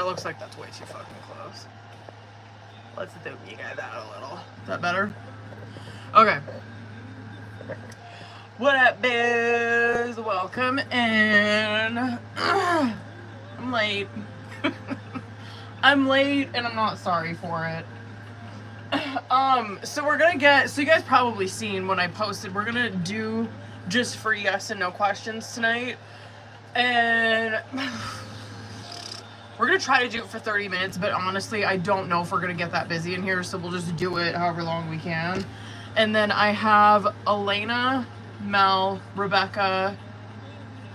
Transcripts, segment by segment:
looks like that's way too fucking close. Let's zoom you guys out a little. Is that better? Okay. What up, biz? Welcome in. I'm late. I'm late and I'm not sorry for it. So we're gonna get, so you guys probably seen when I posted, we're gonna do just free yes and no questions tonight. And we're gonna try to do it for 30 minutes, but honestly, I don't know if we're gonna get that busy in here, so we'll just do it however long we can. And then I have Elena, Mel, Rebecca,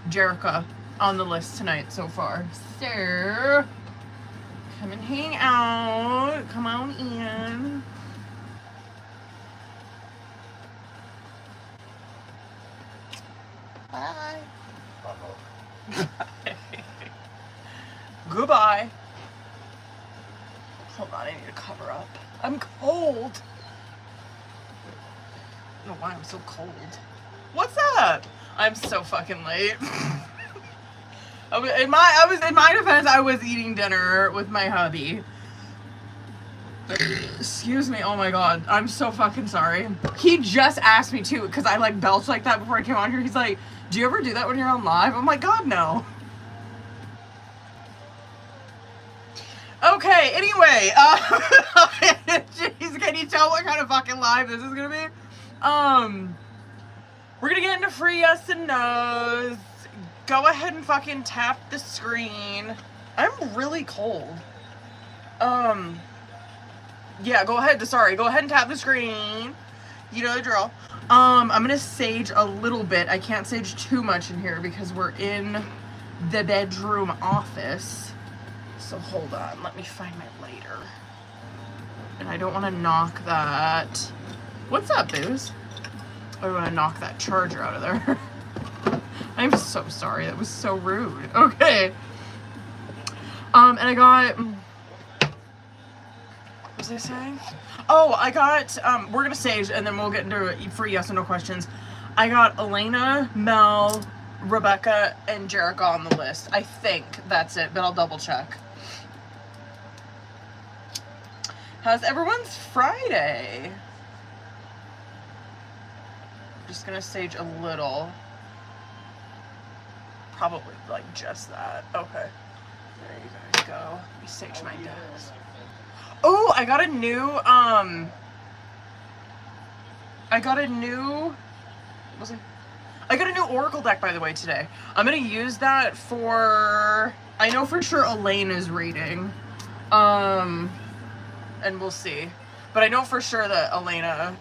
Jerica on the list tonight so far. So, come and hang out. Come on in. Bye. Goodbye. Hold on, I need to cover up. I'm cold. I don't know why I'm so cold. What's up? I'm so fucking late. In my defense, I was eating dinner with my hubby. Excuse me, oh my god, I'm so fucking sorry. He just asked me too, because I like belched like that before I came on here. He's like, do you ever do that when you're on live? I'm like, God, no. Okay, anyway, jeez, can you tell what kind of fucking live this is gonna be? We're gonna get into free yes and no's. Go ahead and fucking tap the screen. I'm really cold. Yeah, go ahead and tap the screen. You know the drill. I'm gonna sage a little bit. I can't sage too much in here because we're in the bedroom office. So hold on, let me find my lighter. And I don't want to knock that. What's up, booze? I don't want to knock that charger out of there. I'm so sorry, that was so rude. Okay. And I got, what was I saying? Oh, I got, we're gonna sage and then we'll get into free yes or no questions. I got Elena, Mel, Rebecca, and Jerica on the list. I think that's it, but I'll double check. How's everyone's Friday? I'm just gonna sage a little. Probably like just that. Okay. There you guys go. Let me sage my desk. Oh, I got a new, I got a new Oracle deck, by the way, today. I'm gonna use that for, I know for sure Elena's reading. And we'll see. But I know for sure that Elena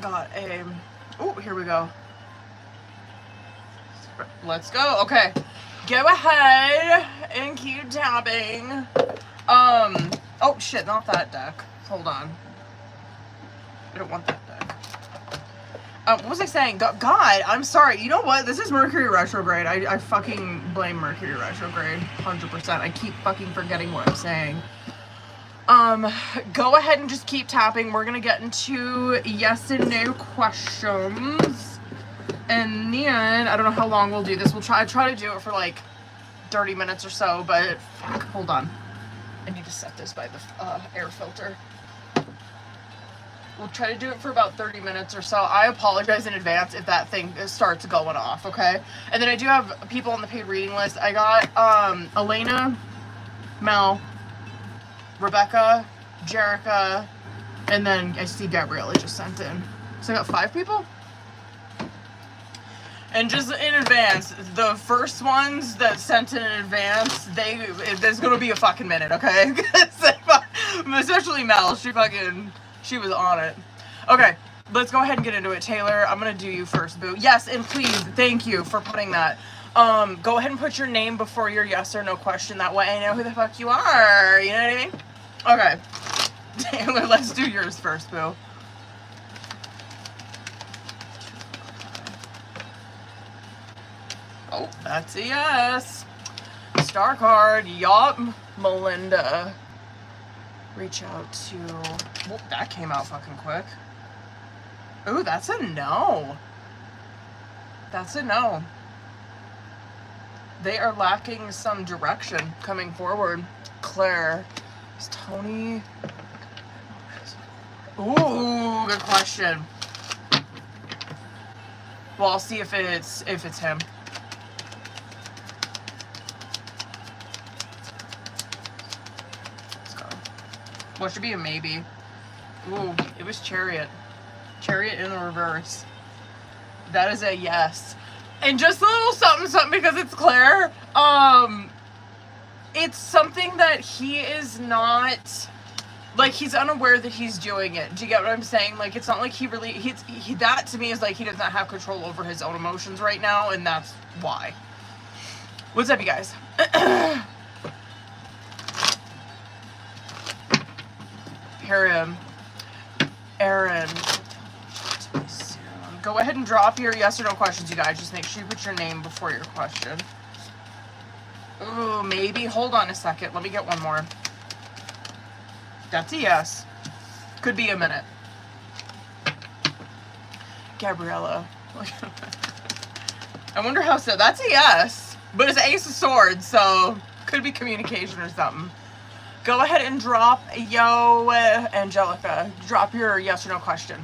got a, oh, here we go. Let's go. Okay. Go ahead and keep tapping. Oh shit, not that deck. Hold on. I don't want that deck. What was I saying? God, I'm sorry. You know what? This is Mercury retrograde. I fucking blame Mercury retrograde. 100%. I keep fucking forgetting what I'm saying. Go ahead and just keep tapping. We're gonna get into yes and no questions. And then, I don't know how long we'll do this. We'll try to do it for like 30 minutes or so, but fuck, hold on. I need to set this by the air filter. We'll try to do it for about 30 minutes or so. I apologize in advance if that thing starts going off, okay? And then I do have people on the paid reading list. I got Elena, Mel, Rebecca, Jerica, and then I see Gabriella just sent in. So I got 5 people? And just in advance, the first ones that sent in advance, there's gonna be a fucking minute, okay? Especially Mel, she was on it. Okay, let's go ahead and get into it. Taylor, I'm gonna do you first, boo. Yes, and please, thank you for putting that. Go ahead and put your name before your yes or no question. That way I know who the fuck you are. You know what I mean? Okay. Taylor, let's do yours first, boo. Oh, that's a yes. Star card. Yup. Melinda. Reach out to... Well, that came out fucking quick. Ooh, that's a no. That's a no. They are lacking some direction coming forward. Claire. Is Tony... Ooh, good question. Well, I'll see if it's him. Let's go. Well, it should be a maybe. Ooh, it was Chariot. Chariot in the reverse. That is a yes. And just a little something because it's Claire. It's something that he is not, like, he's unaware that he's doing it. Do you get what I'm saying? Like, it's not like he really, that to me is like he does not have control over his own emotions right now, and that's why. What's up, you guys? Aaron. Go ahead and drop your yes or no questions, you guys. Just make sure you put your name before your question. Ooh, maybe. Hold on a second. Let me get one more. That's a yes. Could be a minute. Gabriella. I wonder how so. That's a yes. But it's Ace of Swords, so could be communication or something. Go ahead and drop, yo, Angelica. Drop your yes or no question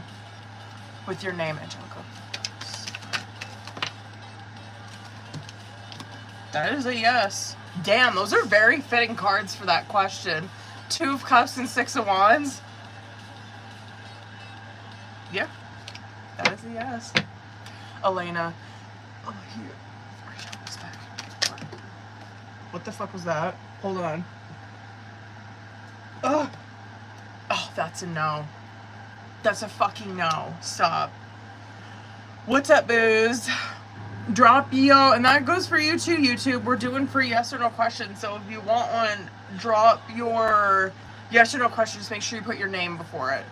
with your name, Angelica. That is a yes. Damn, those are very fitting cards for that question. 2 of Cups and 6 of Wands. Yeah, that is a yes. Elena. Oh, here. What the fuck was that? Hold on. Ugh. Oh, that's a no. That's a fucking no. Stop. What's up, booze? Drop yo, and that goes for you too, YouTube. We're doing free yes or no questions, so if you want one, drop your yes or no question. Just make sure you put your name before it.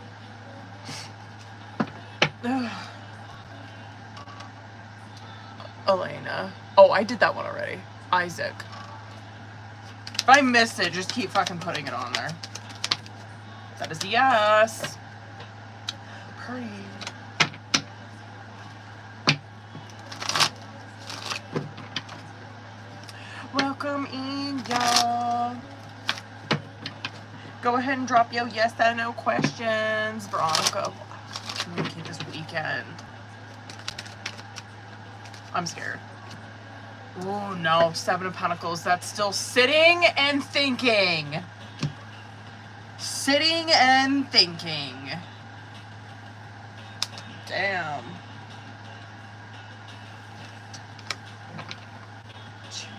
Elena. Oh, I did that one already. Isaac. If I missed it, just keep fucking putting it on there. That is a yes. Pretty. Welcome in, y'all. Go ahead and drop your yes and no questions. Veronica. Communicate this weekend. I'm scared. Oh no, 7 of Pentacles. That's still sitting and thinking. Sitting and thinking. Damn.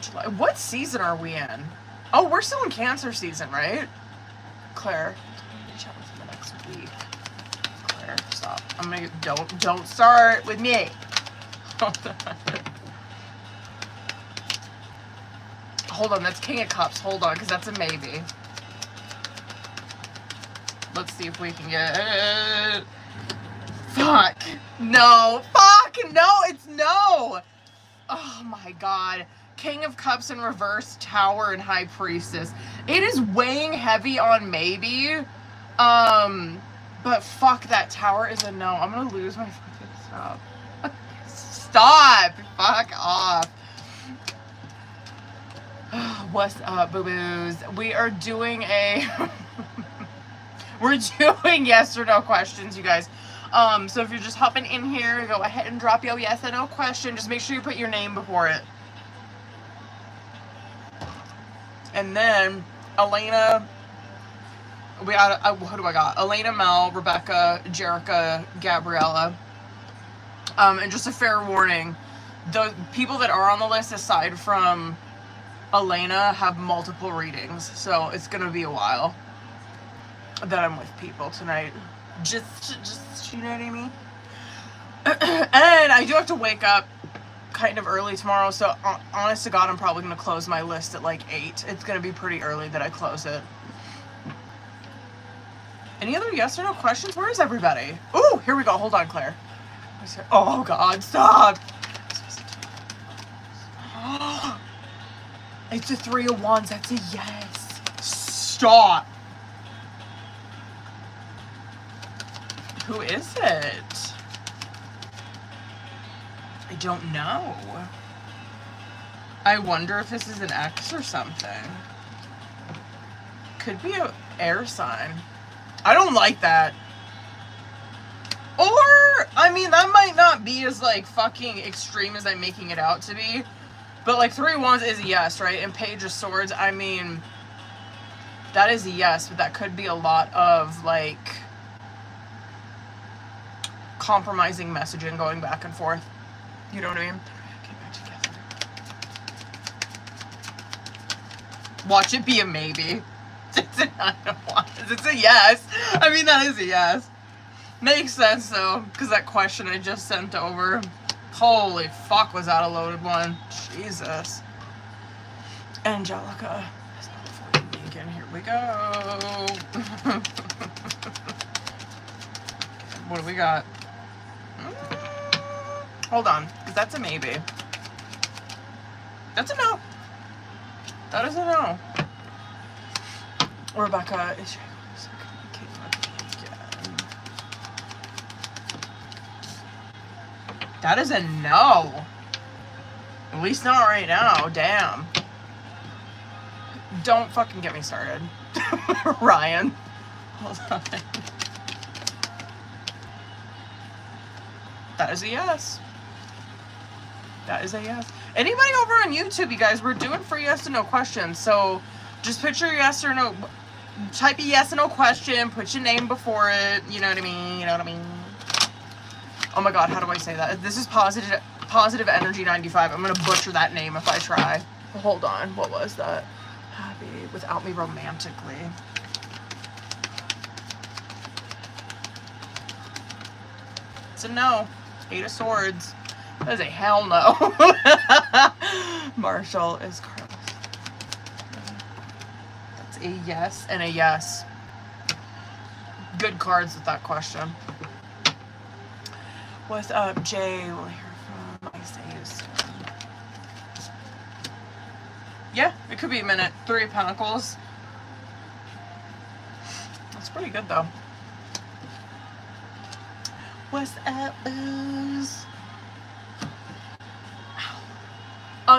July. What season are we in? Oh, we're still in Cancer season, right? Claire, chat with you the next week. Claire, stop. I'm gonna don't start with me. Hold on, that's King of Cups. Hold on, because that's a maybe. Let's see if we can get it. Fuck. No. Fuck. No, it's no. Oh my god. King of Cups in reverse, Tower, and High Priestess. It is weighing heavy on maybe. But fuck, that Tower is a no. I'm gonna lose my fucking stuff. Stop. Fuck off. What's up, boo-boos? We are doing a... We're doing yes or no questions, you guys. So if you're just hopping in here, go ahead and drop your yes or no question. Just make sure you put your name before it. And then, Elena... We got, who do I got? Elena, Mel, Rebecca, Jerica, Gabriella. And just a fair warning, the people that are on the list, aside from Elena, have multiple readings. So it's going to be a while that I'm with people tonight. Just, you know what I mean? And I do have to wake up kind of early tomorrow, so honest to God, I'm probably going to close my list at like 8. It's going to be pretty early that I close it. Any other yes or no questions? Where is everybody? Ooh, here we go. Hold on, Claire. Oh, God, stop. It's a 3 of Wands. That's a yes. Stop. Who is it? I don't know. I wonder if this is an X or something. Could be an air sign. I don't like that. Or, I mean, that might not be as, like, fucking extreme as I'm making it out to be. But, like, 3 wands is a yes, right? And Page of Swords, I mean, that is a yes. But that could be a lot of, like, compromising messaging going back and forth. You know what I mean? Get back together. Watch it be a maybe. It's a 9 of Wands. It's a yes. I mean, that is a yes. Makes sense, though, because that question I just sent over. Holy fuck, was that a loaded one. Jesus. Angelica. Again, here we go. What do we got? Hold on, because that's a maybe. That's a no. That is a no. Rebecca is that is a no. At least not right now. Damn. Don't fucking get me started. Ryan. Hold on. That is a yes. That is a yes. Anybody over on YouTube, you guys, we're doing free yes or no questions. So just put your yes or no. Type a yes or no question. Put your name before it. You know what I mean? You know what I mean? Oh my god, how do I say that? This is positive energy 95. I'm gonna butcher that name if I try. Hold on. What was that? Happy without me romantically. It's a no. 8 of Swords. That is a hell no. Marshall is Carlos. That's a yes and a yes. Good cards with that question. What's up, Jay? We'll hear from Isaiah. Yeah, it could be a minute. 3 of Pentacles. That's pretty good, though. What's up, booze?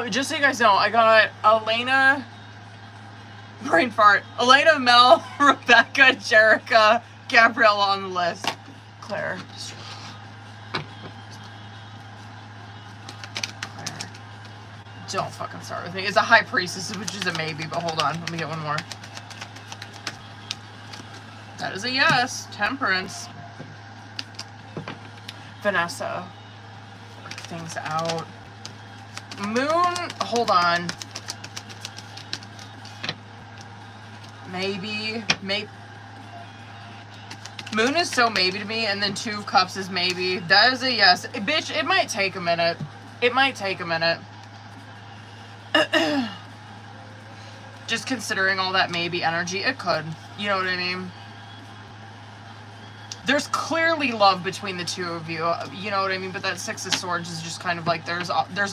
Just so you guys know, I got Elena, brain fart, Elena, Mel, Rebecca, Jerica, Gabriella on the list. Claire. Don't fucking start with me. It's a High Priestess, which is a maybe, but hold on. Let me get one more. That is a yes. Temperance. Vanessa. Work things out. Moon. Hold on. Maybe. Moon is so maybe to me, and then 2 of Cups is maybe. That is a yes. Bitch, it might take a minute. It might take a minute. Just considering all that maybe energy, it could. You know what I mean? There's clearly love between the 2 of you. You know what I mean? But that 6 of Swords is just kind of like there's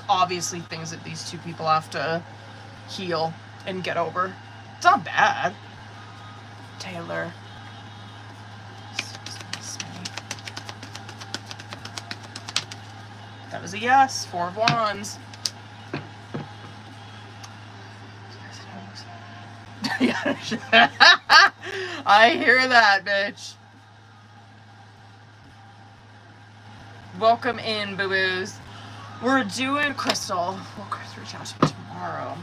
obviously things that these 2 people have to heal and get over. It's not bad. Taylor. That was a yes. 4 of Wands. I hear that, bitch. Welcome in, boo-boos. We're doing Crystal. We'll reach out to me tomorrow.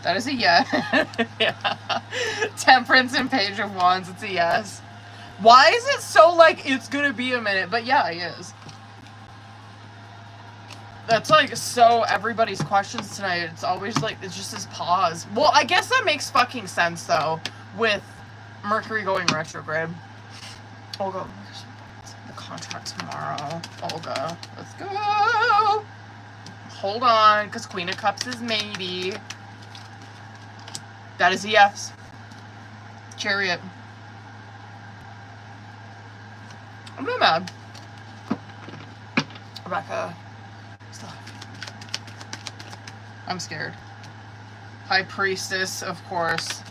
That is a yes. Yeah. Temperance and Page of Wands. It's a yes. Why is it so like it's gonna be a minute? But yeah, it is. That's like so everybody's questions tonight. It's always like it's just this pause. Well, I guess that makes fucking sense though with Mercury going retrograde. Olga, the contract tomorrow. Olga, let's go. Hold on, because Queen of Cups is maybe. That is a yes. Chariot. I'm not mad. Rebecca. I'm scared. High Priestess, of course.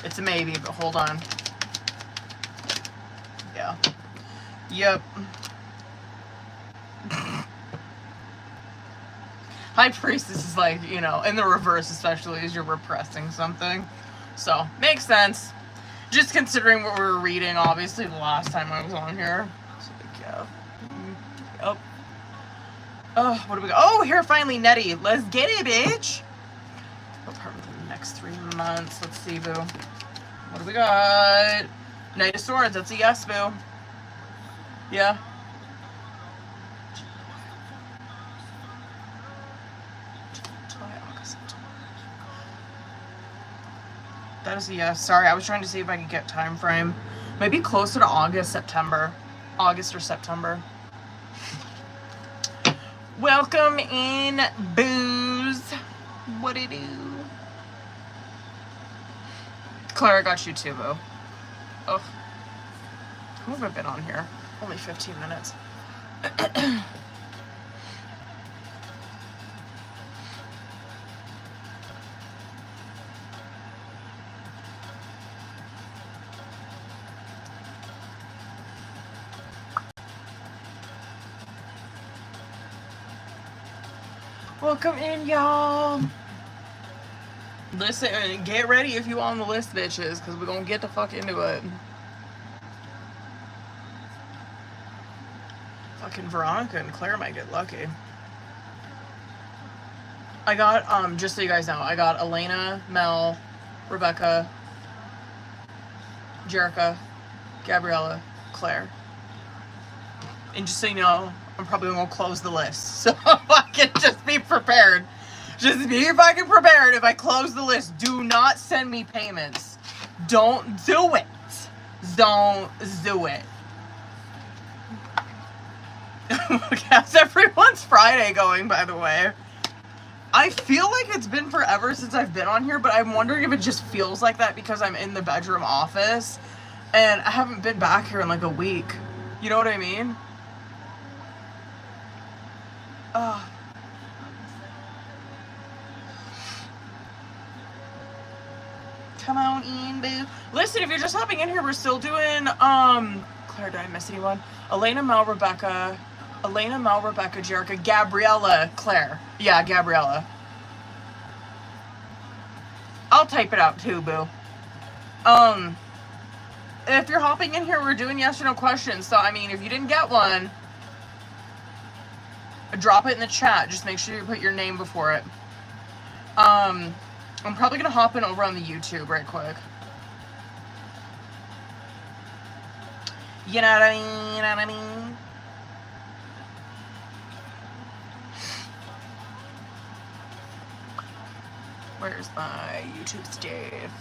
It's a maybe, but hold on. Yeah. Yep. High Priestess is like, you know, in the reverse, especially as you're repressing something. So, makes sense. Just considering what we were reading, obviously, the last time I was on here. So, yeah. Oh. Oh, what do we got? Oh, here, finally, Nettie. Let's get it, bitch. Apartment for the next 3 months. Let's see, boo. What do we got? Knight of Swords. That's a yes, boo. Yeah. That is a yes. Sorry, I was trying to see if I could get time frame. Maybe closer to August, September. August or September. Welcome in, booze. What it do? Claire, I got you too, boo. Ugh. Who have I been on here? Only 15 minutes. Welcome in, y'all. Listen, get ready if you on the list, bitches, because we're gonna get the fuck into it. Fucking Veronica and Claire might get lucky. I got, just so you guys know, I got Elena, Mel, Rebecca, Jerica, Gabriella, Claire. And just so you know, I'm probably gonna close the list. So fucking just be prepared. Just be fucking prepared. If I close the list, do not send me payments. Don't do it. Don't do it. How's everyone's Friday going, by the way? I feel like it's been forever since I've been on here, but I'm wondering if it just feels like that because I'm in the bedroom office and I haven't been back here in like a week. You know what I mean? Come on in, boo. Listen, if you're just hopping in here, we're still doing, Claire, did I miss anyone? Elena, Mel, Rebecca, Jerica, Gabriella, Claire. Yeah, Gabriella. I'll type it out too, boo. If you're hopping in here, we're doing yes or no questions. So, I mean, if you didn't get one, drop it in the chat. Just make sure you put your name before it. I'm probably gonna hop in over on the YouTube right quick. You know what I mean? You know what I mean? Where's my YouTube stuff?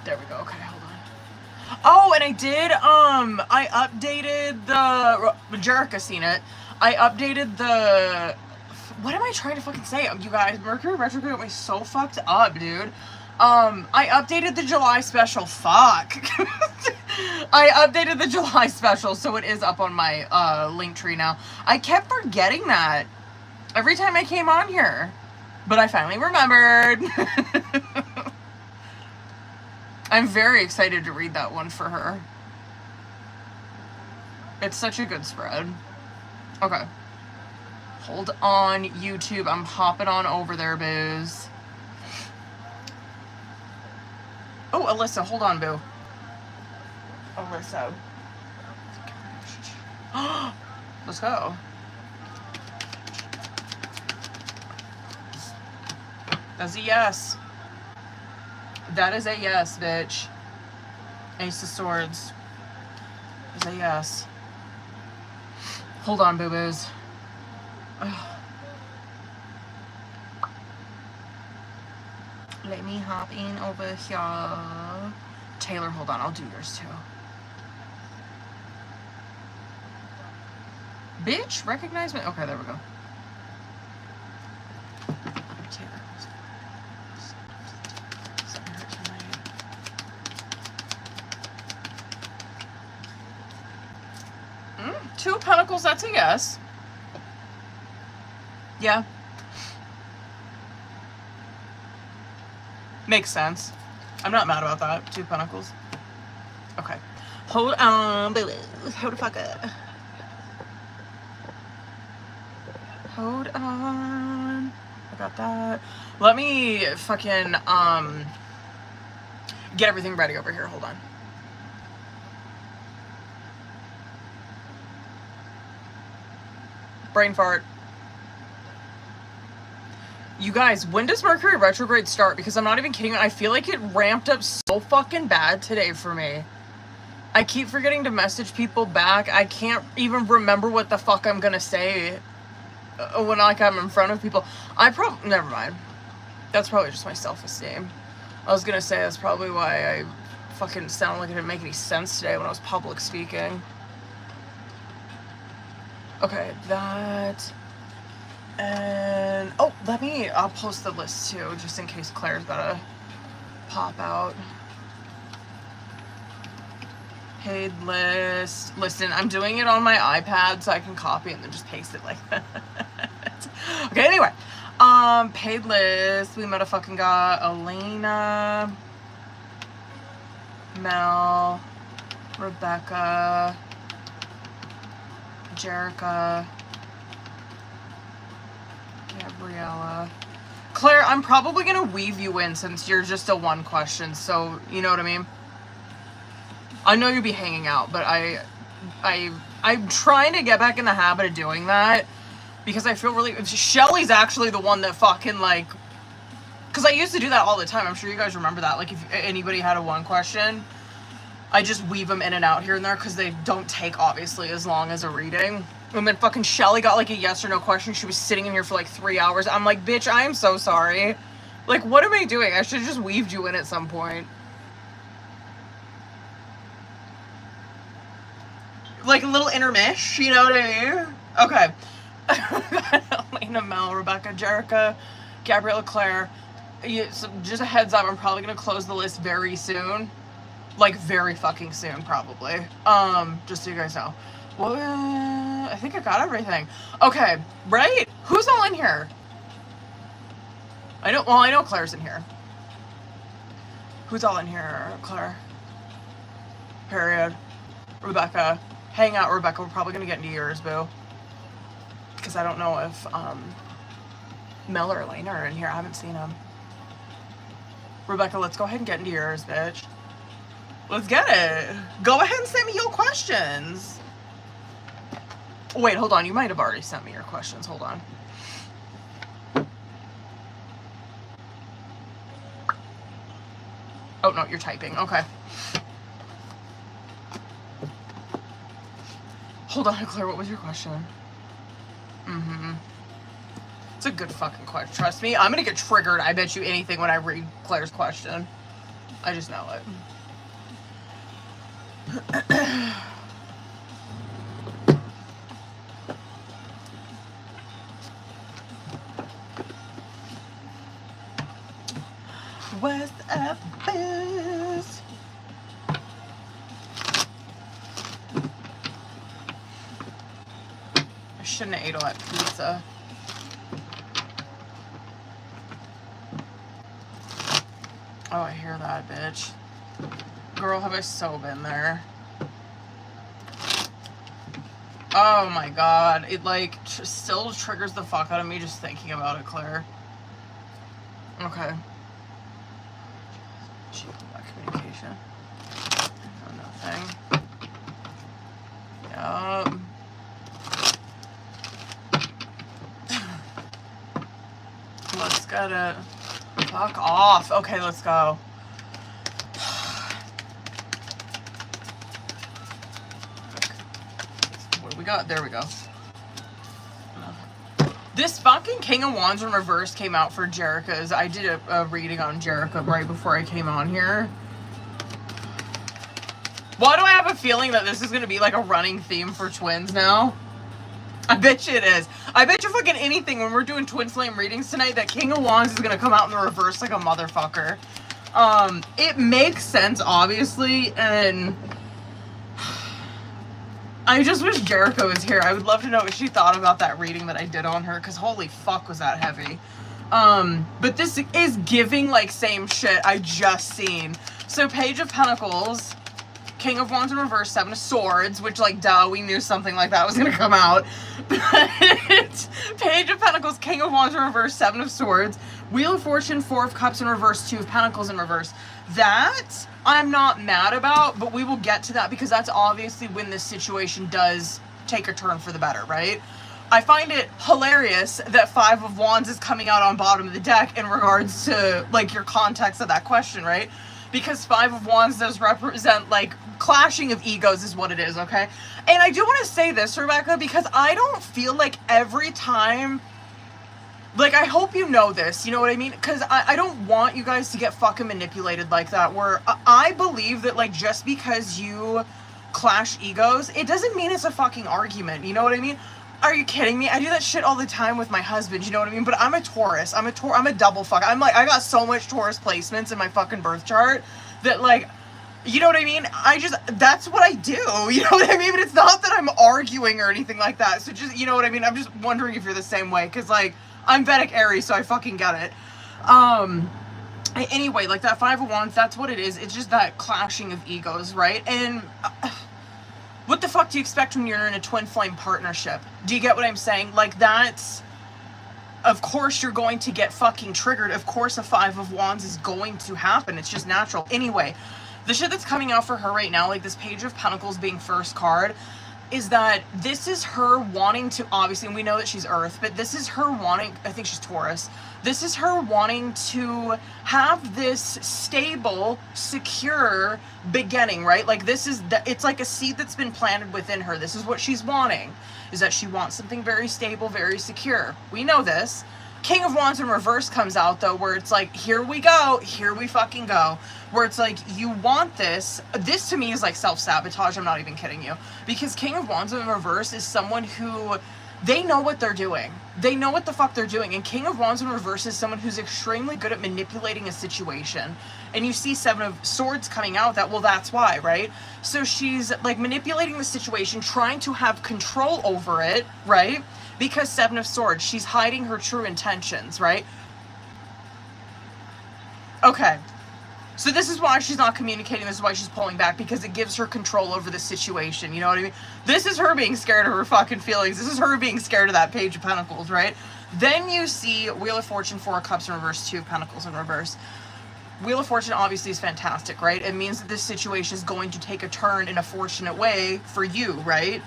There we go. Okay, hold on. Oh, and I did, I updated the, Jerica seen it. I updated the, what am I trying to fucking say? You guys, Mercury retrograde got me so fucked up, dude. I updated the July special. Fuck. I updated the July special, so it is up on my, link tree now. I kept forgetting that every time I came on here, but I finally remembered. I'm very excited to read that one for her. It's such a good spread. Okay. Hold on, YouTube. I'm hopping on over there, booze. Oh, Alyssa. Hold on, boo. Alyssa. Let's go. That's a yes. That is a yes, bitch. Ace of Swords. Is a yes. Hold on, boo-boos. Let me hop in over here. Taylor, hold on. I'll do yours too. Bitch, recognize me? Okay, there we go. Taylor. Two of Pentacles, that's a yes. Yeah. Makes sense. I'm not mad about that. Two of Pentacles. Okay. Hold on, baby. Hold the fuck up. Hold on. I got that. Let me fucking, get everything ready over here. Hold on. Brain fart. You guys, when does Mercury retrograde start? Because I'm not even kidding. I feel like it ramped up so fucking bad today for me. I keep forgetting to message people back. I can't even remember what the fuck I'm gonna say when like I'm in front of people. Never mind. That's probably just my self-esteem. I was gonna say that's probably why I fucking sound like it didn't make any sense today when I was public speaking. Okay, that. And oh, I'll post the list too, just in case Claire's gotta pop out. Paid list. Listen, I'm doing it on my iPad so I can copy and then just paste it like that. Okay, anyway. Paid list. We motherfucking got Elena, Mel, Rebecca, Jerica, Gabriella. Claire, I'm probably gonna weave you in since you're just a one question, so you know what I mean? I know you'll be hanging out, but I'm trying to get back in the habit of doing that because I feel really. Shelly's actually the one that fucking like, because I used to do that all the time. I'm sure you guys remember that. Like if anybody had a one question, I just weave them in and out here and there because they don't take obviously as long as a reading. And then fucking Shelly got like a yes or no question. She was sitting in here for like 3 hours. I'm like, bitch, I am so sorry. Like, what am I doing? I should have just weaved you in at some point. Like a little intermish, you know what I mean? Okay. Elena, Mel, Rebecca, Jerica, Gabriella, Claire. So just a heads up, I'm probably going to close the list very soon. Like, very fucking soon, probably. Just so you guys know. Well, I think I got everything. Okay, right? Who's all in here? I know Claire's in here. Who's all in here? Claire. Period. Rebecca. Hang out, Rebecca. We're probably going to get into yours, boo. Because I don't know if, Mel or Elena are in here. I haven't seen them. Rebecca, let's go ahead and get into yours, bitch. Let's get it. Go ahead and send me your questions. Wait, hold on. You might have already sent me your questions. Hold on. Oh, no, you're typing. Okay. Hold on, Claire. What was your question? It's a good fucking question. Trust me. I'm going to get triggered. I bet you anything when I read Claire's question. I just know it. What's up, booze? I shouldn't have ate all that pizza. Oh, I hear that, bitch. Girl, have I so been there. Oh my god. It, like, still triggers the fuck out of me just thinking about it, Claire. Okay. Communication. Oh, nothing. Yup. Let's get it. Fuck off. Okay, let's go. What do we got? There we go. This fucking King of Wands in reverse came out for Jerica's. I did a reading on Jerica right before I came on here. Why do I have a feeling that this is going to be like a running theme for twins now? I bet you it is. I bet you fucking anything when we're doing twin flame readings tonight that King of Wands is going to come out in the reverse like a motherfucker. It makes sense, obviously, and I just wish Jerica was here. I would love to know what she thought about that reading that I did on her, because holy fuck was that heavy. But this is giving like same shit I just seen. So Page of Pentacles, King of Wands in reverse, Seven of Swords, which, like, duh, we knew something like that was gonna come out. But Page of Pentacles, King of Wands in reverse, Seven of Swords, Wheel of Fortune, Four of Cups in reverse, Two of Pentacles in reverse. That I'm not mad about, but we will get to that because that's obviously when this situation does take a turn for the better, right? I find it hilarious that Five of Wands is coming out on bottom of the deck in regards to, like, your context of that question, right? Because Five of Wands does represent, like, clashing of egos is what it is, okay? And I do want to say this, Rebecca, because I don't feel like every time, like, I hope you know this, you know what I mean? Because I don't want you guys to get fucking manipulated like that, where I believe that, like, just because you clash egos, it doesn't mean it's a fucking argument, you know what I mean? Are you kidding me? I do that shit all the time with my husband, you know what I mean? But I'm a Taurus. I'm a double fuck. I'm like, I got so much Taurus placements in my fucking birth chart that, like, you know what I mean? That's what I do, you know what I mean? But it's not that I'm arguing or anything like that. So just, you know what I mean? I'm just wondering if you're the same way, because, like, I'm Vedic Aries, so I fucking get it. Anyway, like, that Five of Wands, that's what it is. It's just that clashing of egos, right? And what the fuck do you expect when you're in a twin flame partnership? Do you get what I'm saying? Like, that's, of course you're going to get fucking triggered. Of course a Five of Wands is going to happen. It's just natural. Anyway, the shit that's coming out for her right now, like this Page of Pentacles being first card, is that this is her wanting to, obviously, and we know that she's Earth, but this is her wanting, I think she's Taurus, this is her wanting to have this stable, secure beginning, right? Like, this is, it's like a seed that's been planted within her. This is what she's wanting, is that she wants something very stable, very secure. We know this. King of Wands in reverse comes out, though, where it's like, here we go, here we fucking go. Where it's like, you want this. This to me is like self-sabotage, I'm not even kidding you. Because King of Wands in reverse is someone who, they know what they're doing. They know what the fuck they're doing. And King of Wands in reverse is someone who's extremely good at manipulating a situation. And you see Seven of Swords coming out, that, well, that's why, right? So she's, like, manipulating the situation, trying to have control over it, right? Because Seven of Swords, she's hiding her true intentions, right? Okay. So this is why she's not communicating, this is why she's pulling back, because it gives her control over the situation, you know what I mean? This is her being scared of her fucking feelings. This is her being scared of that Page of Pentacles, right? Then you see Wheel of Fortune, Four of Cups in reverse, Two of Pentacles in reverse. Wheel of Fortune obviously is fantastic, right? It means that this situation is going to take a turn in a fortunate way for you, right?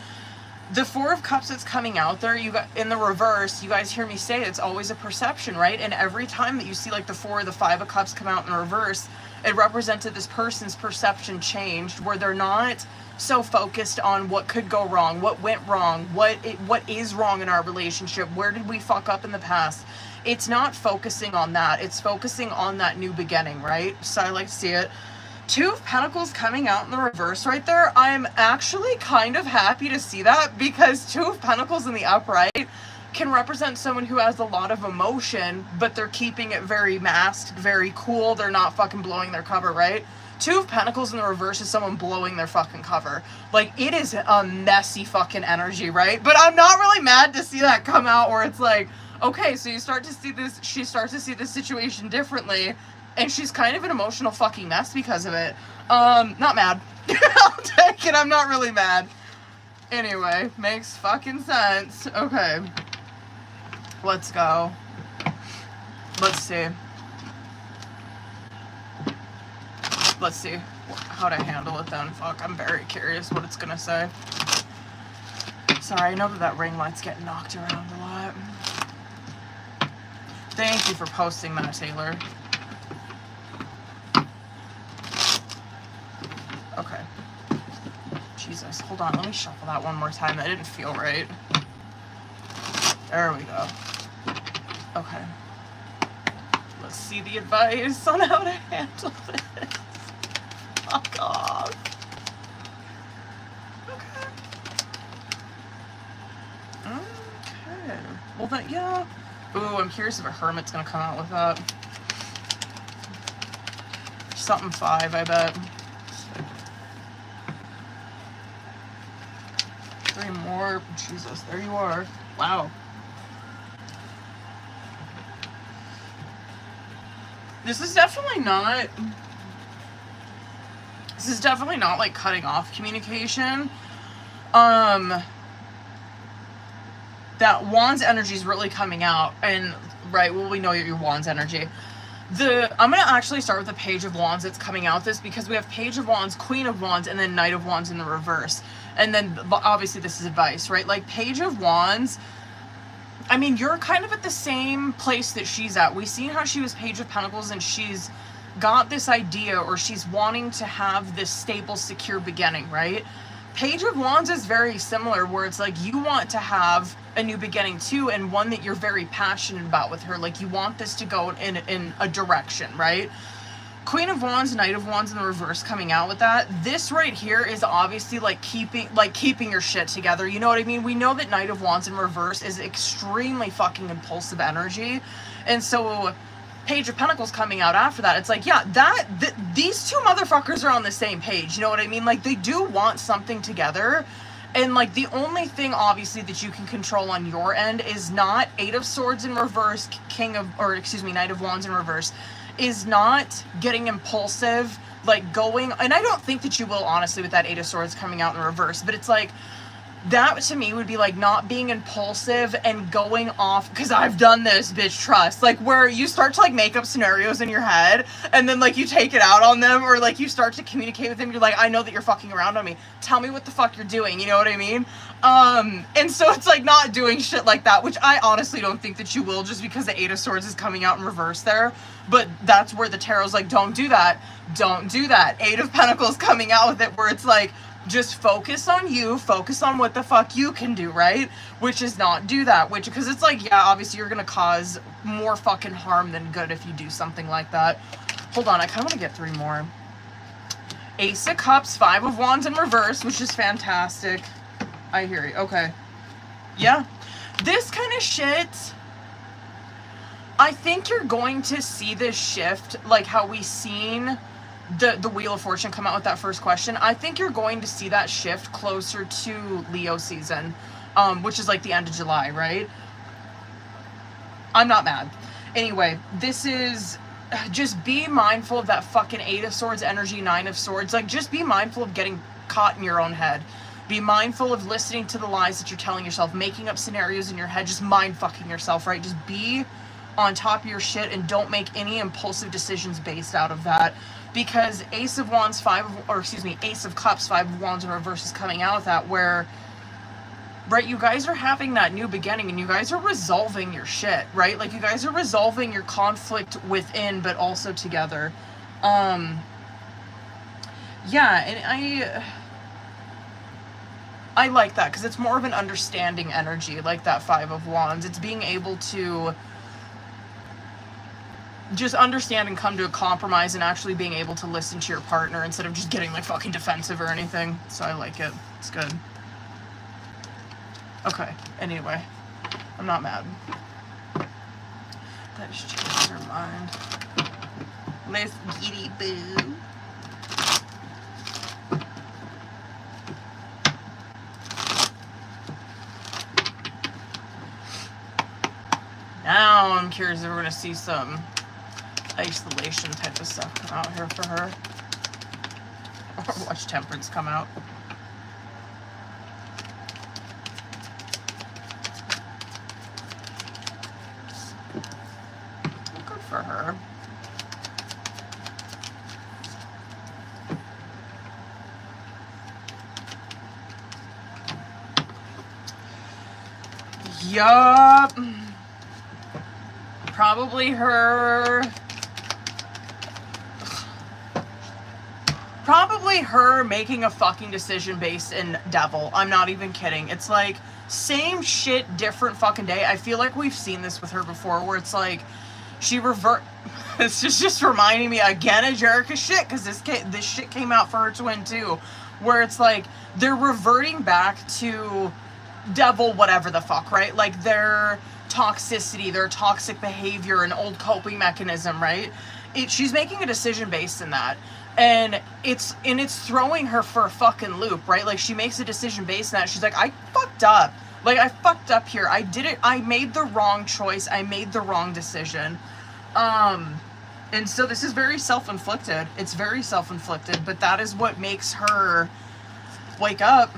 The Four of Cups that's coming out there, you got in the reverse, you guys hear me say it's always a perception, right? And every time that you see, like, the Four or the Five of Cups come out in reverse, it represented this person's perception changed, where they're not so focused on what could go wrong, what went wrong, what is wrong in our relationship, where did we fuck up in the past. It's not focusing on that. It's focusing on that new beginning, right? So I like to see it. Two of Pentacles coming out in the reverse right there. I'm actually kind of happy to see that, because Two of Pentacles in the upright can represent someone who has a lot of emotion, but they're keeping it very masked, very cool. They're not fucking blowing their cover, right? Two of Pentacles in the reverse is someone blowing their fucking cover. Like, it is a messy fucking energy, right? But I'm not really mad to see that come out, where it's like, okay, so you start to see this, she starts to see this situation differently, and she's kind of an emotional fucking mess because of it. Not mad. I'll take it, I'm not really mad. Anyway, makes fucking sense. Okay. Let's go. Let's see. Let's see how to handle it then. Fuck, I'm very curious what it's gonna say. Sorry, I know that ring light's getting knocked around a lot. Thank you for posting that, Taylor. Okay. Jesus, hold on, let me shuffle that one more time. That didn't feel right. There we go. Okay. Let's see the advice on how to handle this. Fuck off. Okay. Okay. Well then, yeah. Ooh, I'm curious if a Hermit's gonna come out with that. Something 5, I bet. 3 more. Jesus, there you are. Wow. This is definitely not this is definitely not like cutting off communication. That Wands energy is really coming out, and right, well, we know your Wands energy. I'm gonna actually start with the Page of Wands that's coming out this, because we have Page of Wands, Queen of Wands, and then Knight of Wands in the reverse. And then obviously this is advice, right? Like Page of Wands, I mean, you're kind of at the same place that she's at. We've seen how she was Page of Pentacles, and she's got this idea, or she's wanting to have this stable, secure beginning, right? Page of Wands is very similar, where it's like you want to have a new beginning too, and one that you're very passionate about with her. Like you want this to go in a direction, right? Queen of Wands, Knight of Wands in the reverse coming out with that. This right here is obviously like keeping your shit together. You know what I mean? We know that Knight of Wands in reverse is extremely fucking impulsive energy. And so Page of Pentacles coming out after that, it's like, yeah, these two motherfuckers are on the same page. You know what I mean? Like they do want something together. And like the only thing obviously that you can control on your end is not Eight of Swords in reverse, Knight of Wands in reverse, is not getting impulsive, like going, and I don't think that you will, honestly, with that Eight of Swords coming out in reverse, but it's like, that to me would be like not being impulsive and going off, because I've done this, bitch, trust, like where you start to like make up scenarios in your head and then like you take it out on them, or like you start to communicate with them, you're like, I know that you're fucking around on me, tell me what the fuck you're doing, you know what I mean? And so it's like not doing shit like that, which I honestly don't think that you will, just because the Eight of Swords is coming out in reverse there. But that's where the tarot's like, don't do that, don't do that. Eight of Pentacles coming out with it, where it's like, just focus on you, focus on what the fuck you can do, right? Which is not do that, which, because it's like, yeah, obviously you're gonna cause more fucking harm than good if you do something like that. Hold on, I kind of want to get three more. Ace of Cups, Five of Wands in reverse, which is fantastic. I hear you. Okay. Yeah. This kind of shit, I think you're going to see this shift, like how we seen the Wheel of Fortune come out with that first question. I think you're going to see that shift closer to Leo season, which is like the end of July, right? I'm not mad. Anyway, this is, just be mindful of that fucking Eight of Swords energy, Nine of Swords. Like, just be mindful of getting caught in your own head. Be mindful of listening to the lies that you're telling yourself, making up scenarios in your head, just mind fucking yourself, right? Just be on top of your shit and don't make any impulsive decisions based out of that. Because Ace of Wands, Ace of Cups, Five of Wands in reverse is coming out with that, where, right, you guys are having that new beginning and you guys are resolving your shit, right? Like, you guys are resolving your conflict within, but also together. Yeah, and I like that, because it's more of an understanding energy, like that Five of Wands. It's being able to just understand and come to a compromise, and actually being able to listen to your partner instead of just getting like fucking defensive or anything. So I like it. It's good. Okay, anyway, I'm not mad. That just changed her mind. Let's giddy boo. Now I'm curious if we're gonna see some isolation type of stuff come out here for her. Or watch Temperance come out. Good for her. Yup. Probably her making a fucking decision based in Devil. I'm not even kidding. It's like, same shit, different fucking day. I feel like we've seen this with her before, where it's like, she it's just reminding me again of Jerica's shit, because this shit came out for her twin too, where it's like, they're reverting back to Devil whatever the fuck, right? Like, their toxicity, their toxic behavior, an old coping mechanism, right? She's making a decision based in that. And it's throwing her for a fucking loop, right? Like, she makes a decision based on that. She's like, I fucked up. Like, I fucked up here. I did it. I made the wrong choice. I made the wrong decision. And And so this is very self-inflicted. It's very self-inflicted, but that is what makes her wake up.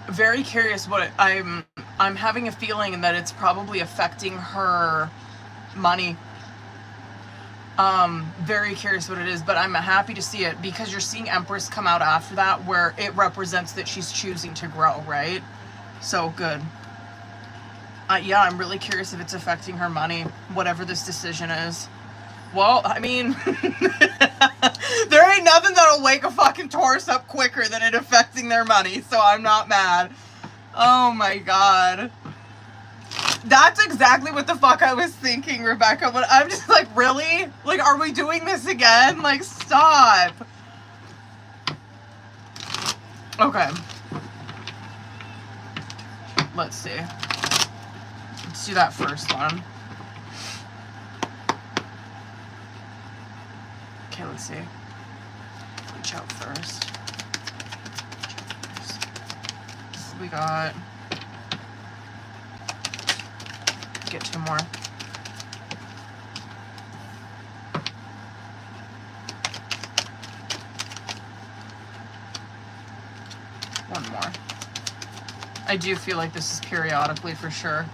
Very curious what I'm having a feeling that it's probably affecting her money. Very curious what it is, but I'm happy to see it because you're seeing Empress come out after that where it represents that she's choosing to grow, right? So good. Yeah, I'm really curious if it's affecting her money, whatever this decision is. Well, I mean, there ain't nothing that'll wake a fucking Taurus up quicker than it affecting their money, so I'm not mad. Oh my god. That's exactly what the fuck I was thinking, Rebecca, but I'm just like, really? Like, are we doing this again? Like, stop. Okay. Let's see. Let's do that first one. Okay, let's see. Reach out first. This we got. Get two more. One more. I do feel like this is periodically for sure.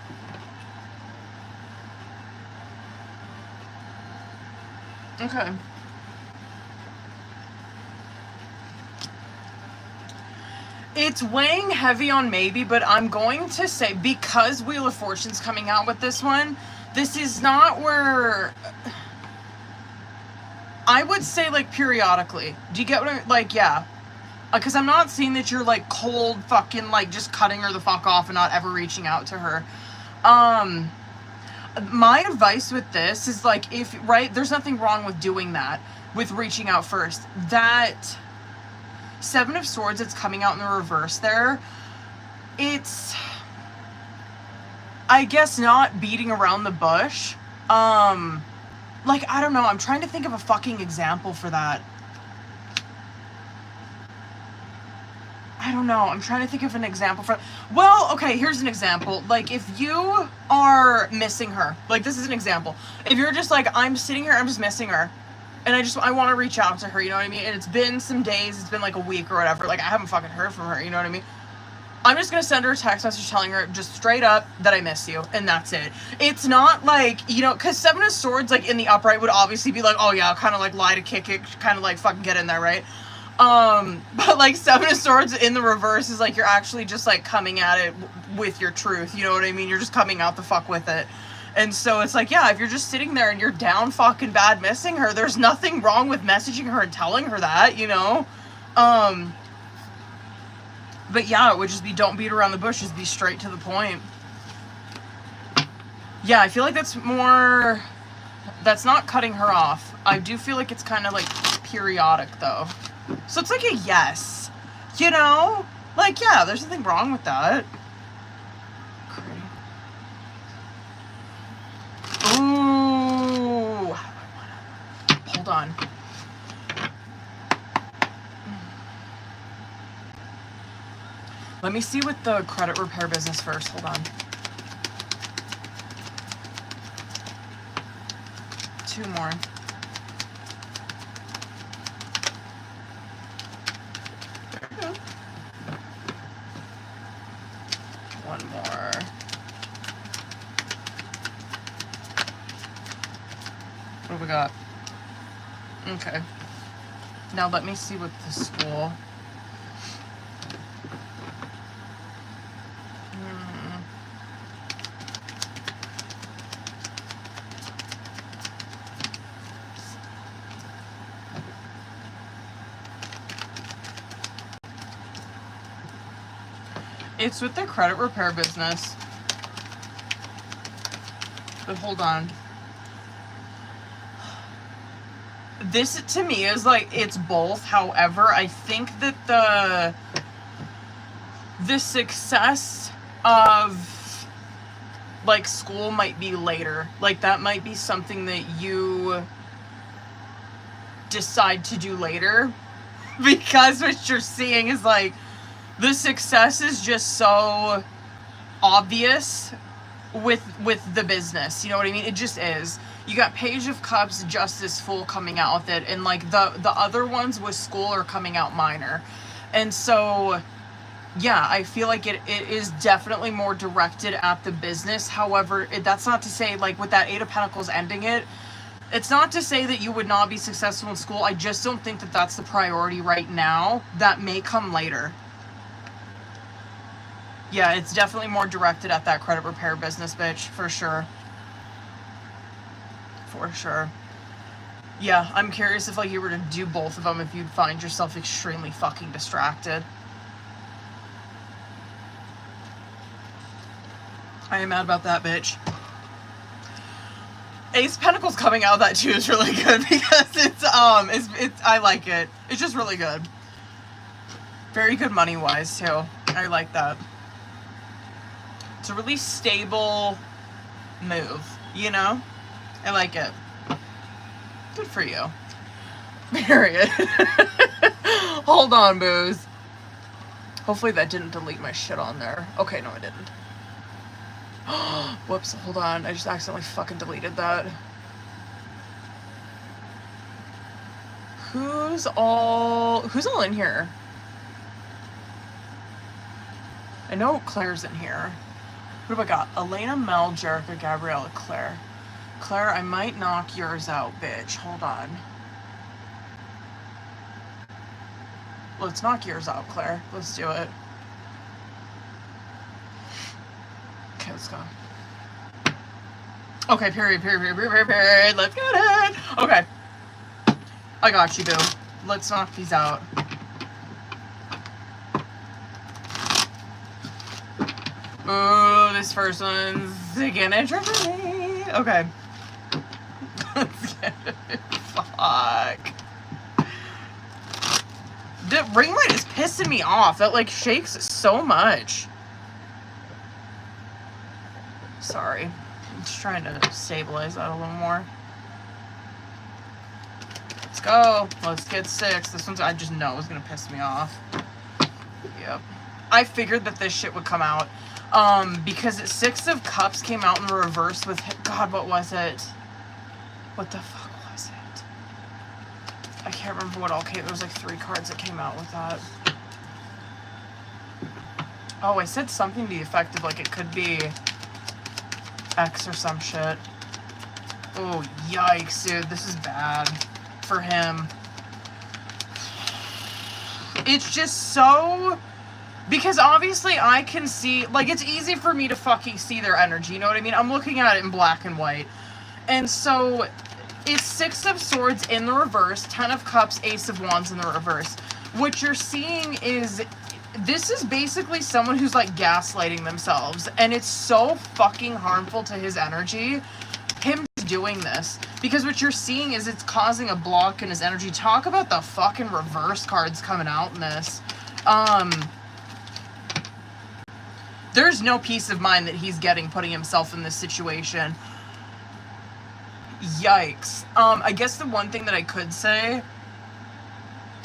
Okay. It's weighing heavy on maybe, but I'm going to say, because Wheel of Fortune's coming out with this one, this is not where... I would say, like, periodically. Do you get what I'm... Like, yeah. Because I'm not seeing that you're, like, cold fucking, like, just cutting her the fuck off and not ever reaching out to her. My advice with this is, like, if... Right? There's nothing wrong with doing that. With reaching out first. That... Seven of Swords that's coming out in the reverse there, it's, I guess, not beating around the bush. Like, I don't know, I'm trying to think of a fucking example for that. I don't know, I'm trying to think of an example for, well, okay, here's an example. Like, if you are missing her, like, this is an example. If you're just like, I'm sitting here, I'm just missing her. And I want to reach out to her, you know what I mean? And it's been some days, it's been like a week or whatever. Like, I haven't fucking heard from her, you know what I mean? I'm just going to send her a text message telling her just straight up that I miss you. And that's it. It's not like, you know, because Seven of Swords, like, in the upright would obviously be like, oh yeah, kind of like lie to kick it, kind of like fucking get in there, right? But like Seven of Swords in the reverse is like you're actually just like coming at it with your truth, you know what I mean? You're just coming out the fuck with it. And so it's like, yeah, if you're just sitting there and you're down fucking bad missing her, there's nothing wrong with messaging her and telling her that, you know? But yeah, it would just be don't beat around the bush, just be straight to the point. Yeah, I feel like that's more, that's not cutting her off. I do feel like it's kind of like periodic though. So it's like a yes, you know? Like, yeah, there's nothing wrong with that. Ooh, hold on. Let me see with the credit repair business first. Hold on. Two more. There we go. One more. What do we got? Okay. Now let me see with the school. It's with the credit repair business. But hold on. This to me is like it's both. However, I think that the success of like school might be later. Like that might be something that you decide to do later, because what you're seeing is like The success is just so obvious with the business, you know what I mean? It just is. You got Page of Cups, Justice, Fool coming out with it, and like the other ones with School are coming out minor. And so yeah, I feel like it is definitely more directed at the business. However, that's not to say, like with that Eight of Pentacles ending it, it's not to say that you would not be successful in school. I just don't think that that's the priority right now. That may come later. Yeah, it's definitely more directed at that credit repair business, bitch, for sure. For sure. Yeah, I'm curious if like you were to do both of them, if you'd find yourself extremely fucking distracted. I am mad about that, bitch. Ace of Pentacles coming out of that too is really good because it's I like it. It's just really good. Very good money wise too. I like that. It's a really stable move, you know? I like it. Good for you. Period. Hold on, booze. Hopefully that didn't delete my shit on there. Okay, no, it didn't. Whoops, hold on. I just accidentally fucking deleted that. Who's all in here? I know Claire's in here. What have I got? Elena, Mel, Jerica, Gabriella, Claire. Claire, I might knock yours out, bitch. Hold on. Let's knock yours out, Claire. Let's do it. Okay, let's go. Okay, period. Let's get it. Okay. I got you, boo. Let's knock these out. Ooh, this first one's gonna trip me. Okay. Let's get it. Fuck. The ring light is pissing me off. That like shakes so much. Sorry. I'm just trying to stabilize that a little more. Let's go. Let's get 6. This one's I just know is gonna piss me off. Yep. I figured that this shit would come out. Because 6 of Cups came out in the reverse with, God, what was it? What the fuck was it? I can't remember what all came. There was like 3 cards that came out with that. Oh, I said something to the effect of like it could be X or some shit. Oh, yikes, dude. This is bad for him. It's just so... Because obviously I can see, like, it's easy for me to fucking see their energy, you know what I mean? I'm looking at it in black and white. And so, it's 6 of Swords in the reverse, 10 of Cups, Ace of Wands in the reverse. What you're seeing is, this is basically someone who's, like, gaslighting themselves. And it's so fucking harmful to his energy, him doing this. Because what you're seeing is it's causing a block in his energy. Talk about the fucking reverse cards coming out in this. There's no peace of mind that he's getting putting himself in this situation. Yikes. I guess the one thing that I could say,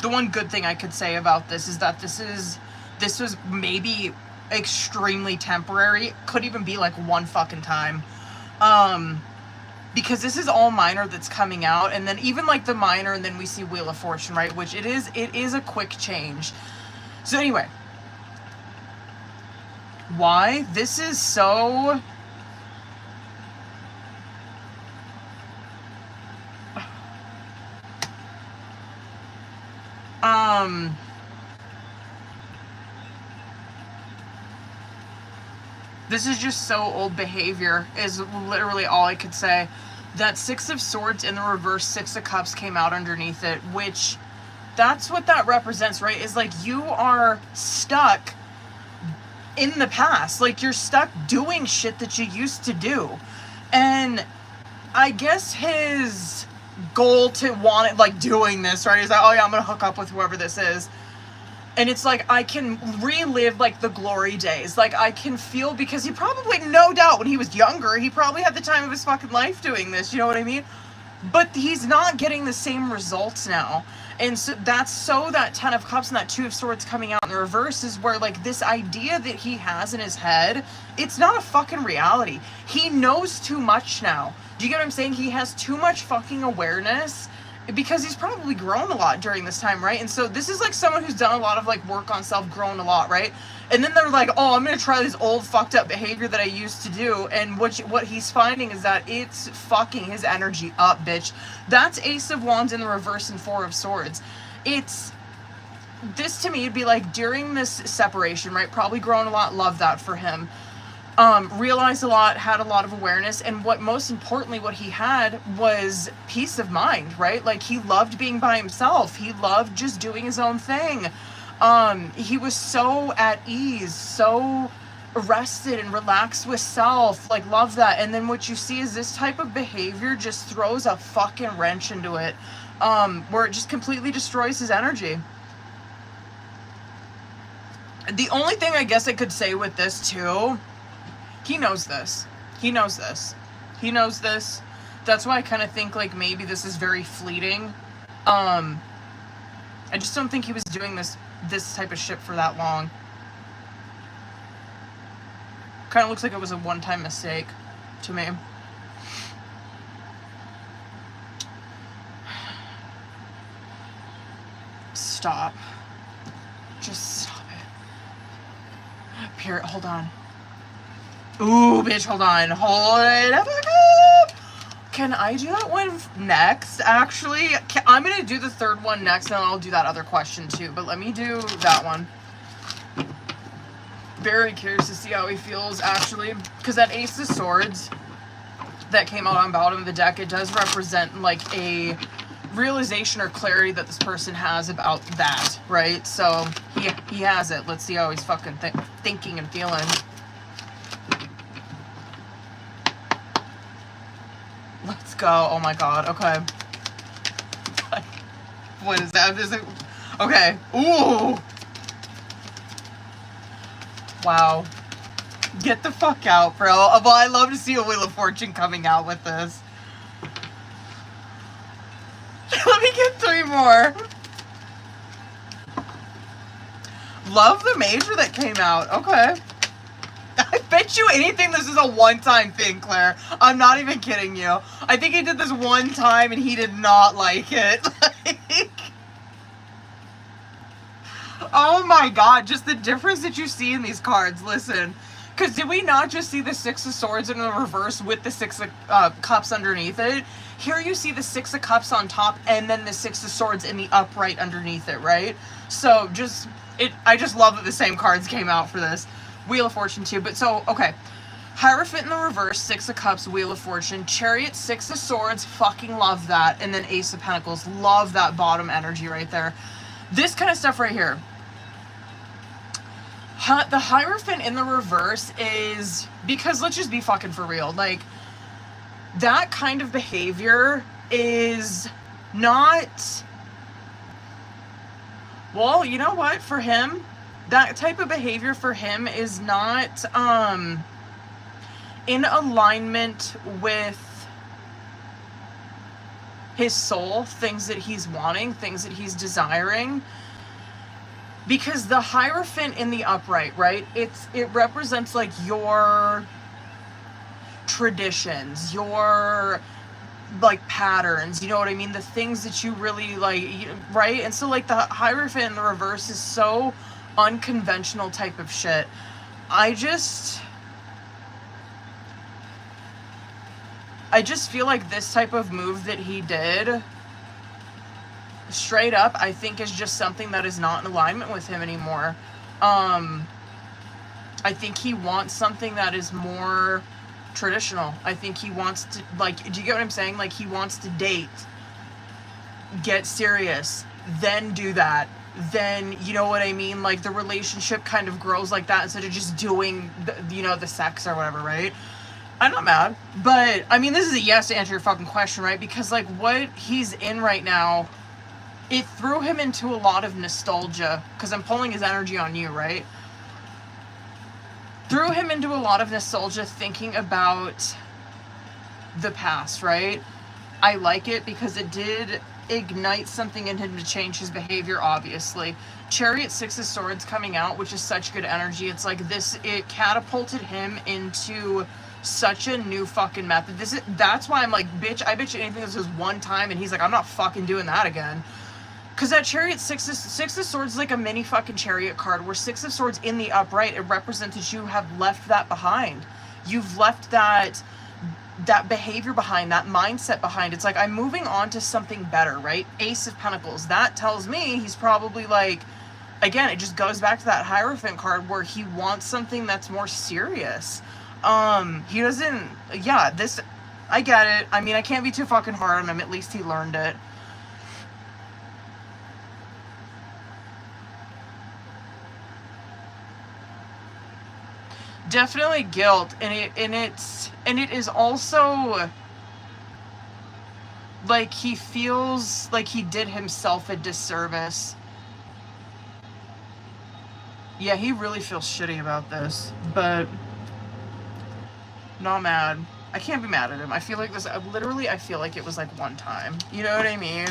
the one good thing I could say about this is that this was maybe extremely temporary. Could even be like one fucking time. Because this is all minor that's coming out, and then even like the minor, and then we see Wheel of Fortune, right? Which it is a quick change. So anyway. Why? This is so... This is just so old behavior, is literally all I could say. That 6 of Swords in the reverse, 6 of Cups came out underneath it, which that's what that represents, right? Is like you are stuck in the past. Like, you're stuck doing shit that you used to do. And I guess his goal to want it, like, doing this, right, is like, oh yeah, I'm gonna hook up with whoever this is. And it's like, I can relive, like, the glory days. Like, I can feel, because he probably, no doubt, when he was younger, he probably had the time of his fucking life doing this, you know what I mean? But he's not getting the same results now. And so that 10 of cups and that 2 of swords coming out in the reverse is where, like, this idea that he has in his head, it's not a fucking reality. He knows too much now. Do you get what I'm saying? He has too much fucking awareness because he's probably grown a lot during this time, right? And so this is like someone who's done a lot of like work on self, grown a lot, right? And then they're like, oh, I'm gonna try this old fucked up behavior that I used to do. And what he's finding is that it's fucking his energy up, bitch. That's Ace of Wands in the reverse and 4 of Swords. This to me would be like during this separation, right? Probably grown a lot, love that for him. Realized a lot, had a lot of awareness, and what most importantly, what he had was peace of mind, right? Like, he loved being by himself. He loved just doing his own thing. He was so at ease, so rested and relaxed with self, like, love that. And then what you see is this type of behavior just throws a fucking wrench into it, where it just completely destroys his energy. The only thing I guess I could say with this too, he knows this. He knows this. He knows this. That's why I kind of think like maybe this is very fleeting. I just don't think he was doing this type of shit for that long. Kind of looks like it was a one-time mistake to me. Stop. Just stop it. Period. Hold on. Ooh, bitch, hold on. Hold it up. Can I do that one next? Actually, I'm going to do the third one next, and I'll do that other question too. But let me do that one. Very curious to see how he feels, actually. Because that Ace of Swords that came out on bottom of the deck, it does represent, like, a realization or clarity that this person has about that, right? So, he has it. Let's see how he's fucking thinking and feeling. Let's go. Oh my god. Okay. What is that? Okay. Ooh. Wow. Get the fuck out, bro. Well, I love to see a Wheel of Fortune coming out with this. Let me get 3 more. Love the Major that came out. Okay. I bet you anything this is a one-time thing, Claire. I'm not even kidding you. I think he did this one time and he did not like it. Like, oh my god, just the difference that you see in these cards. Listen, because did we not just see the 6 of Swords in the reverse with the 6 of Cups underneath it? Here you see the 6 of Cups on top and then the 6 of Swords in the upright underneath it, right? So I just love that the same cards came out for this. Wheel of Fortune too, but so, okay. Hierophant in the reverse, 6 of Cups, Wheel of Fortune. Chariot, 6 of Swords, fucking love that. And then Ace of Pentacles, love that bottom energy right there. This kind of stuff right here. The Hierophant in the reverse is, because let's just be fucking for real, like, that kind of behavior is not, well, you know what, for him, that type of behavior for him is not in alignment with his soul, things that he's wanting, things that he's desiring. Because the Hierophant in the upright, right? It represents like your traditions, your like patterns, you know what I mean? The things that you really like, right? And so like the Hierophant in the reverse is so unconventional type of shit. I just feel like this type of move that he did, straight up, I think is just something that is not in alignment with him anymore. I think he wants something that is more traditional. I think he wants to, like, do you get what I'm saying? Like, he wants to date, get serious, then do that. Then, you know what I mean? Like, the relationship kind of grows like that instead of just doing, the sex or whatever, right? I'm not mad. But, I mean, this is a yes to answer your fucking question, right? Because, like, what he's in right now, it threw him into a lot of nostalgia. Because I'm pulling his energy on you, right? Threw him into a lot of nostalgia thinking about the past, right? I like it because it did ignite something in him to change his behavior, obviously. Chariot, Six of Swords coming out, which is such good energy. It's like this, it catapulted him into such a new fucking method. That's why I'm like, bitch, I bet you anything this was one time, and he's like, I'm not fucking doing that again. Because that Chariot, Six of Swords is like a mini fucking Chariot card, where Six of Swords in the upright, it represents that you have left that behind. You've left that behavior behind, that mindset behind. It's like, I'm moving on to something better, right? Ace of Pentacles. That tells me he's probably like, again, it just goes back to that Hierophant card where he wants something that's more serious. He doesn't, yeah, this, I get it. I mean, I can't be too fucking hard on him. At least he learned it. Definitely guilt, and it is also like he feels like he did himself a disservice. Yeah, he really feels shitty about this, but not mad. I can't be mad at him. I feel like this, literally, I feel like it was like one time. You know what I mean?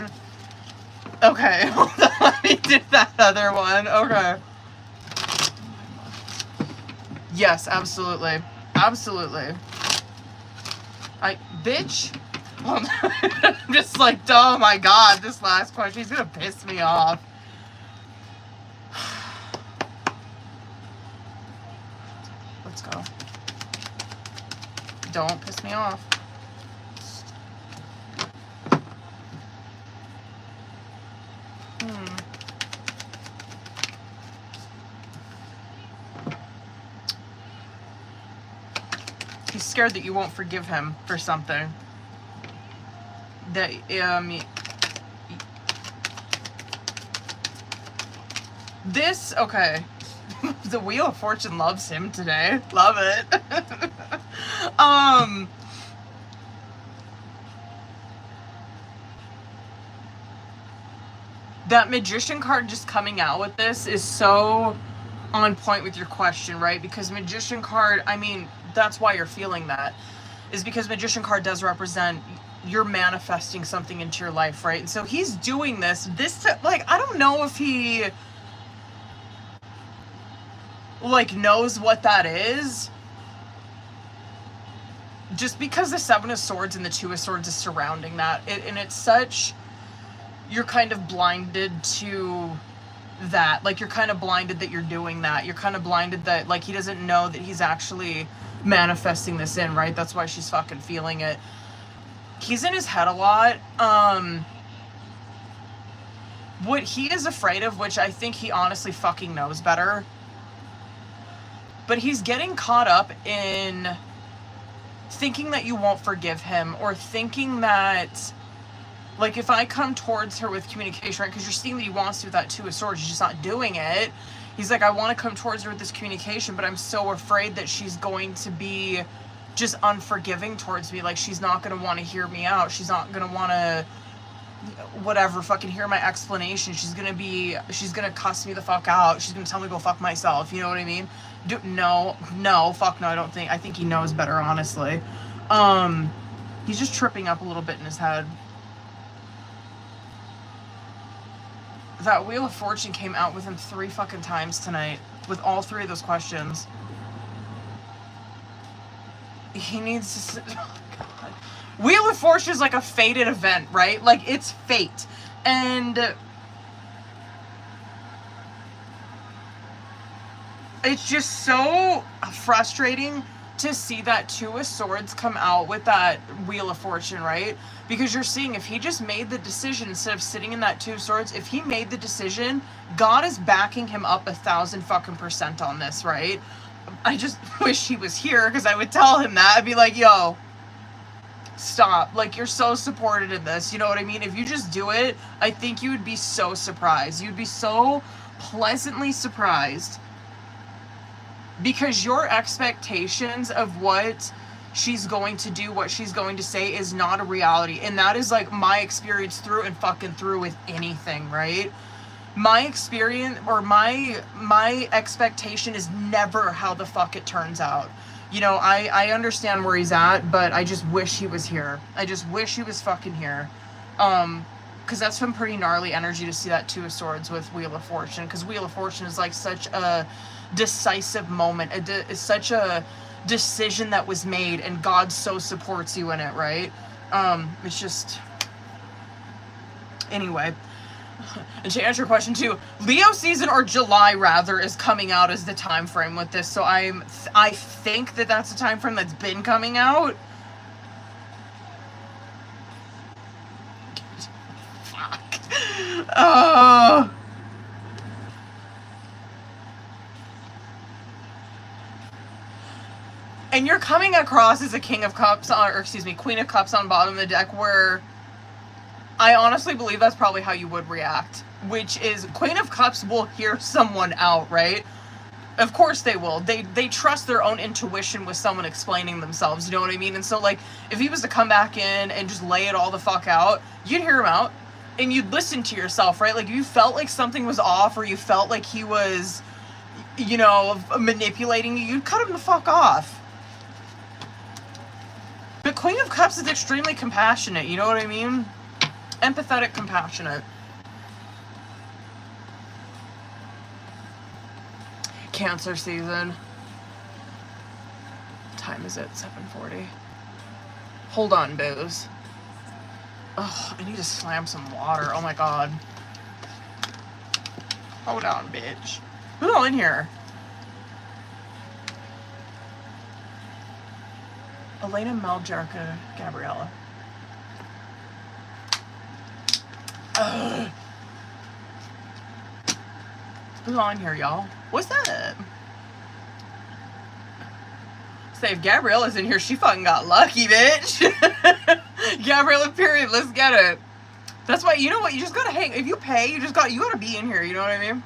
Okay, hold on, let me do that other one. Okay. Yes, absolutely. Absolutely. Bitch. I'm just like, oh my god, this last question, he's gonna piss me off. Let's go. Don't piss me off. He's scared that you won't forgive him for something. That, this, okay. The Wheel of Fortune loves him today. Love it. That Magician card just coming out with this is so on point with your question, right? Because Magician card, I mean, that's why you're feeling that, is because Magician card does represent you're manifesting something into your life, right? And so he's doing this, like, I don't know if he, like, knows what that is. Just because the Seven of Swords and the Two of Swords is surrounding that, and it's such, you're kind of blinded to that. Like, you're kind of blinded that you're doing that. You're kind of blinded that, like, he doesn't know that he's actually manifesting this in, right? That's why she's fucking feeling it. He's in his head a lot. What he is afraid of, which I think he honestly fucking knows better, but he's getting caught up in thinking that you won't forgive him, or thinking that, like, if I come towards her with communication, right, because you're seeing that he wants to with that Two of Swords, he's just not doing it. He's like, I want to come towards her with this communication, but I'm so afraid that she's going to be just unforgiving towards me. Like, she's not going to want to hear me out. She's not going to want to, whatever, fucking hear my explanation. She's going to cuss me the fuck out. She's going to tell me to go fuck myself. You know what I mean? No, fuck no, I think he knows better, honestly. He's just tripping up a little bit in his head. That Wheel of Fortune came out with him 3 fucking times tonight, with all 3 of those questions. He needs to, oh God. Wheel of Fortune is like a fated event, right? Like, it's fate. And it's just so frustrating to see that Two of Swords come out with that Wheel of Fortune, right? Because you're seeing, if he just made the decision instead of sitting in that Two of Swords, if he made the decision, God is backing him up 1,000% on this, right? I just wish he was here, because I would tell him that. I'd be like, yo, stop. Like, you're so supported in this. You know what I mean? If you just do it, I think you would be so surprised. You'd be so pleasantly surprised. Because your expectations of what she's going to do, what she's going to say, is not a reality. And that is, like, my experience through and fucking through with anything, right? My experience, or my expectation is never how the fuck it turns out. You know, I understand where he's at, but I just wish he was here. I just wish he was fucking here. because that's some pretty gnarly energy to see that Two of Swords with Wheel of Fortune, because Wheel of Fortune is like such a decisive moment. It's such a decision that was made, and God so supports you in it, right? It's just... Anyway. And to answer your question too, Leo season, or July rather, is coming out as the time frame with this. So I think that that's the time frame that's been coming out. Fuck. And you're coming across as a King of Cups, or excuse me, Queen of Cups on bottom of the deck, where I honestly believe that's probably how you would react, which is Queen of Cups will hear someone out, right? Of course they will. They trust their own intuition with someone explaining themselves, you know what I mean? And so, like, if he was to come back in and just lay it all the fuck out, you'd hear him out, and you'd listen to yourself, right? Like, if you felt like something was off, or you felt like he was, you know, manipulating you, you'd cut him the fuck off. But Queen of Cups is extremely compassionate, you know what I mean? Empathetic, compassionate. Cancer season. What time is it? 7:40. Hold on, booze. Oh, I need to slam some water. Oh my god. Hold on, bitch. Who's all in here? Elena, Mel, Jerica, Gabriella. Who's on here, y'all? What's that? Say, if Gabriella's in here, she fucking got lucky, bitch. Gabriella, period. Let's get it. That's why, you know what? You just gotta hang. If you pay, you gotta be in here. You know what I mean?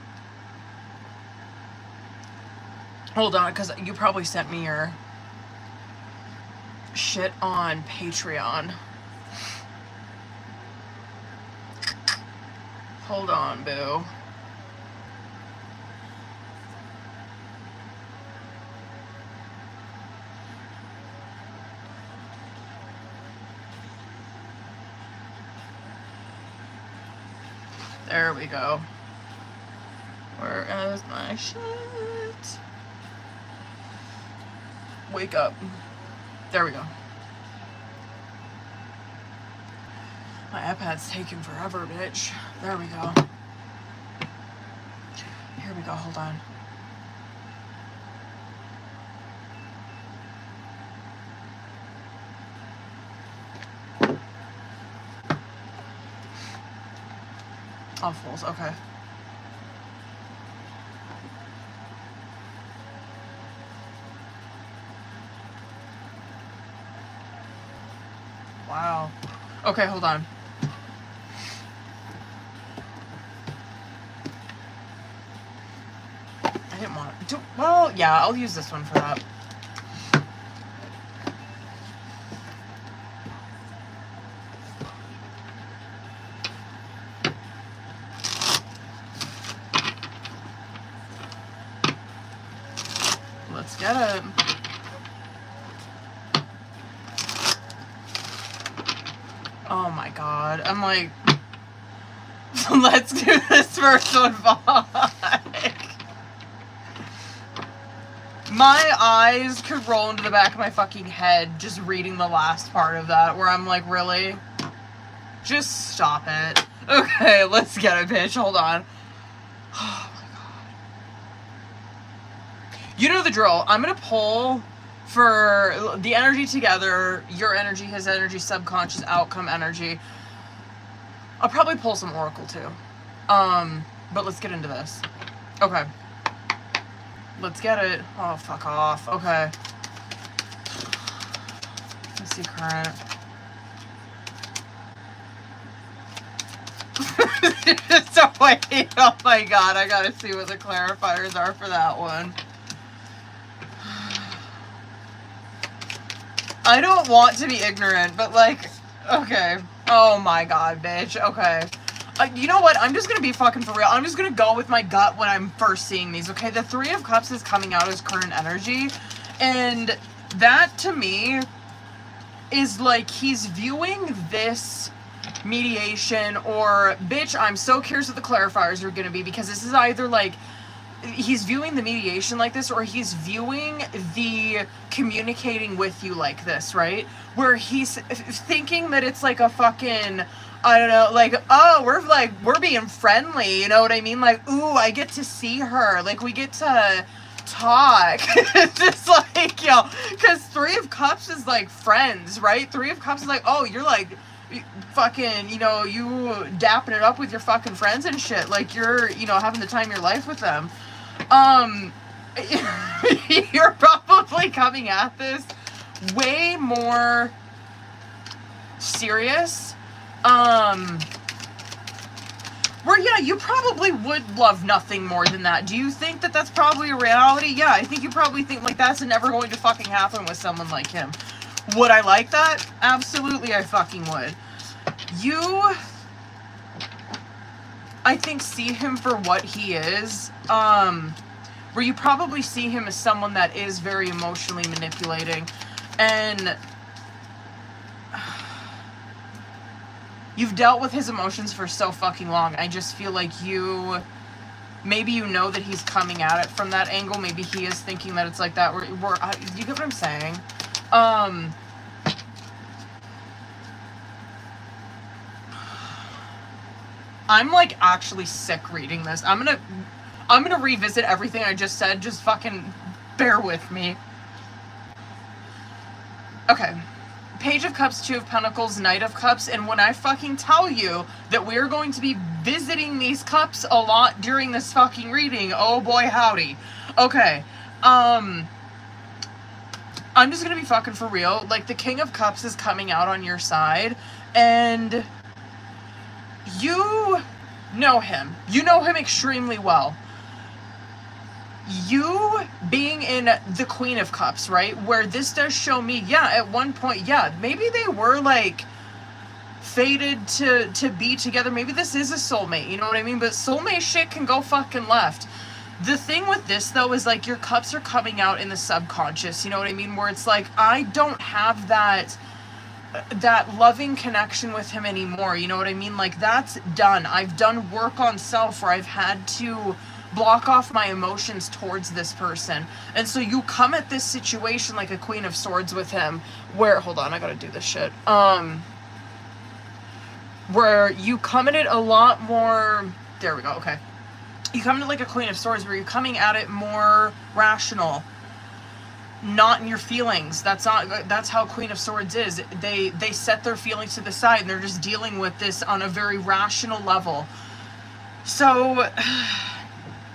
Hold on, because you probably sent me your shit on Patreon. Hold on, boo. There we go. Where is my shit? Wake up. There we go. My iPad's taking forever, bitch. There we go. Here we go, hold on. Oh, fools, okay. Wow. Okay, hold on. I didn't want to. Well, yeah, I'll use this one for that. Let's get it. Oh my god. I'm like, let's do this first one, fuck. My eyes could roll into the back of my fucking head just reading the last part of that, where I'm like, really? Just stop it. Okay, let's get it, bitch. Hold on. Oh my god. You know the drill. I'm gonna pull for the energy together, your energy, his energy, subconscious, outcome energy. I'll probably pull some oracle too. But let's get into this. Okay. Let's get it. Oh, fuck off. Okay. Let's see current. So wait, oh my god, I gotta see what the clarifiers are for that one. I don't want to be ignorant, but like, okay. Oh my god, bitch. Okay. You know what? I'm just gonna be fucking for real. I'm just gonna go with my gut when I'm first seeing these, okay? The Three of Cups is coming out as current energy, and that, to me, is like he's viewing this mediation, or bitch, I'm so curious what the clarifiers are gonna be, because this is either like he's viewing the mediation like this, or he's viewing the communicating with you like this, right? Where he's thinking that it's like a fucking, I don't know, like, oh, we're being friendly, you know what I mean? Like, ooh, I get to see her, like, we get to talk. It's just like, yo, because Three of Cups is like friends, right? Three of Cups is like, oh, you're like fucking, you know, you dapping it up with your fucking friends and shit, like you're, you know, having the time of your life with them. You're probably coming at this way more serious, where, yeah, you probably would love nothing more than that. Do you think that that's probably a reality? Yeah, I think you probably think, like, that's never going to fucking happen with someone like him. Would I like that? Absolutely, I fucking would. You, I think, see him for what he is, where you probably see him as someone that is very emotionally manipulating, and you've dealt with his emotions for so fucking long. I just feel like you, maybe you know that he's coming at it from that angle. Maybe he is thinking that it's like that. You get what I'm saying? I'm like actually sick reading this. I'm gonna revisit everything I just said. Just fucking bear with me. Okay. Page of Cups, Two of Pentacles, Knight of Cups, and when I fucking tell you that we're going to be visiting these cups a lot during this fucking reading, oh boy howdy. Okay, I'm just gonna be fucking for real. Like, the King of Cups is coming out on your side, and you know him. You know him extremely well. You being in the Queen of Cups, right, where this does show me, yeah, at one point, yeah, maybe they were like fated to be together. Maybe this is a soulmate, you know what I mean? But soulmate shit can go fucking left. The thing with this, though, is like your cups are coming out in the subconscious, you know what I mean? Where it's like, I don't have that loving connection with him anymore, you know what I mean? Like, that's done. I've done work on self where I've had to block off my emotions towards this person. And so you come at this situation like a Queen of Swords with him, where, hold on, I gotta do this shit. Where you come at it a lot more, there we go, okay. You come at it like a Queen of Swords, where you're coming at it more rational, not in your feelings. That's how Queen of Swords is. They set their feelings to the side, and they're just dealing with this on a very rational level. So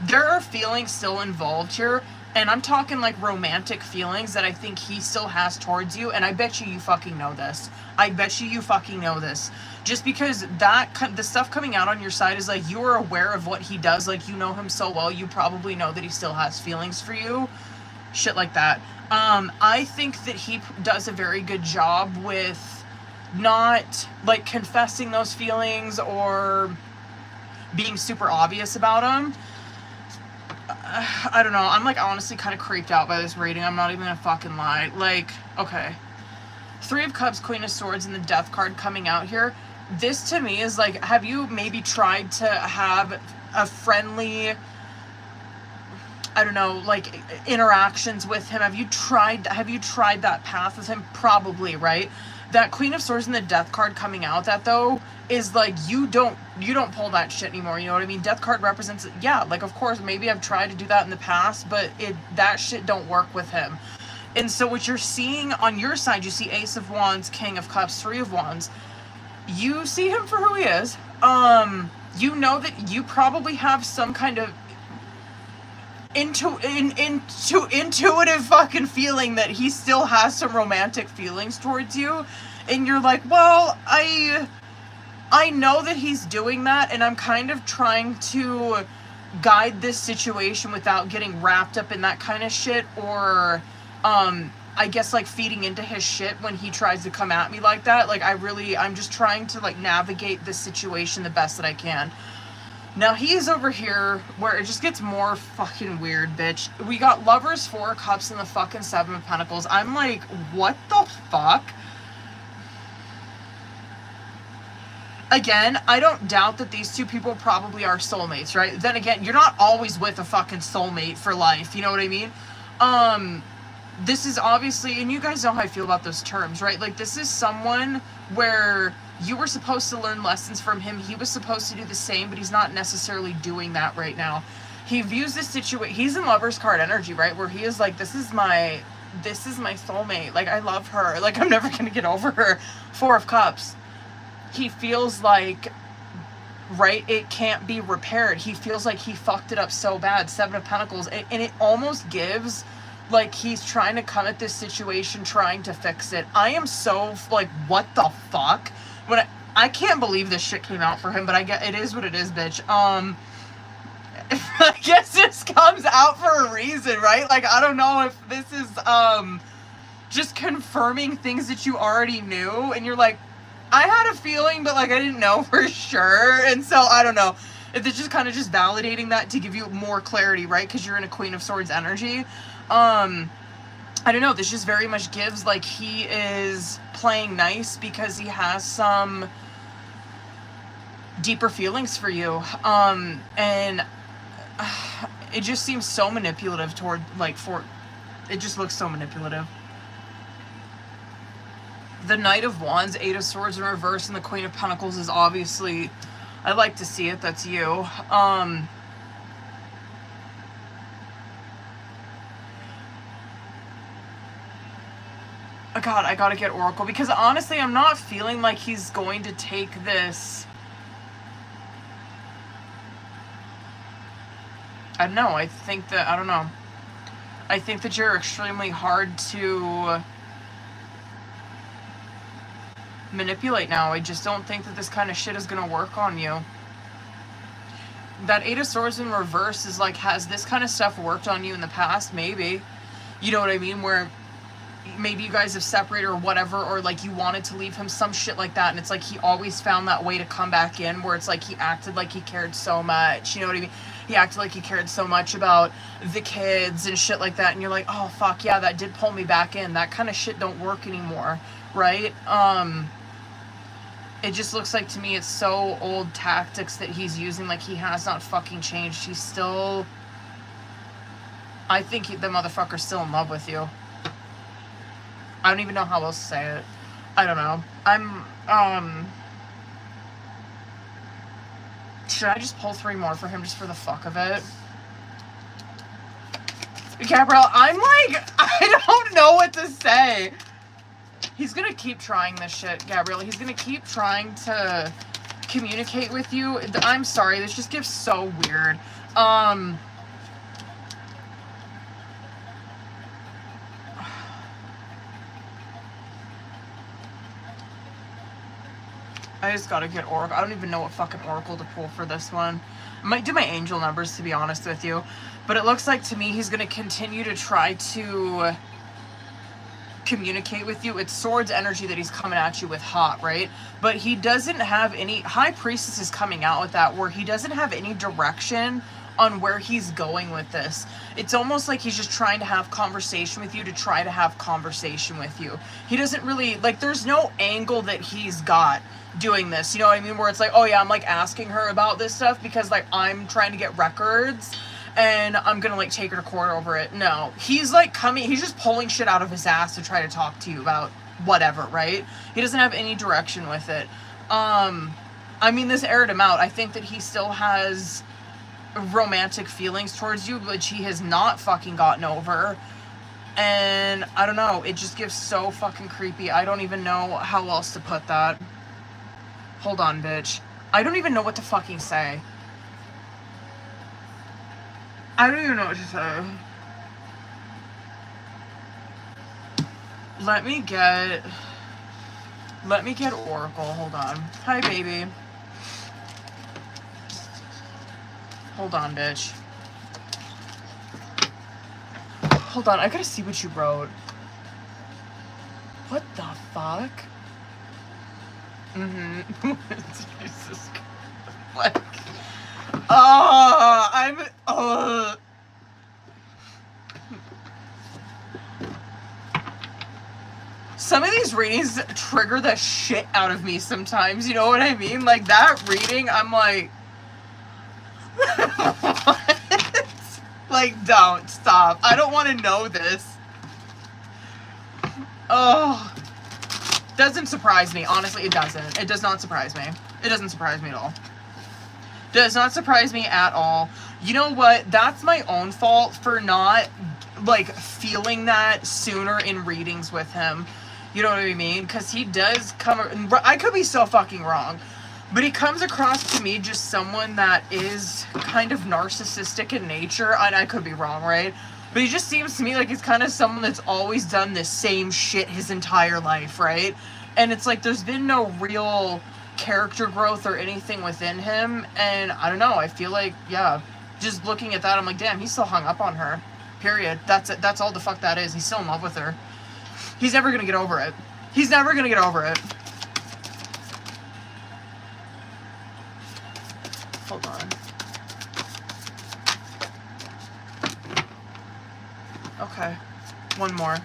there are feelings still involved here, and I'm talking like romantic feelings that I think he still has towards you, and I bet you fucking know this. I bet you fucking know this. Just because the stuff coming out on your side is like, you're aware of what he does, like, you know him so well, you probably know that he still has feelings for you. Shit like that. I think that he does a very good job with not, like, confessing those feelings or being super obvious about them. I don't know. I'm, like, honestly kind of creeped out by this reading. I'm not even gonna fucking lie. Like, okay. Three of Cups, Queen of Swords, and the Death card coming out here. This, to me, is like, have you maybe tried to have a friendly, I don't know, like, interactions with him? Have you tried that path with him? Probably, right? That Queen of Swords and the Death card coming out, that, though, is like, you don't pull that shit anymore, you know what I mean? Death card represents, yeah, like, of course, maybe I've tried to do that in the past, but that shit don't work with him. And so what you're seeing on your side, you see Ace of Wands, King of Cups, Three of Wands. You see him for who he is. You know that you probably have some kind of intuitive fucking feeling that he still has some romantic feelings towards you. And you're like, well, I know that he's doing that, and I'm kind of trying to guide this situation without getting wrapped up in that kind of shit, or I guess, like, feeding into his shit when he tries to come at me like that. Like, I'm just trying to, like, navigate this situation the best that I can. Now, he's over here where it just gets more fucking weird, bitch. We got Lovers, Four of Cups, and the fucking Seven of Pentacles. I'm like, what the fuck? again, I don't doubt that these two people probably are soulmates, right? Then again, you're not always with a fucking soulmate for life, you know what I mean? This is obviously, and you guys know how I feel about those terms, right? Like, this is someone where you were supposed to learn lessons from him. He was supposed to do the same, but he's not necessarily doing that right now. He views this situation, he's in lover's card energy, right? Where he is like, this is my soulmate. Like, I love her. Like, I'm never going to get over her. 4 of Cups. He feels like, right, it can't be repaired. He feels like he fucked it up so bad. 7 of Pentacles. And it almost gives... like, he's trying to come at this situation, trying to fix it. I am so, like, what the fuck? When I can't believe this shit came out for him, but I get, it is what it is, bitch. I guess this comes out for a reason, right? Like, I don't know if this is, just confirming things that you already knew, and you're like, I had a feeling, but, like, I didn't know for sure, and so, I don't know. If it's just kind of just validating that to give you more clarity, right? Because you're in a Queen of Swords energy. I don't know, this just very much gives, like, he is playing nice because he has some deeper feelings for you, and it just seems so manipulative toward, like, it just looks so manipulative. The Knight of Wands, 8 of Swords in reverse, and the Queen of Pentacles is obviously, I like to see it, that's you. God, I gotta get Oracle, because honestly, I'm not feeling like he's going to take this. I don't know, I think that, I don't know. I think that you're extremely hard to manipulate now. I just don't think that this kind of shit is gonna work on you. That 8 of Swords in reverse is like, has this kind of stuff worked on you in the past? Maybe. You know what I mean? Where maybe you guys have separated or whatever, or like you wanted to leave him, some shit like that, and it's like he always found that way to come back in, where it's like he acted like he cared so much, you know what I mean? He acted like he cared so much about the kids and shit like that, and you're like, oh fuck yeah, that did pull me back in. That kind of shit don't work anymore, right? It just looks like to me it's so old tactics that he's using, like he has not fucking changed. He's still, I think the motherfucker's still in love with you. I don't even know how else to say it. I don't know. Should I just pull 3 more for him just for the fuck of it? Gabrielle, I'm like, I don't know what to say. He's gonna keep trying this shit, Gabrielle. He's gonna keep trying to communicate with you. I'm sorry, this just gives so weird. I just gotta get Oracle. I don't even know what fucking Oracle to pull for this one. I might do my angel numbers, to be honest with you. But it looks like to me he's gonna continue to try to communicate with you. It's Swords energy that he's coming at you with hot, right? But he doesn't have any, High Priestess is coming out with that, where he doesn't have any direction on where he's going with this. It's almost like he's just trying to have conversation with you to try to have conversation with you. He doesn't really, like, there's no angle that he's got doing this, you know what I mean? Where it's like, oh yeah, I'm like asking her about this stuff because like I'm trying to get records and I'm gonna like take her to court over it. No, he's like he's just pulling shit out of his ass to try to talk to you about whatever, right? He doesn't have any direction with it. I mean, this aired him out. I think that he still has romantic feelings towards you, which he has not fucking gotten over. And I don't know, it just gives so fucking creepy. I don't even know how else to put that. Hold on, bitch. I don't even know what to fucking say. I don't even know what to say. Let me get Oracle. Hold on. Hi, baby. Hold on, bitch. Hold on, I gotta see what you wrote. What the fuck? Jesus Christ. Like, some of these readings trigger the shit out of me sometimes, you know what I mean? Like, that reading, I'm like, what? Like, don't, stop. I don't want to know this. Oh, doesn't surprise me. Honestly, it doesn't. It does not surprise me. It doesn't surprise me at all. Does not surprise me at all. You know what? That's my own fault for not, like, feeling that sooner in readings with him. You know what I mean? Because he does come... I could be so fucking wrong. But he comes across to me just someone that is kind of narcissistic in nature. And I could be wrong, right? But he just seems to me like he's kind of someone that's always done the same shit his entire life, right? And it's like there's been no real character growth or anything within him. And I don't know, I feel like, yeah, just looking at that, I'm like, damn, he's still hung up on her. Period. That's it. That's all the fuck that is. He's still in love with her. He's never gonna get over it. He's never gonna get over it. Hold on. Okay. One more.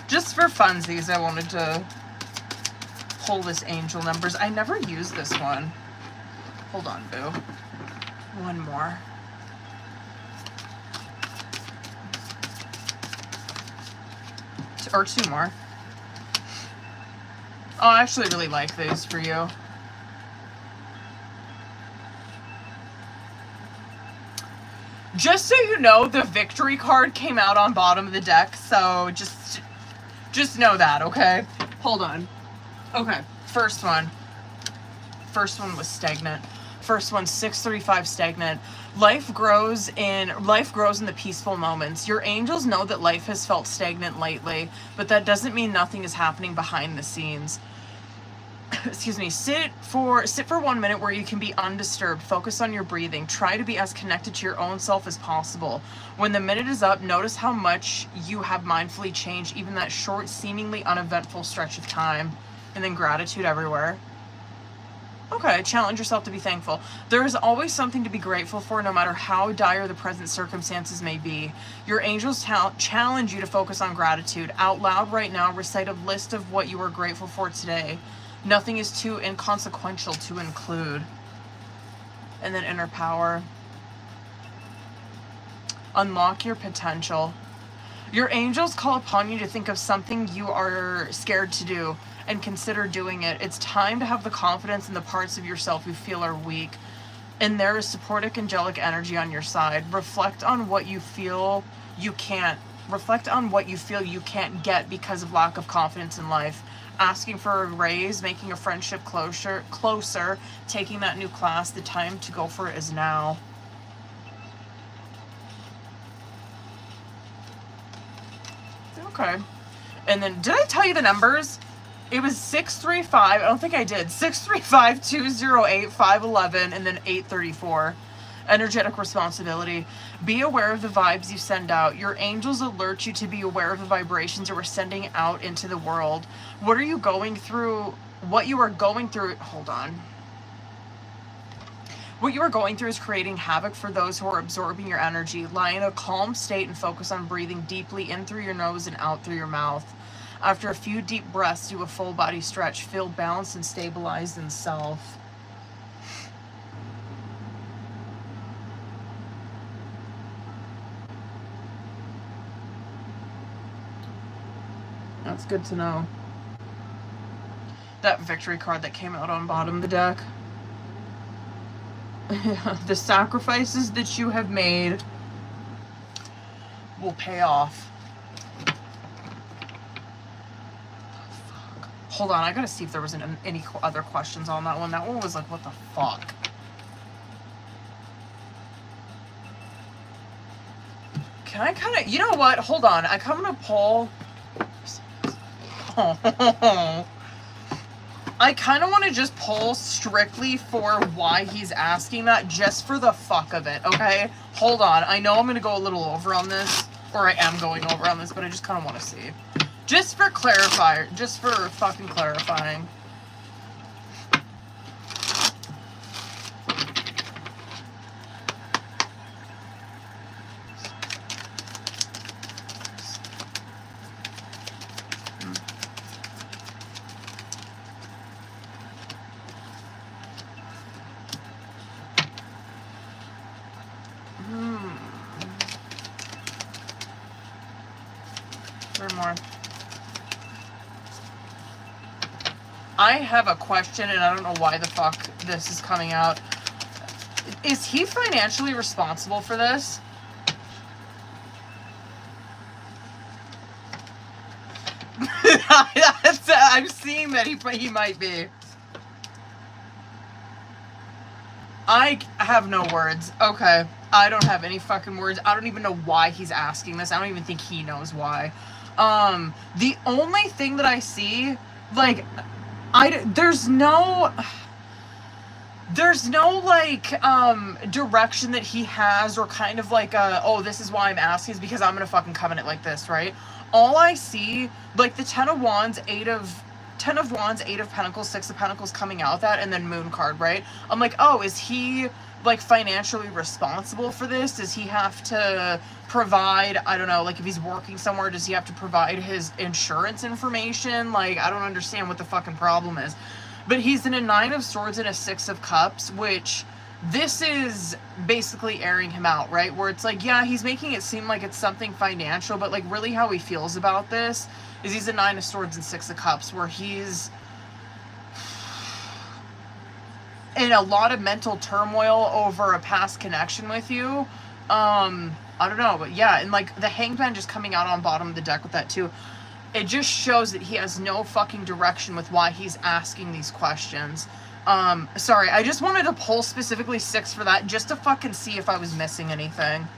Just for funsies, I wanted to pull this angel numbers. I never use this one. Hold on, boo. One more. Or two more. Oh, I actually really like these for you. Just so you know, the victory card came out on bottom of the deck, so just know that, okay? Hold on. Okay, first one. First one was stagnant. First one, 635 stagnant. Life grows in the peaceful moments. Your angels know that life has felt stagnant lately, but that doesn't mean nothing is happening behind the scenes. Excuse me. Sit for 1 minute where you can be undisturbed. Focus on your breathing. Try to be as connected to your own self as possible. When the minute is up, notice how much you have mindfully changed even that short, seemingly uneventful stretch of time. And then gratitude everywhere. Okay, challenge yourself to be thankful. There is always something to be grateful for, no matter how dire the present circumstances may be. Your angels challenge you to focus on gratitude. Out loud right now, recite a list of what you are grateful for today. Nothing is too inconsequential to include. And then inner power. Unlock your potential. Your angels call upon you to think of something you are scared to do and consider doing it. It's time to have the confidence in the parts of yourself you feel are weak. And there is supportive angelic energy on your side. Reflect on what you feel you can't. Reflect on what you feel you can't get because of lack of confidence in life. Asking for a raise, making a friendship closer, taking that new class. The time to go for it is now. Okay. And then, did I tell you the numbers? It was 635. I don't think I did. 635, 208, 511, and then 834. Energetic responsibility. Be aware of the vibes you send out. Your angels alert you to be aware of the vibrations you are sending out into the world. What are you going through? What you are going through. Hold on. What you are going through is creating havoc for those who are absorbing your energy. Lie in a calm state and focus on breathing deeply in through your nose and out through your mouth. After a few deep breaths, do a full body stretch. Feel balanced and stabilized in self. That's good to know. That victory card that came out on bottom of the deck. The sacrifices that you have made will pay off. Hold on, I gotta see if there was any other questions on that one. That one was like, what the fuck? Can I kind of, you know what? Hold on, I'm gonna pull. I kind of want to just pull strictly for why he's asking that, just for the fuck of it, okay? Hold on. I know I'm going to go a little over on this, or I am going over on this, but I just kind of want to see. Just for fucking clarifying. There more. I have a question, and I don't know why the fuck this is coming out. Is he financially responsible for this? I'm seeing that he might be. I have no words. Okay. I don't have any fucking words. I don't even know why he's asking this. I don't even think he knows why. The only thing that I see, like, there's no like direction that he has, or kind of like oh, this is why I'm asking, is because I'm gonna fucking covenant like this, right? All I see, like, the Ten of Wands, Eight of Pentacles, Six of Pentacles coming out that, and then Moon card, right? I'm like, oh, is he like financially responsible for this? Does he have to provide, I don't know, like if he's working somewhere, does he have to provide his insurance information? Like, I don't understand what the fucking problem is. But he's in a Nine of Swords and a Six of Cups, which this is basically airing him out, right? Where it's like, yeah, he's making it seem like it's something financial, but like really how he feels about this is he's a Nine of Swords and Six of Cups, where he's in a lot of mental turmoil over a past connection with you. I don't know, but yeah, and like the Hanged Man just coming out on bottom of the deck with that too. It just shows that he has no fucking direction with why he's asking these questions. Sorry, I just wanted to pull specifically 6 for that, just to fucking see if I was missing anything.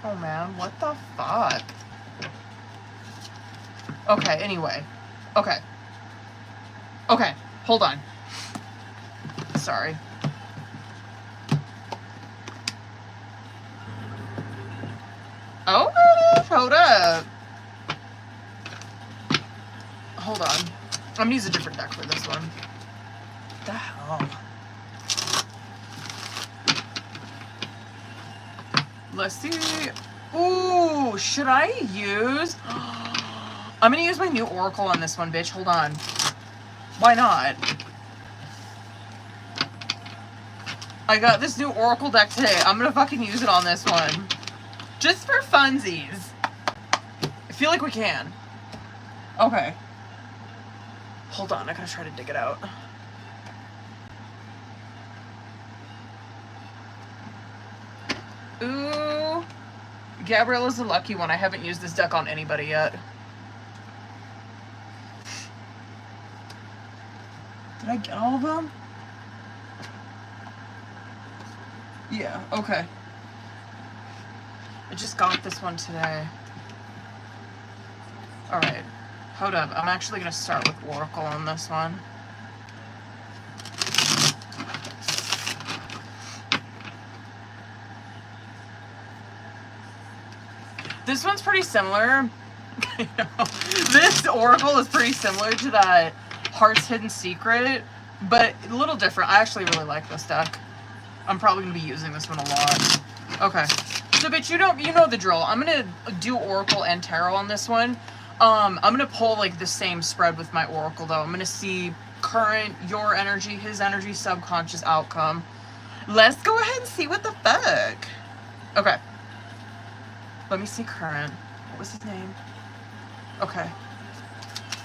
Oh man, what the fuck? Okay, anyway. Okay. Okay, hold on. Sorry. Oh, hold up. Hold on. I'm gonna use a different deck for this one. What the hell? Let's see. Ooh, should I use... I'm gonna use my new Oracle on this one, bitch. Hold on. Why not? I got this new Oracle deck today. I'm gonna fucking use it on this one. Just for funsies. I feel like we can. Okay. Hold on, I gotta try to dig it out. Ooh. Gabriella's the lucky one. I haven't used this deck on anybody yet. Did I get all of them? Yeah, okay. I just got this one today. Alright. Hold up. I'm actually going to start with Oracle on this one. This one's pretty similar. This Oracle is pretty similar to that Heart's Hidden Secret, but a little different. I actually really like this deck. I'm probably going to be using this one a lot. Okay. So, bitch, you know the drill. I'm going to do Oracle and Tarot on this one. I'm going to pull, like, the same spread with my Oracle, though. I'm going to see current, your energy, his energy, subconscious outcome. Let's go ahead and see what the fuck. Okay. Let me see current. What was his name? Okay.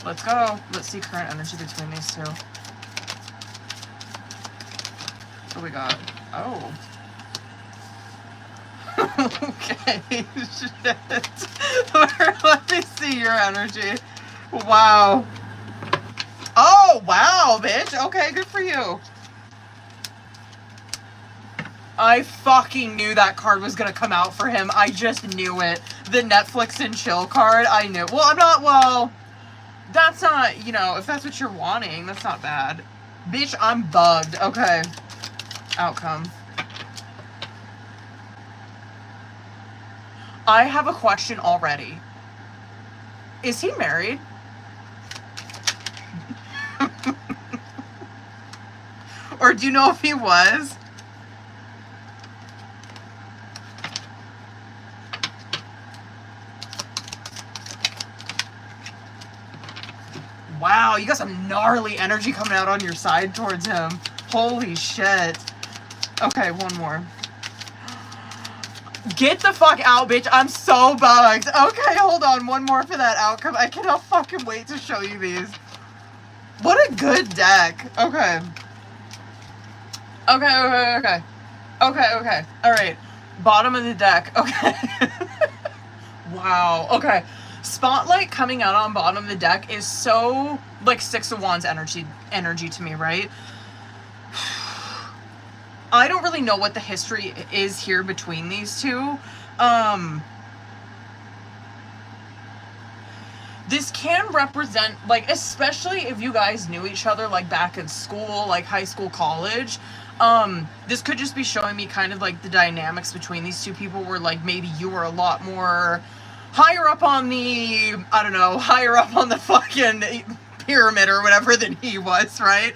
Let's go. Let's see current energy between these two. What do we got? Oh. Okay. Shit. Let me see your energy. Wow. Oh, wow, bitch. Okay, good for you. I fucking knew that card was gonna come out for him. I just knew it. The Netflix and chill card, I knew. Well, that's not, you know, if that's what you're wanting, that's not bad. Bitch, I'm bugged. Okay. Outcome. I have a question already. Is he married? Or do you know if he was? Wow. Wow, you got some gnarly energy coming out on your side towards him. Holy shit. Okay, one more. Get the fuck out, bitch. I'm so bugged. Okay, hold on. One more for that outcome. I cannot fucking wait to show you these. What a good deck. Okay. Okay. Alright. Bottom of the deck. Okay. Wow. Okay. Spotlight coming out on bottom of the deck is so, like, Six of Wands energy to me, right? I don't really know what the history is here between these two. This can represent, like, especially if you guys knew each other, like, back in school, like, high school, college. This could just be showing me kind of, like, the dynamics between these two people where, like, maybe you were a lot more higher up on the, I don't know, higher up on the fucking pyramid or whatever than he was, right?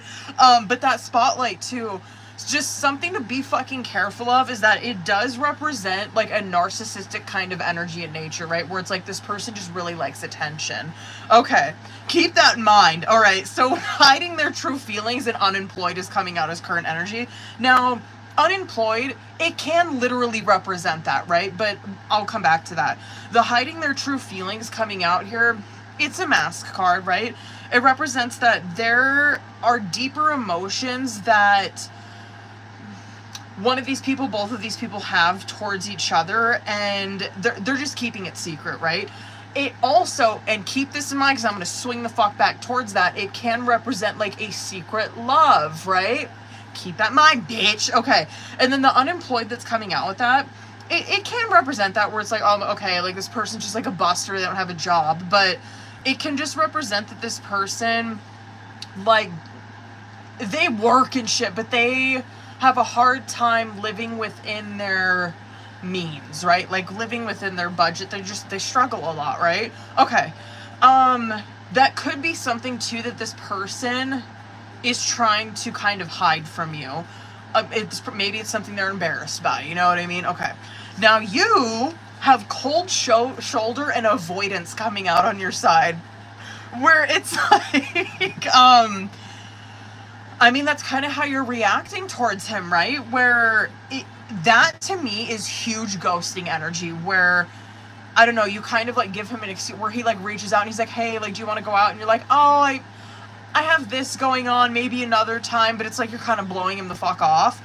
But that spotlight, too, just something to be fucking careful of is that it does represent, like, a narcissistic kind of energy in nature, right? Where it's like this person just really likes attention. Okay, keep that in mind. All right, so hiding their true feelings and unemployed is coming out as current energy. Now, unemployed, it can literally represent that, right? But I'll come back to that. The hiding their true feelings coming out here, it's a mask card, right? It represents that there are deeper emotions that one of these people, both of these people have towards each other, and they're just keeping it secret, right? It also, and keep this in mind because I'm going to swing the fuck back towards that, it can represent, like, a secret love, right? Keep that in mind, bitch. Okay. And then the unemployed that's coming out with that, it can represent that where it's like, oh, okay, like, this person's just like a buster, they don't have a job, but it can just represent that this person, like, they work and shit, but they have a hard time living within their means, right? Like, living within their budget. They struggle a lot, right? Okay. That could be something too that this person is trying to kind of hide from you. Maybe it's something they're embarrassed by, you know what I mean? Okay. Now you have cold shoulder and avoidance coming out on your side, where it's like, I mean, that's kind of how you're reacting towards him, right? Where that to me is huge ghosting energy, where, I don't know, you kind of, like, give him an excuse where he, like, reaches out and he's like, hey, like, do you want to go out? And you're like, oh, I have this going on, maybe another time, but it's like you're kind of blowing him the fuck off.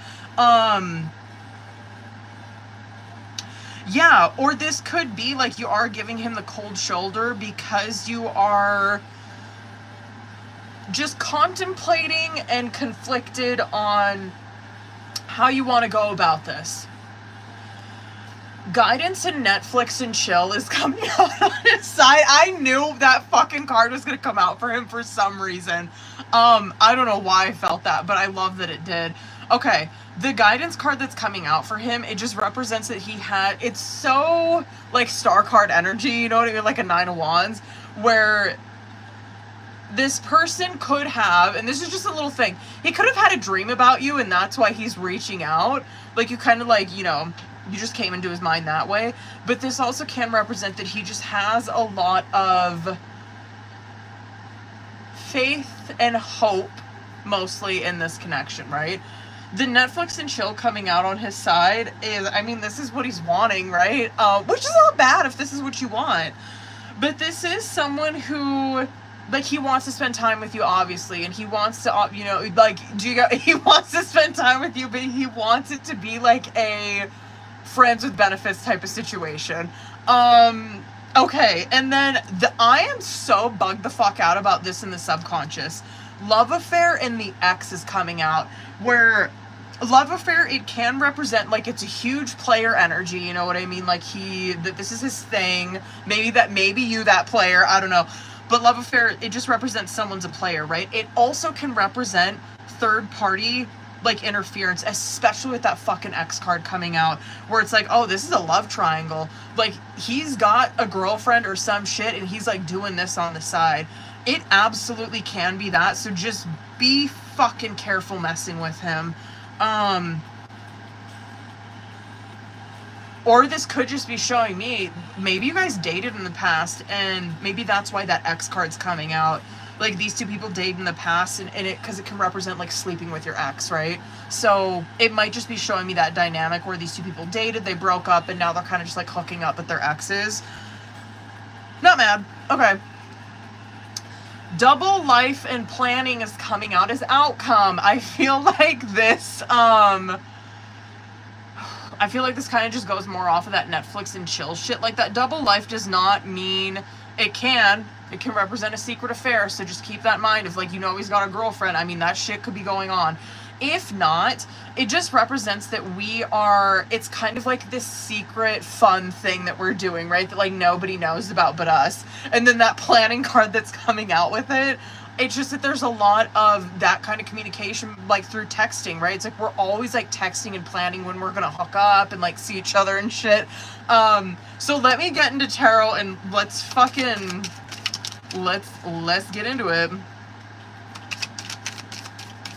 Yeah, or this could be like you are giving him the cold shoulder because you are just contemplating and conflicted on how you want to go about this. Guidance and Netflix and chill is coming out on his side. I knew that fucking card was going to come out for him for some reason. I don't know why I felt that, but I love that it did. Okay, the guidance card that's coming out for him, it just represents that it's so, like, star card energy, you know what I mean? Like a Nine of Wands, where this person could have, and this is just a little thing, he could have had a dream about you, and that's why he's reaching out. Like, you kind of, like, you know, you just came into his mind that way. But this also can represent that he just has a lot of faith and hope, mostly, in this connection, right? The Netflix and chill coming out on his side is, I mean, this is what he's wanting, right? Which is not bad if this is what you want. But this is someone who, like, he wants to spend time with you, obviously, and he wants to, you know, like, he wants to spend time with you, but he wants it to be like a friends with benefits type of situation. Okay, and then I am so bugged the fuck out about this in the subconscious. Love affair and the ex is coming out, where love affair, it can represent, like, it's a huge player energy, you know what I mean? Like, that this is his thing. Maybe you that player, I don't know. But love affair, it just represents someone's a player, right? It also can represent third party, like, interference, especially with that fucking X card coming out, where it's like, oh, this is a love triangle. Like, he's got a girlfriend or some shit, and he's, like, doing this on the side. It absolutely can be that, so just be fucking careful messing with him. Or this could just be showing me, maybe you guys dated in the past, and maybe that's why that X card's coming out. like these two people dated in the past, and it, because it can represent like sleeping with your ex, right? So it might just be showing me that dynamic where these two people dated, they broke up, and now they're kind of just like hooking up with their exes. Not mad. Okay. Double life and planning is coming out as outcome. I feel like this, I feel like this kind of just goes more off of that Netflix and chill shit. Like, that double life does not mean, it can represent a secret affair, so just keep that in mind. If, like, you know he's got a girlfriend, I mean, that shit could be going on. If not, it just represents that it's kind of like this secret fun thing that we're doing, right? That, like, nobody knows about but us. And then that planning card that's coming out with it, it's just that there's a lot of that kind of communication, like, through texting, right? It's like we're always, like, texting and planning when we're gonna hook up and, like, see each other and shit. So let me get into tarot and let's get into it.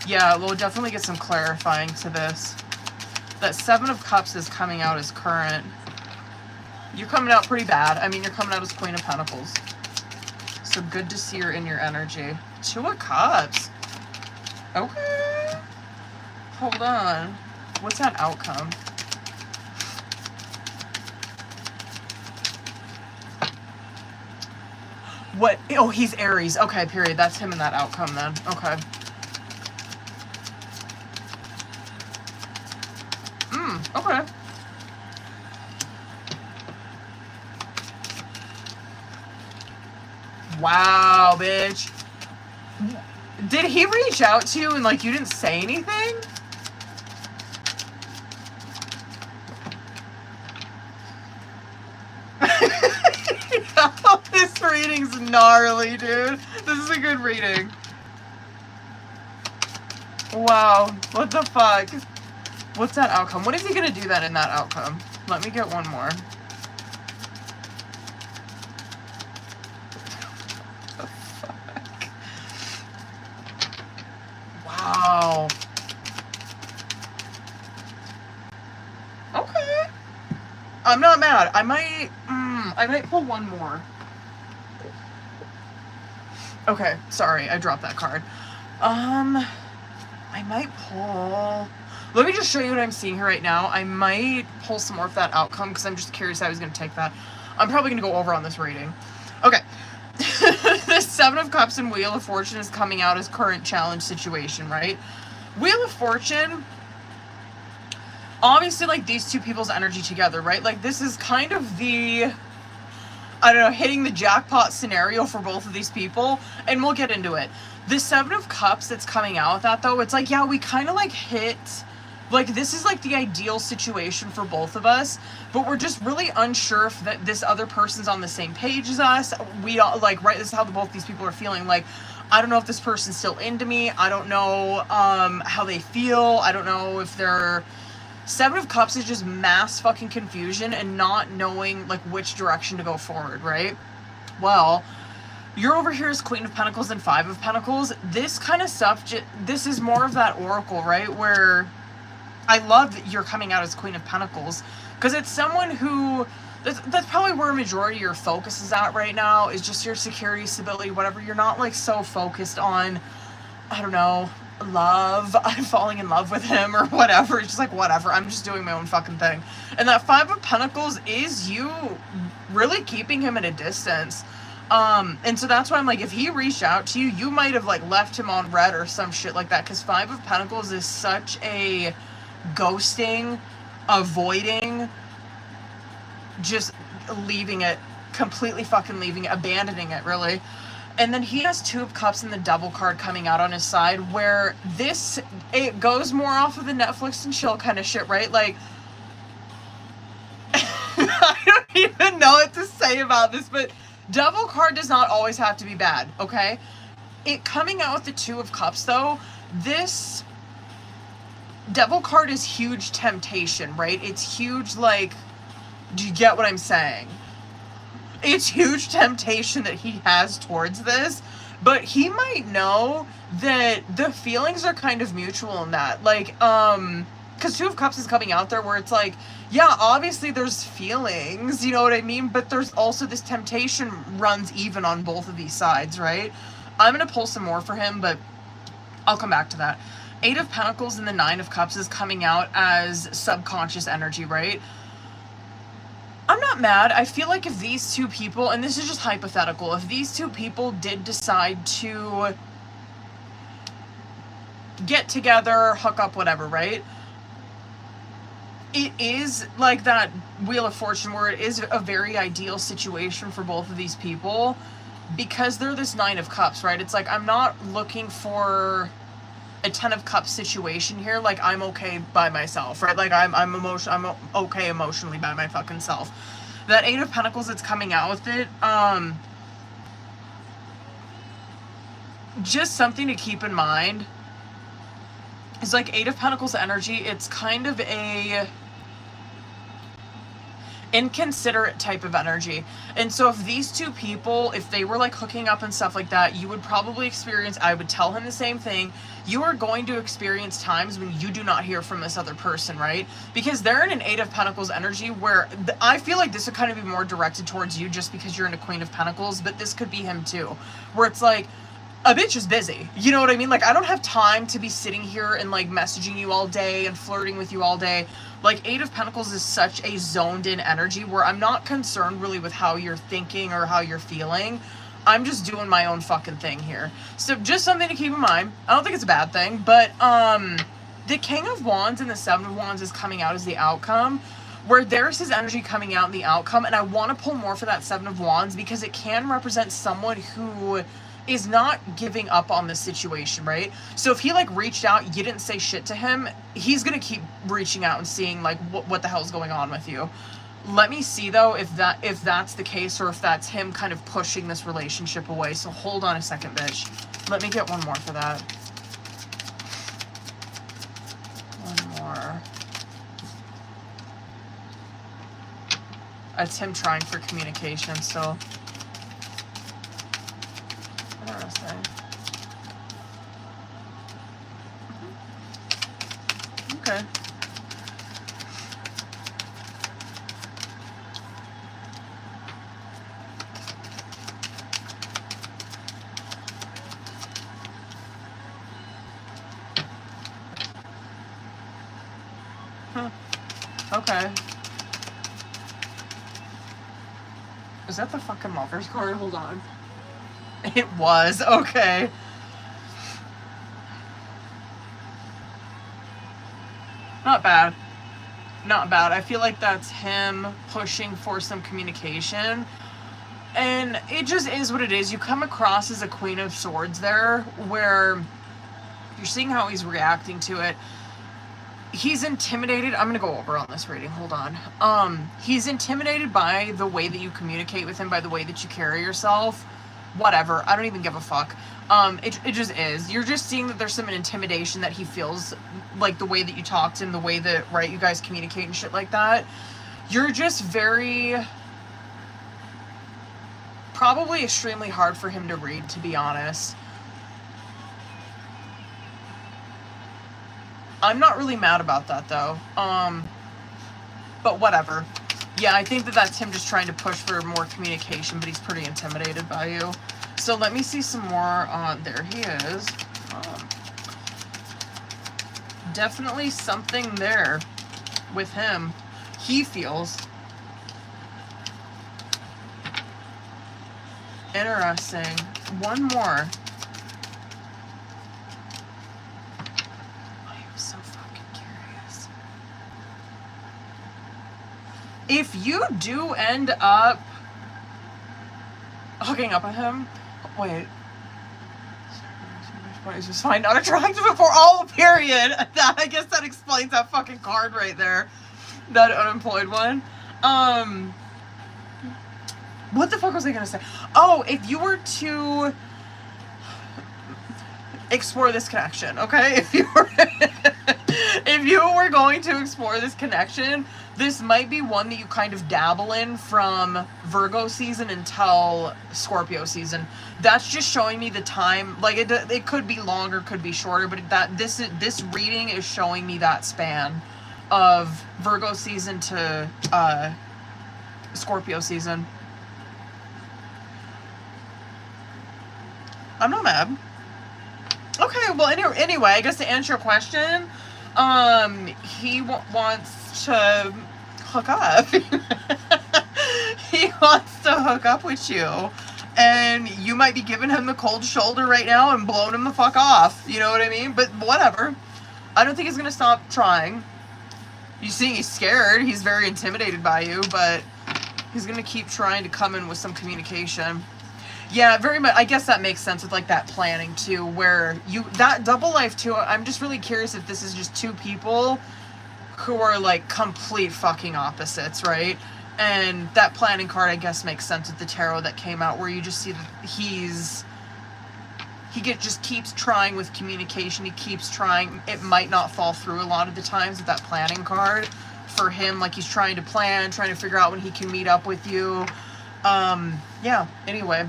Yeah, we'll definitely get some clarifying to this. That Seven of Cups is coming out as current. You're coming out pretty bad. I mean, you're coming out as Queen of Pentacles. So good to see you're in your energy. Two of Cups. Okay. Hold on. What's that outcome? What? Oh, he's Aries. Okay, period. That's him in that outcome then. Okay. Okay. Wow, bitch. Did he reach out to you and, like, you didn't say anything? Oh, this reading's gnarly, dude. This is a good reading. Wow. What the fuck? What's that outcome? What is he gonna do that in that outcome? Let me get one more. What the fuck? Wow. Okay. I'm not mad. I might pull one more. Okay, sorry, I dropped that card. I might pull... Let me just show you what I'm seeing here right now. I might pull some more of that outcome because I'm just curious how I was going to take that. I'm probably going to go over on this reading. Okay. The Seven of Cups and Wheel of Fortune is coming out as current challenge situation, right? Wheel of Fortune, obviously, like, these two people's energy together, right? Like, this is kind of the, I don't know, hitting the jackpot scenario for both of these people, and we'll get into it. The Seven of Cups that's coming out with that, though, it's like, yeah, we kind of, like, hit... Like, this is, like, the ideal situation for both of us, but we're just really unsure if that this other person's on the same page as us. We all, like, right, this is how both these people are feeling. Like, I don't know if this person's still into me. I don't know how they feel. I don't know if they're... Seven of Cups is just mass fucking confusion and not knowing, like, which direction to go forward, right? Well... You're over here as Queen of Pentacles and Five of Pentacles. This kind of stuff, this is more of that oracle, right? Where I love that you're coming out as Queen of Pentacles. Because it's someone who, that's probably where a majority of your focus is at right now. Is just your security, stability, whatever. You're not, like, so focused on, I don't know, love. I'm falling in love with him or whatever. It's just like, whatever. I'm just doing my own fucking thing. And that Five of Pentacles is you really keeping him at a distance. And so that's why I'm like, if he reached out to you, you might have, like, left him on red or some shit like that, because Five of Pentacles is such a ghosting, avoiding, just leaving it, completely fucking leaving it, abandoning it, really. And then he has Two of Cups and the Devil card coming out on his side, where this, it goes more off of the Netflix and chill kind of shit, right? Like, I don't even know what to say about this, but Devil card does not always have to be bad, okay? It coming out with the Two of Cups, though, this Devil card is huge temptation, right? It's huge, like, do you get what I'm saying? It's huge temptation that he has towards this, but he might know that the feelings are kind of mutual in that. Like, because Two of Cups is coming out there where it's like, yeah, obviously there's feelings, you know what I mean? But there's also this temptation runs even on both of these sides, right? I'm going to pull some more for him, but I'll come back to that. 8 of Pentacles and the 9 of Cups is coming out as subconscious energy, right? I'm not mad. I feel like if these two people, and this is just hypothetical, if these two people did decide to get together, hook up, whatever, right? It is like that Wheel of Fortune where it is a very ideal situation for both of these people because they're this 9 of Cups, right? It's like I'm not looking for a 10 of Cups situation here. Like I'm okay by myself, right? Like I'm okay emotionally by my fucking self. That 8 of Pentacles that's coming out with it, just something to keep in mind. It's like 8 of Pentacles energy. It's kind of a inconsiderate type of energy. And so if these two people, if they were like hooking up and stuff like that, you would probably experience, I would tell him the same thing. You are going to experience times when you do not hear from this other person, right? Because they're in an 8 of Pentacles energy where I feel like this would kind of be more directed towards you just because you're in a Queen of Pentacles, but this could be him too. Where it's like, a bitch is busy. You know what I mean? Like, I don't have time to be sitting here and, like, messaging you all day and flirting with you all day. Like, 8 of Pentacles is such a zoned-in energy where I'm not concerned really with how you're thinking or how you're feeling. I'm just doing my own fucking thing here. So, just something to keep in mind. I don't think it's a bad thing, but, the King of Wands and the 7 of Wands is coming out as the outcome, where there's his energy coming out in the outcome, and I want to pull more for that 7 of Wands because it can represent someone who is not giving up on this situation, right? So if he like reached out, you didn't say shit to him, he's gonna keep reaching out and seeing like what the hell's going on with you. Let me see though if that's the case or if that's him kind of pushing this relationship away. So hold on a second, bitch. Let me get one more for that. One more. That's him trying for communication still. Interesting. Okay. Huh. Okay. Is that the fucking Lovers card? Hold on. It was. Okay. Not bad. Not bad. I feel like that's him pushing for some communication. And it just is what it is. You come across as a Queen of Swords there, where you're seeing how he's reacting to it. He's intimidated. I'm going to go over on this reading. Hold on. He's intimidated by the way that you communicate with him, by the way that you carry yourself. Whatever. I don't even give a fuck. It just is. You're just seeing that there's some intimidation that he feels, like the way that you talk to him, the way that, right, you guys communicate and shit like that. You're just very, probably extremely hard for him to read, to be honest. I'm not really mad about that, though. But whatever. Yeah, I think that that's him just trying to push for more communication, but he's pretty intimidated by you. So let me see some more. There he is. Definitely something there with him. He feels. Interesting. One more. If you do end up hooking up with him, wait. He's just find not attractive before all period. That, I guess that explains that fucking card right there. That unemployed one. What the fuck was I gonna say? Oh, if you were to explore this connection, okay? If you were going to explore this connection, this might be one that you kind of dabble in from Virgo season until Scorpio season. That's just showing me the time. Like it could be longer, could be shorter, but this reading is showing me that span of Virgo season to Scorpio season. I'm not mad. Okay, well, anyway, I guess to answer your question, he wants to hook up. He wants to hook up with you. And you might be giving him the cold shoulder right now and blowing him the fuck off. You know what I mean? But whatever. I don't think he's going to stop trying. You see, he's scared. He's very intimidated by you, but he's going to keep trying to come in with some communication. Yeah, very much. I guess that makes sense with like that planning too, where that double life too. I'm just really curious if this is just two people who are like complete fucking opposites, right? And that planning card, I guess, makes sense with the tarot that came out, where you just see that he just keeps trying with communication. He keeps trying. It might not fall through a lot of the times with that planning card for him. Like he's trying to plan, trying to figure out when he can meet up with you. Yeah. Anyway.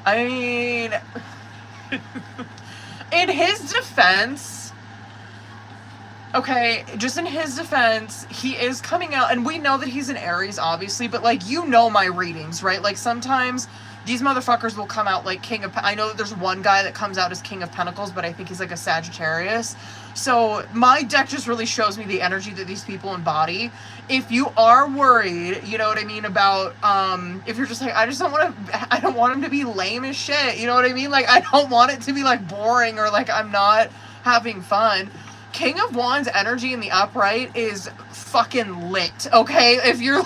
I mean, in his defense, okay, just in his defense, he is coming out, and we know that he's an Aries, obviously, but, like, you know my readings, right? Like, sometimes these motherfuckers will come out like I know that there's one guy that comes out as King of Pentacles, but I think he's like a Sagittarius. So my deck just really shows me the energy that these people embody. If you are worried, you know what I mean, about, if you're just like, I don't want him to be lame as shit, you know what I mean? Like, I don't want it to be, like, boring or, like, I'm not having fun. King of Wands energy in the upright is fucking lit, okay? If you're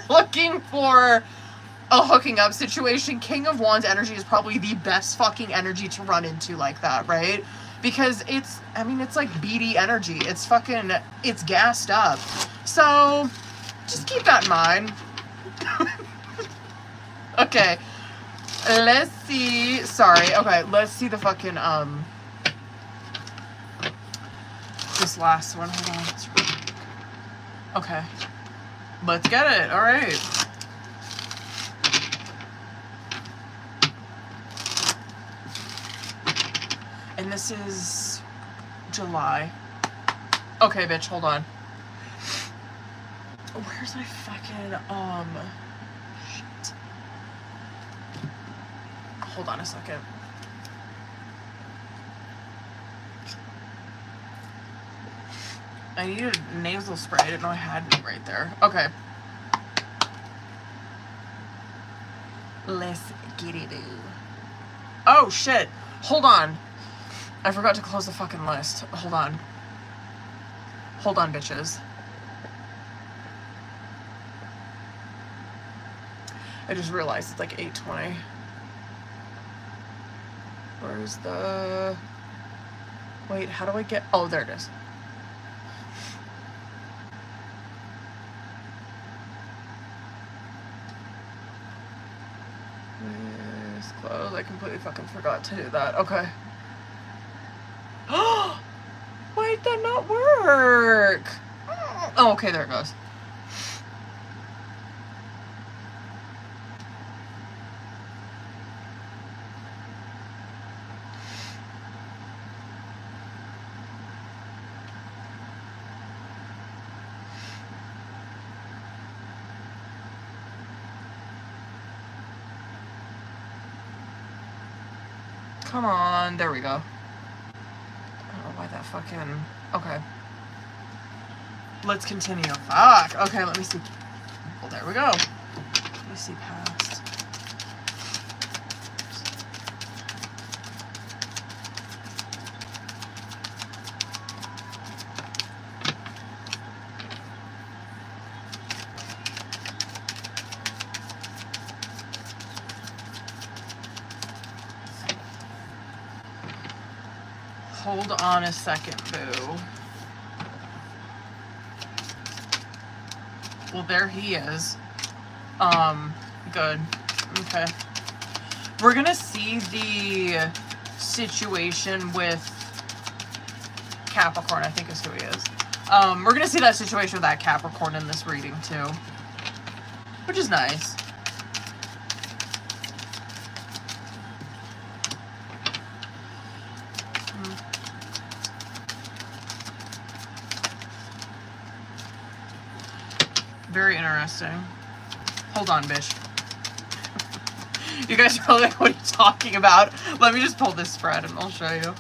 looking for a hooking up situation, King of Wands energy is probably the best fucking energy to run into like that, right? Because it's like BD energy. It's gassed up. So, just keep that in mind. Okay. Let's see. Sorry. Okay, let's see the fucking, this last one. Hold on. Okay. Let's get it. All right. And this is July. Okay, bitch, hold on. Where's my fucking, shit. Hold on a second. I needed a nasal spray. I didn't know I had it right there. Okay. Let's get it. Oh, shit. Hold on. I forgot to close the fucking list. Hold on. Hold on, bitches. I just realized it's like 8:20. Where's the... Wait, how do I get... Oh, there it is. List close. I completely fucking forgot to do that. Okay. Why did that not work? Oh, okay, there it goes. Come on, there we go. Why that fucking... Okay. Let's continue. Fuck. Okay, let me see. Well, there we go. Let me see past. Hold on a second, boo. Well, there he is. Good. Okay. We're gonna see the situation with Capricorn, I think is who he is. We're gonna see that situation with that Capricorn in this reading, too. Which is nice. Very interesting. Hold on, bitch. You guys are probably like, what are you talking about? Let me just pull this spread and I'll show you.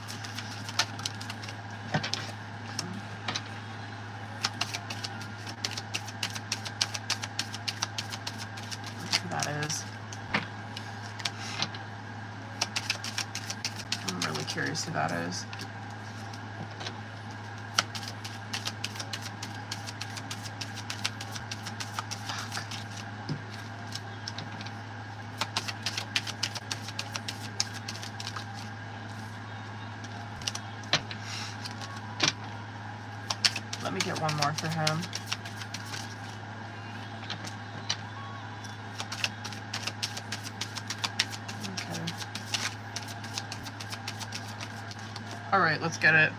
Look who that is. I'm really curious who that is. Let me get one more for him. Okay. All right, let's get it.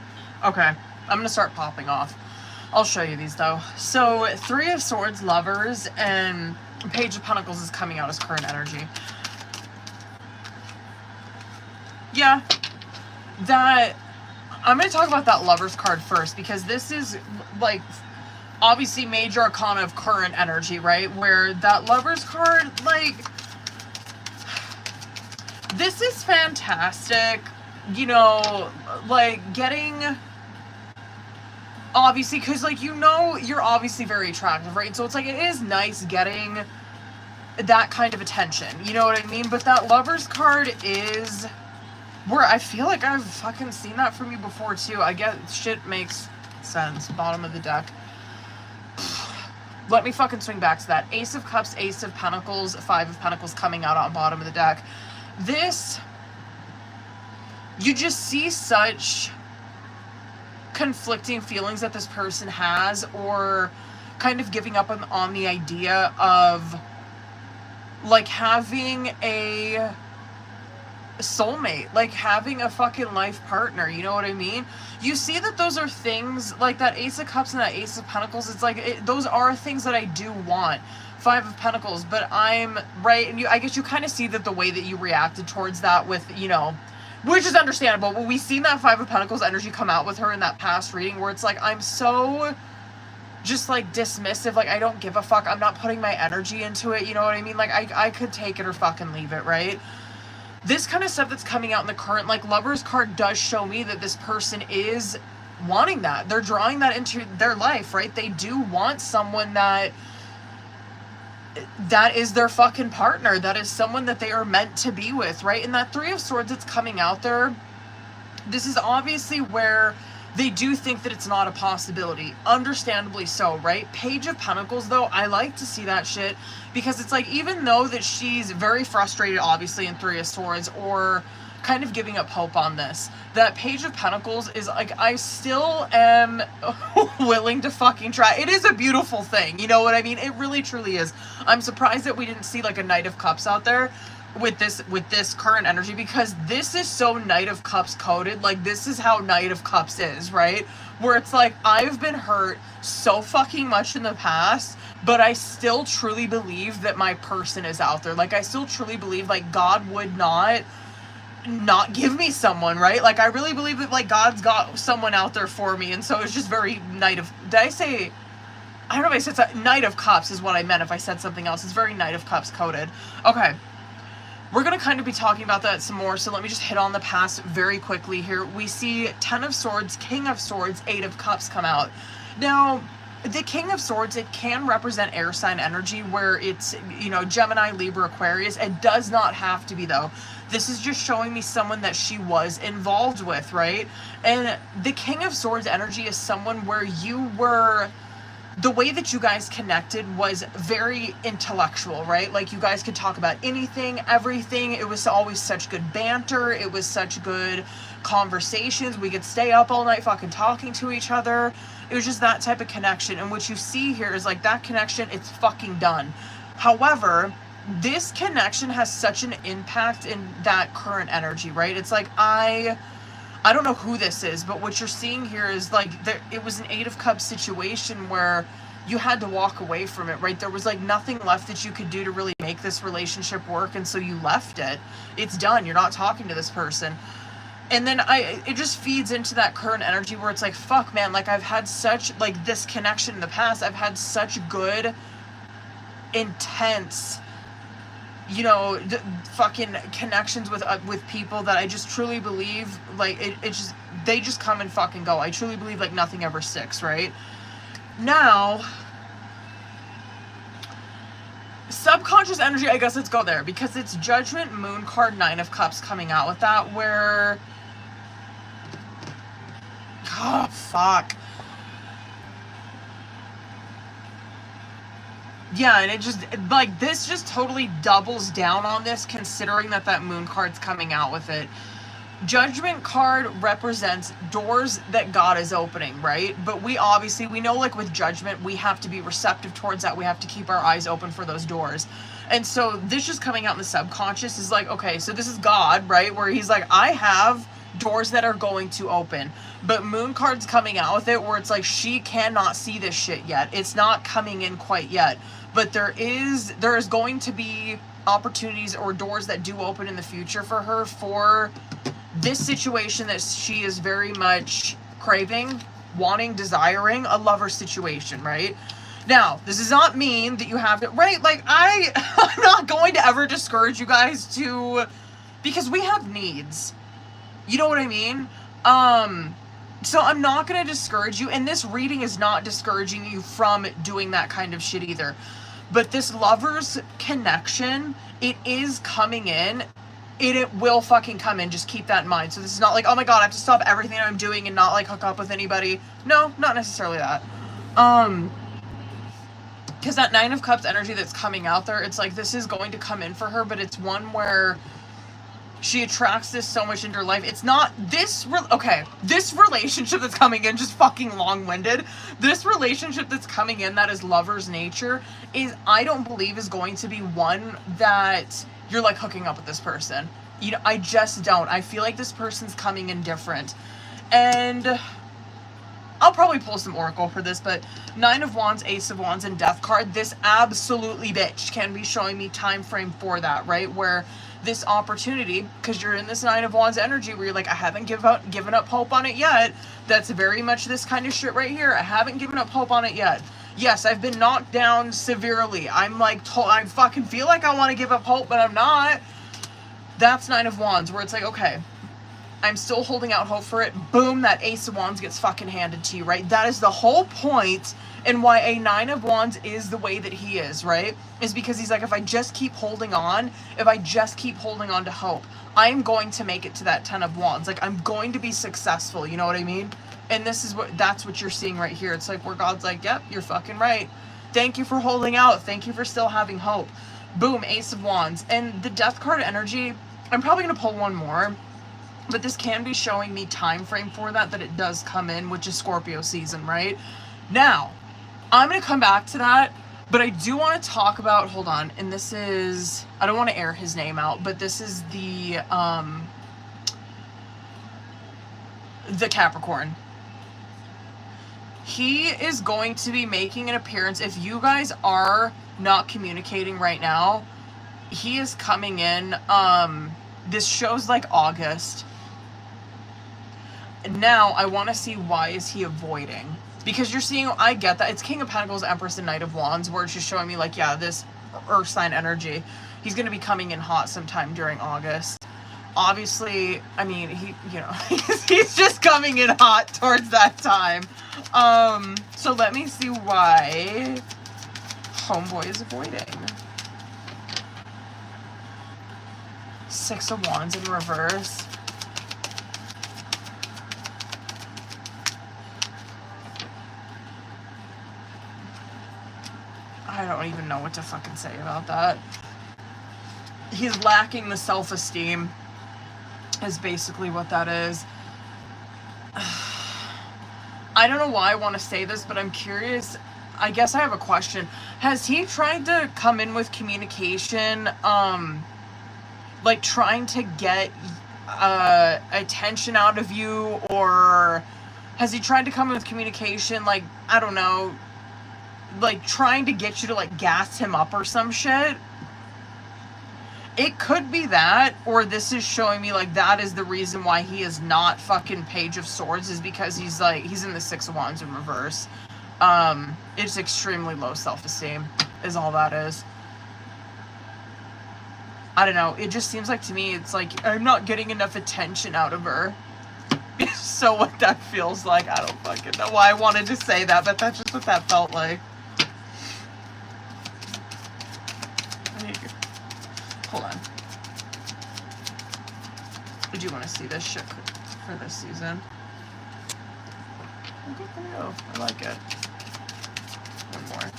Okay, I'm gonna start popping off. I'll show you these though. So Three of Swords, Lovers, and Page of Pentacles is coming out as current energy. Yeah, that... I'm going to talk about that Lovers card first, because this is, like, obviously major arcana of current energy, right? Where that Lovers card, like, this is fantastic, you know, like, getting, obviously, because, like, you know, you're obviously very attractive, right? So it's like, it is nice getting that kind of attention, you know what I mean? But that Lovers card is... where I feel like I've fucking seen that from you before too. I guess shit makes sense. Bottom of the deck. Let me fucking swing back to that. Ace of Cups, Ace of Pentacles, Five of Pentacles coming out on bottom of the deck. This, you just see such conflicting feelings that this person has, or kind of giving up on the idea of like having a soulmate, like having a fucking life partner, you know what I mean? You see that those are things, like that Ace of Cups and that Ace of Pentacles, it's like, those are things that I do want. Five of Pentacles, but I'm, right, and I guess you kind of see that the way that you reacted towards that with, you know, which is understandable, but we've seen that Five of Pentacles energy come out with her in that past reading, where it's like, I'm so just like dismissive, like I don't give a fuck, I'm not putting my energy into it, you know what I mean? Like I could take it or fucking leave it, right? This kind of stuff that's coming out in the current, like, Lovers card does show me that this person is wanting that. They're drawing that into their life, right? They do want someone that is their fucking partner. That is someone that they are meant to be with, right? And that Three of Swords that's coming out there, this is obviously where they do think that it's not a possibility. Understandably so, right? Page of Pentacles, though, I like to see that shit, because it's like, even though that she's very frustrated, obviously, in Three of Swords, or kind of giving up hope on this, that Page of Pentacles is like, I still am willing to fucking try. It is a beautiful thing, you know what I mean? It really, truly is. I'm surprised that we didn't see, like, a Knight of Cups out there with this current energy, because this is so Knight of Cups coded. Like, this is how Knight of Cups is, right? Where it's like, I've been hurt so fucking much in the past, but I still truly believe that my person is out there. Like, I still truly believe, like, God would not give me someone, right? Like, I really believe that, like, God's got someone out there for me. And so it's just very Knight of, did I say, I don't know if I said Knight of Cups is what I meant if I said something else. It's very Knight of Cups coded. Okay. We're going to kind of be talking about that some more, so let me just hit on the past very quickly here. We see Ten of Swords, King of Swords, Eight of Cups come out. Now, the King of Swords, it can represent air sign energy, where it's, you know, Gemini, Libra, Aquarius. It does not have to be, though. This is just showing me someone that she was involved with, right? And the King of Swords energy is someone where you were... the way that you guys connected was very intellectual, right? Like, you guys could talk about anything, everything. It was always such good banter. It was such good conversations. We could stay up all night fucking talking to each other. It was just that type of connection. And what you see here is, like, that connection, it's fucking done. However, this connection has such an impact in that current energy, right? It's like, I don't know who this is, but what you're seeing here is like, it was an Eight of Cups situation where you had to walk away from it, right? There was like nothing left that you could do to really make this relationship work, and so you left it. It's done. You're not talking to this person. And then it just feeds into that current energy where it's like, fuck, man, like, I've had such, like, this connection in the past. I've had such good intense, you know, fucking connections with people that I just truly believe, like, it just, they just come and fucking go. I truly believe, like, nothing ever sticks, right? Now, subconscious energy, I guess let's go there, because it's Judgment, Moon card, Nine of Cups coming out with that, where, oh, fuck. Yeah, and it just, like, this just totally doubles down on this, considering that that Moon card's coming out with it. Judgment card represents doors that God is opening, right? But we obviously, we know, like, with Judgment, we have to be receptive towards that. We have to keep our eyes open for those doors. And so this just coming out in the subconscious is like, okay, so this is God, right? Where he's like, I have doors that are going to open. But Moon card's coming out with it where it's like, she cannot see this shit yet. It's not coming in quite yet. But there is going to be opportunities or doors that do open in the future for her for this situation that she is very much craving, wanting, desiring, a lover situation, right? Now, this does not mean that you have to, right? Like, I'm not going to ever discourage you guys to, because we have needs. You know what I mean? So I'm not going to discourage you, and this reading is not discouraging you from doing that kind of shit either. But this lover's connection, it is coming in. It will fucking come in. Just keep that in mind. So this is not like, oh my god, I have to stop everything I'm doing and not, like, hook up with anybody. No, not necessarily that. Because that Nine of Cups energy that's coming out there, it's like, this is going to come in for her, but it's one where she attracts this so much into her life. It's not this, this relationship that's coming in, just fucking long-winded. This relationship that's coming in that is lover's nature is, I don't believe, is going to be one that you're, like, hooking up with this person. You know, I just don't. I feel like this person's coming in different. And I'll probably pull some Oracle for this, but Nine of Wands, Ace of Wands, and Death card, this absolutely, bitch, can be showing me time frame for that, right? Where this opportunity, because you're in this Nine of Wands energy where you're like, I haven't given up hope on it yet. That's very much this kind of shit right here. I haven't given up hope on it yet. Yes, I've been knocked down severely. I'm like, I fucking feel like I want to give up hope, but I'm not. That's Nine of Wands, where it's like, okay, I'm still holding out hope for it. Boom, that Ace of Wands gets fucking handed to you, right? That is the whole point, and why a Nine of Wands is the way that he is, right? Is because he's like, if I just keep holding on, to hope, I'm going to make it to that Ten of Wands. Like, I'm going to be successful, you know what I mean? And that's what you're seeing right here. It's like where God's like, yep, you're fucking right. Thank you for holding out. Thank you for still having hope. Boom, Ace of Wands. And the Death card energy, I'm probably going to pull one more, but this can be showing me time frame for that it does come in, which is Scorpio season, right? Now, I'm going to come back to that, but I do want to talk about, hold on, and this is, I don't want to air his name out, but this is the Capricorn. He is going to be making an appearance. If you guys are not communicating right now, he is coming in, this shows like August. Now, I want to see, why is he avoiding? Because you're seeing, I get that. It's King of Pentacles, Empress, and Knight of Wands, where it's just showing me, like, yeah, this Earth sign energy. He's going to be coming in hot sometime during August. Obviously, I mean, he's just coming in hot towards that time. So let me see why homeboy is avoiding. Six of Wands in reverse. I don't even know what to fucking say about that. He's lacking the self-esteem, is basically what that is. I don't know why I want to say this, but I'm curious. I guess I have a question. Has he tried to come in with communication, like trying to get attention out of you, or has he tried to come in with communication, like, I don't know, like trying to get you to like gas him up or some shit? It could be that, or this is showing me like that is the reason why he is not fucking Page of Swords, is because he's in the Six of Wands in reverse. It's extremely low self-esteem. is all that is. I don't know. It just seems like to me, it's like I'm not getting enough attention out of her. So what that feels like, I don't fucking know why I wanted to say that, but that's just what that felt like. Hold on. I do want to see this shit for this season. Good for you. I like it. One more.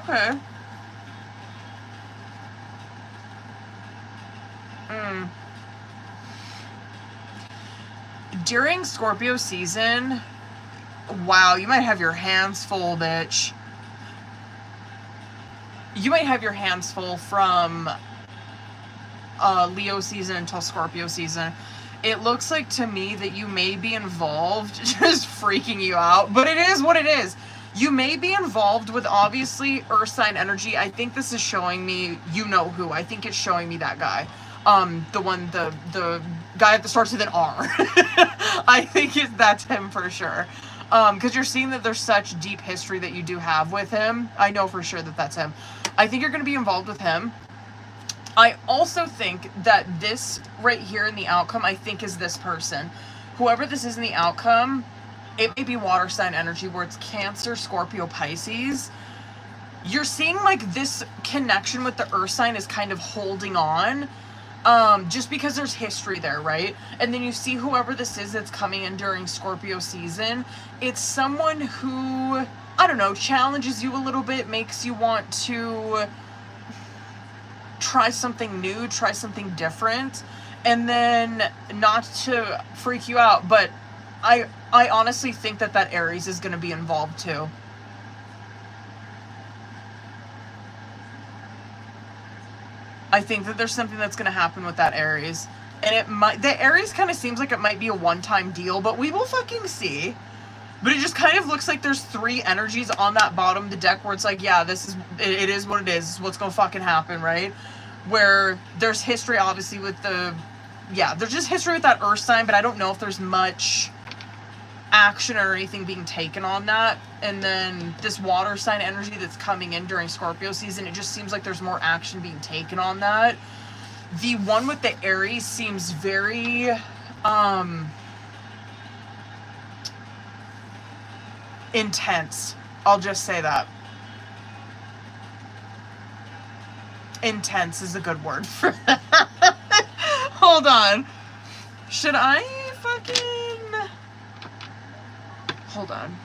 Okay. During Scorpio season, wow, you might have your hands full, bitch. You might have your hands full from Leo season until Scorpio season. It looks like to me that you may be involved, just freaking you out, but it is what it is. You may be involved with, obviously, Earth sign energy. I think this is showing me, you know who. I think it's showing me that guy. The guy that starts with an R. I think that's him for sure. Because you're seeing that there's such deep history that you do have with him. I know for sure that that's him. I think you're going to be involved with him. I also think that this right here in the outcome, I think is this person. Whoever this is in the outcome, it may be water sign energy where it's Cancer, Scorpio, Pisces. You're seeing like this connection with the Earth sign is kind of holding on. Just because there's history there, right? And then you see whoever this is that's coming in during Scorpio season. It's someone who, I don't know, challenges you a little bit, makes you want to try something new, try something different, and then not to freak you out, but I honestly think that Aries is going to be involved too. I think that there's something that's going to happen with that Aries. And it might, the Aries kind of seems like it might be a one-time deal, but we will fucking see. But it just kind of looks like there's three energies on that bottom of the deck where it's like, yeah, this is, it is what it is. It's what's going to fucking happen, right? Where there's history, obviously, with the, yeah, there's just history with that Earth sign, but I don't know if there's much action or anything being taken on that. And then this water sign energy that's coming in during Scorpio season, it just seems like there's more action being taken on that. The one with the Aries seems very intense. I'll just say that. Intense is a good word for that. Hold on. Should I fucking... Hold on.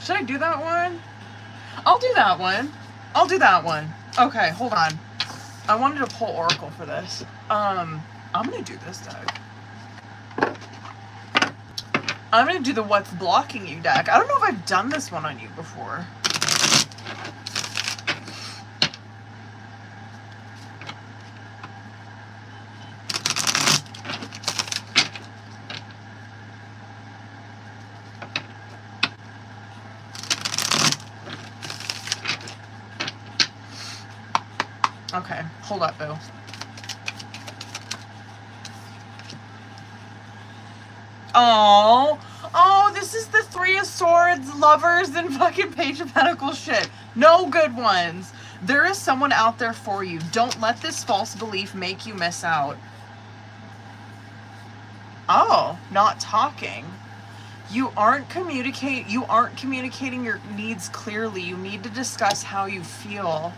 Should I do that one? I'll do that one. I'll do that one. Okay, hold on. I wanted to pull Oracle for this. I'm gonna do this deck. I'm gonna do the What's Blocking You deck. I don't know if I've done this one on you before. Okay, hold up, boo. Oh, this is the Three of Swords, Lovers, and fucking Page of Pentacles shit. No good ones. There is someone out there for you. Don't let this false belief make you miss out. Oh, not talking. You aren't communicating your needs clearly. You need to discuss how you feel.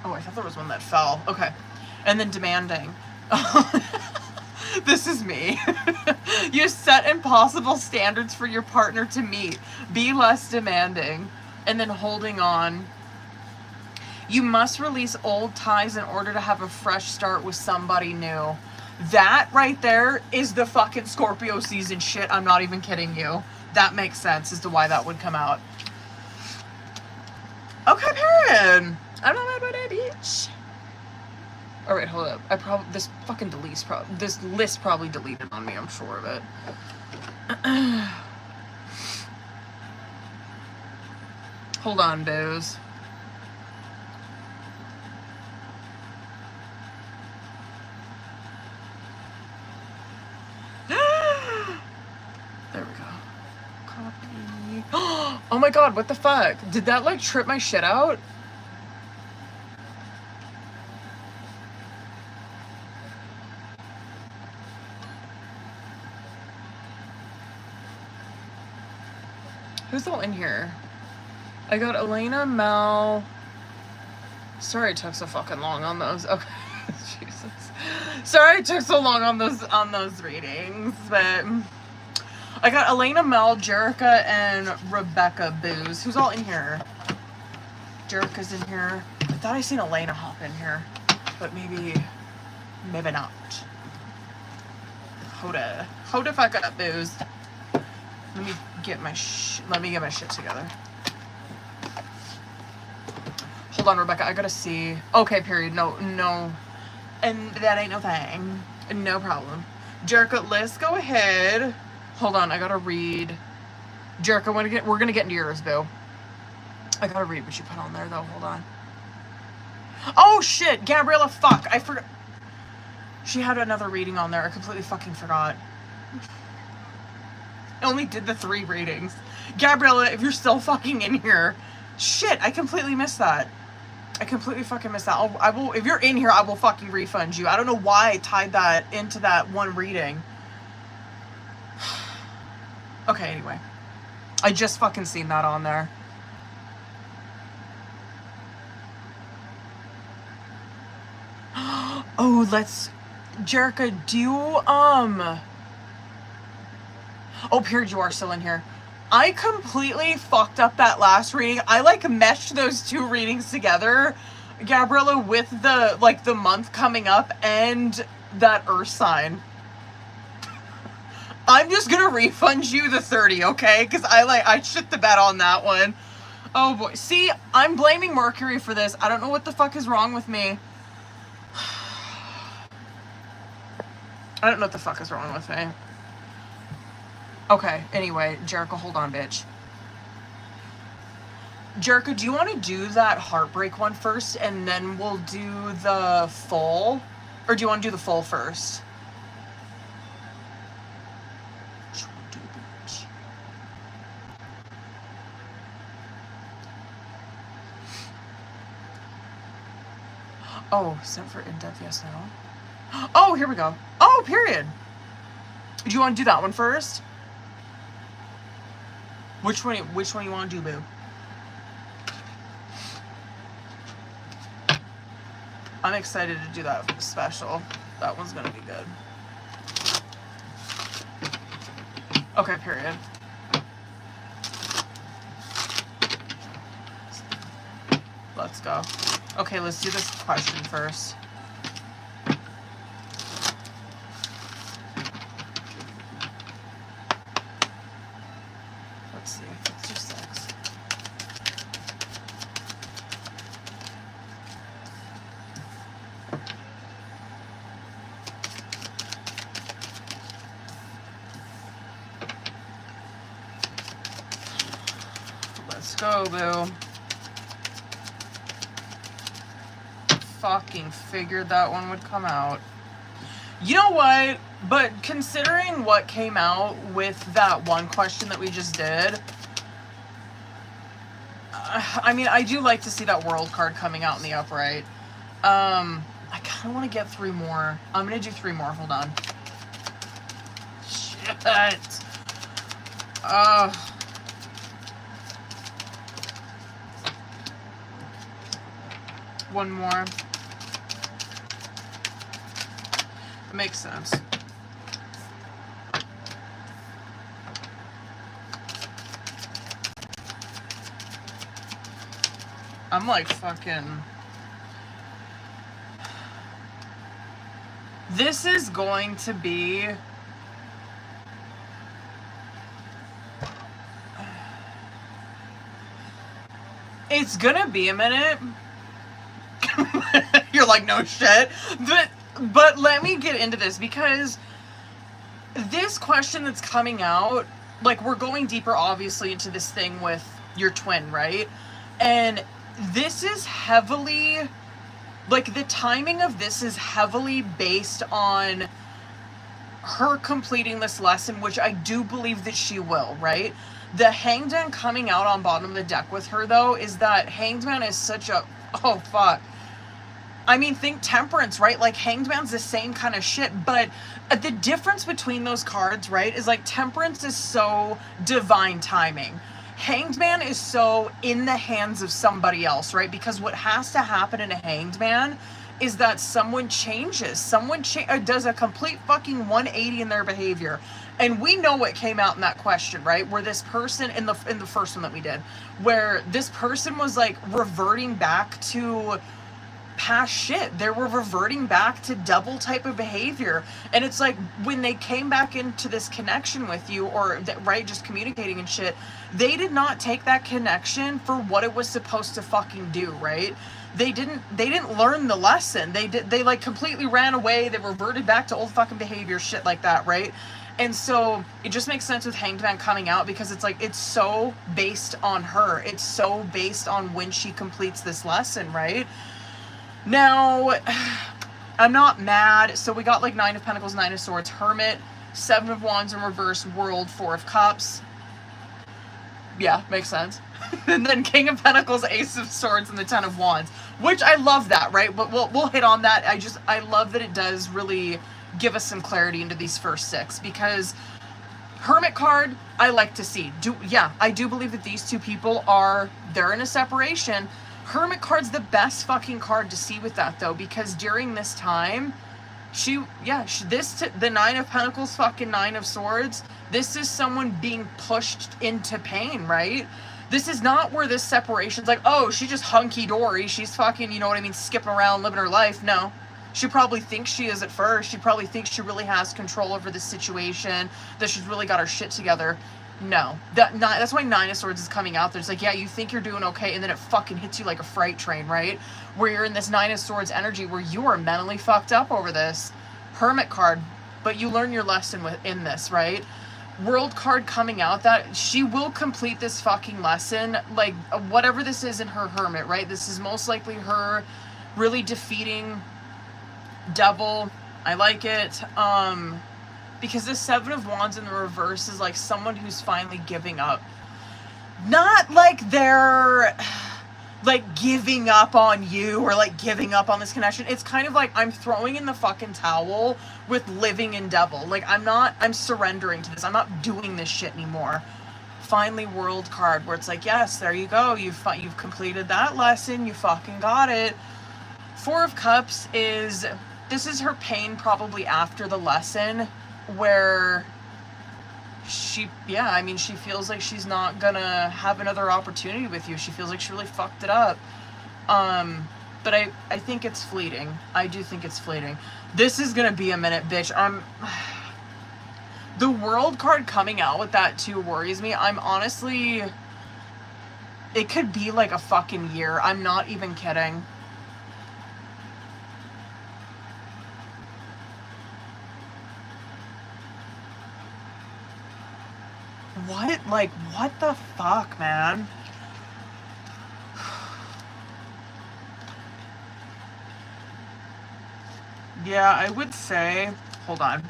Oh, I thought there was one that fell. Okay. And then demanding. This is me. You set impossible standards for your partner to meet. Be less demanding. And then holding on. You must release old ties in order to have a fresh start with somebody new. That right there is the fucking Scorpio season shit. I'm not even kidding you. That makes sense as to why that would come out. Okay, Perrin. I'm not mad about it, bitch. All right, hold up. This fucking this list probably deleted on me. I'm sure of it. Hold on, booze. Oh my god, what the fuck? Did that like trip my shit out? Who's all in here? I got Elena, Mel. Sorry it took so fucking long on those. Okay. Jesus. Sorry it took so long on those readings, but I got Elena, Mel, Jerica, and Rebecca Booze. Who's all in here? Jerica's in here. I thought I seen Elena hop in here, but maybe not. Hold the fuck up, Booze. Let me get my shit together. Hold on, Rebecca. I gotta see. Okay, period. No. And that ain't no thing. No problem. Jerica, let's go ahead. Hold on, I gotta read. Jerica, we're gonna get into yours, boo. I gotta read what you put on there, though. Hold on. Oh, shit! Gabriella, fuck! I forgot. She had another reading on there. I completely fucking forgot. I only did the 3 readings. Gabriella, if you're still fucking in here. Shit, I completely missed that. I completely fucking missed that. I will, if you're in here, I will fucking refund you. I don't know why I tied that into that one reading. Okay, anyway. I just fucking seen that on there. Oh, let's... Jerica, do you, Oh, period, you are still in here. I completely fucked up that last reading. I, like, meshed those 2 readings together, Gabriella, with the, like, the month coming up and that Earth sign. I'm just gonna refund you the 30, okay? Because I shit the bed on that one. Oh, boy. See, I'm blaming Mercury for this. I don't know what the fuck is wrong with me. I don't know what the fuck is wrong with me. Okay, anyway, Jerica, hold on, bitch. Jerica, do you want to do that heartbreak one first, and then we'll do the full? Or do you want to do the full first? What you want to do, bitch? Oh, sent for in-depth, yes, no? Oh, here we go. Oh, period. Do you want to do that one first? Which one you want to do, boo? I'm excited to do that special. That one's gonna be good. Okay, period. Let's go. Okay, let's do this question first. Let's see. Let's do 6. Let's go, boo. Fucking figured that one would come out. You know what? But considering what came out with that one question that we just did, I mean, I do like to see that world card coming out in the upright. I kind of want to get 3 more. I'm going to do 3 more. Hold on. Shit. One more. Makes sense. I'm like fucking... This is going to be... It's gonna be a minute. You're like, no shit. But let me get into this, because this question that's coming out, like, we're going deeper, obviously, into this thing with your twin, right? And this is heavily, like, the timing of this is heavily based on her completing this lesson, which I do believe that she will, right? The Hanged Man coming out on bottom of the deck with her, though, is that Hanged Man is such a... Oh, fuck. I mean, think Temperance, right? Like, Hanged Man's the same kind of shit, but the difference between those cards, right, is like Temperance is so divine timing. Hanged Man is so in the hands of somebody else, right? Because what has to happen in a Hanged Man is that someone changes. Someone does a complete fucking 180 in their behavior. And we know what came out in that question, right? Where this person, in the first one that we did, where this person was like reverting back to past shit. They were reverting back to double type of behavior. And it's like when they came back into this connection with you, or right, just communicating and shit, they did not take that connection for what it was supposed to fucking do, right? They didn't learn the lesson. They like completely ran away. They reverted back to old fucking behavior, shit like that, right? And so it just makes sense with Hanged Man coming out, because it's like, it's so based on her. It's so based on when she completes this lesson, right? Now, I'm not mad. So we got like 9 of Pentacles, 9 of Swords, Hermit, 7 of Wands in reverse, World, 4 of Cups. Yeah, makes sense. And then King of Pentacles, Ace of Swords, and the 10 of Wands, which I love that, right? But we'll hit on that. I love that it does really give us some clarity into these first 6, because Hermit card, I like to see. I do believe that these two people they're in a separation. Hermit card's the best fucking card to see with that, though, because during this time, the 9 of Pentacles, fucking 9 of Swords, this is someone being pushed into pain, right? This is not where this separation's like, oh, she's just hunky-dory, she's fucking, you know what I mean, skipping around, living her life. No. She probably thinks she is at first. She probably thinks she really has control over the situation, that she's really got her shit together. No. That's why 9 of Swords is coming out there. It's like, yeah, you think you're doing okay, and then it fucking hits you like a freight train, right? Where you're in this 9 of Swords energy where you are mentally fucked up over this. Hermit card, but you learn your lesson in this, right? World card coming out, that she will complete this fucking lesson, like, whatever this is in her Hermit, right? This is most likely her really defeating Devil. I like it. Because the 7 of Wands in the reverse is like someone who's finally giving up. Not like they're like giving up on you or like giving up on this connection. It's kind of like, I'm throwing in the fucking towel with living in Devil. Like, I'm surrendering to this. I'm not doing this shit anymore. Finally, World card, where it's like, yes, there you go. You've completed that lesson. You fucking got it. 4 of Cups this is her pain probably after the lesson, where she feels like she's not gonna have another opportunity with you. She feels like she really fucked it up. But I think it's fleeting. I do think it's fleeting. This is gonna be a minute, bitch. The World card coming out with that too worries me. I'm honestly, it could be like a fucking year. I'm not even kidding. What? Like, what the fuck, man? Yeah, I would say... Hold on.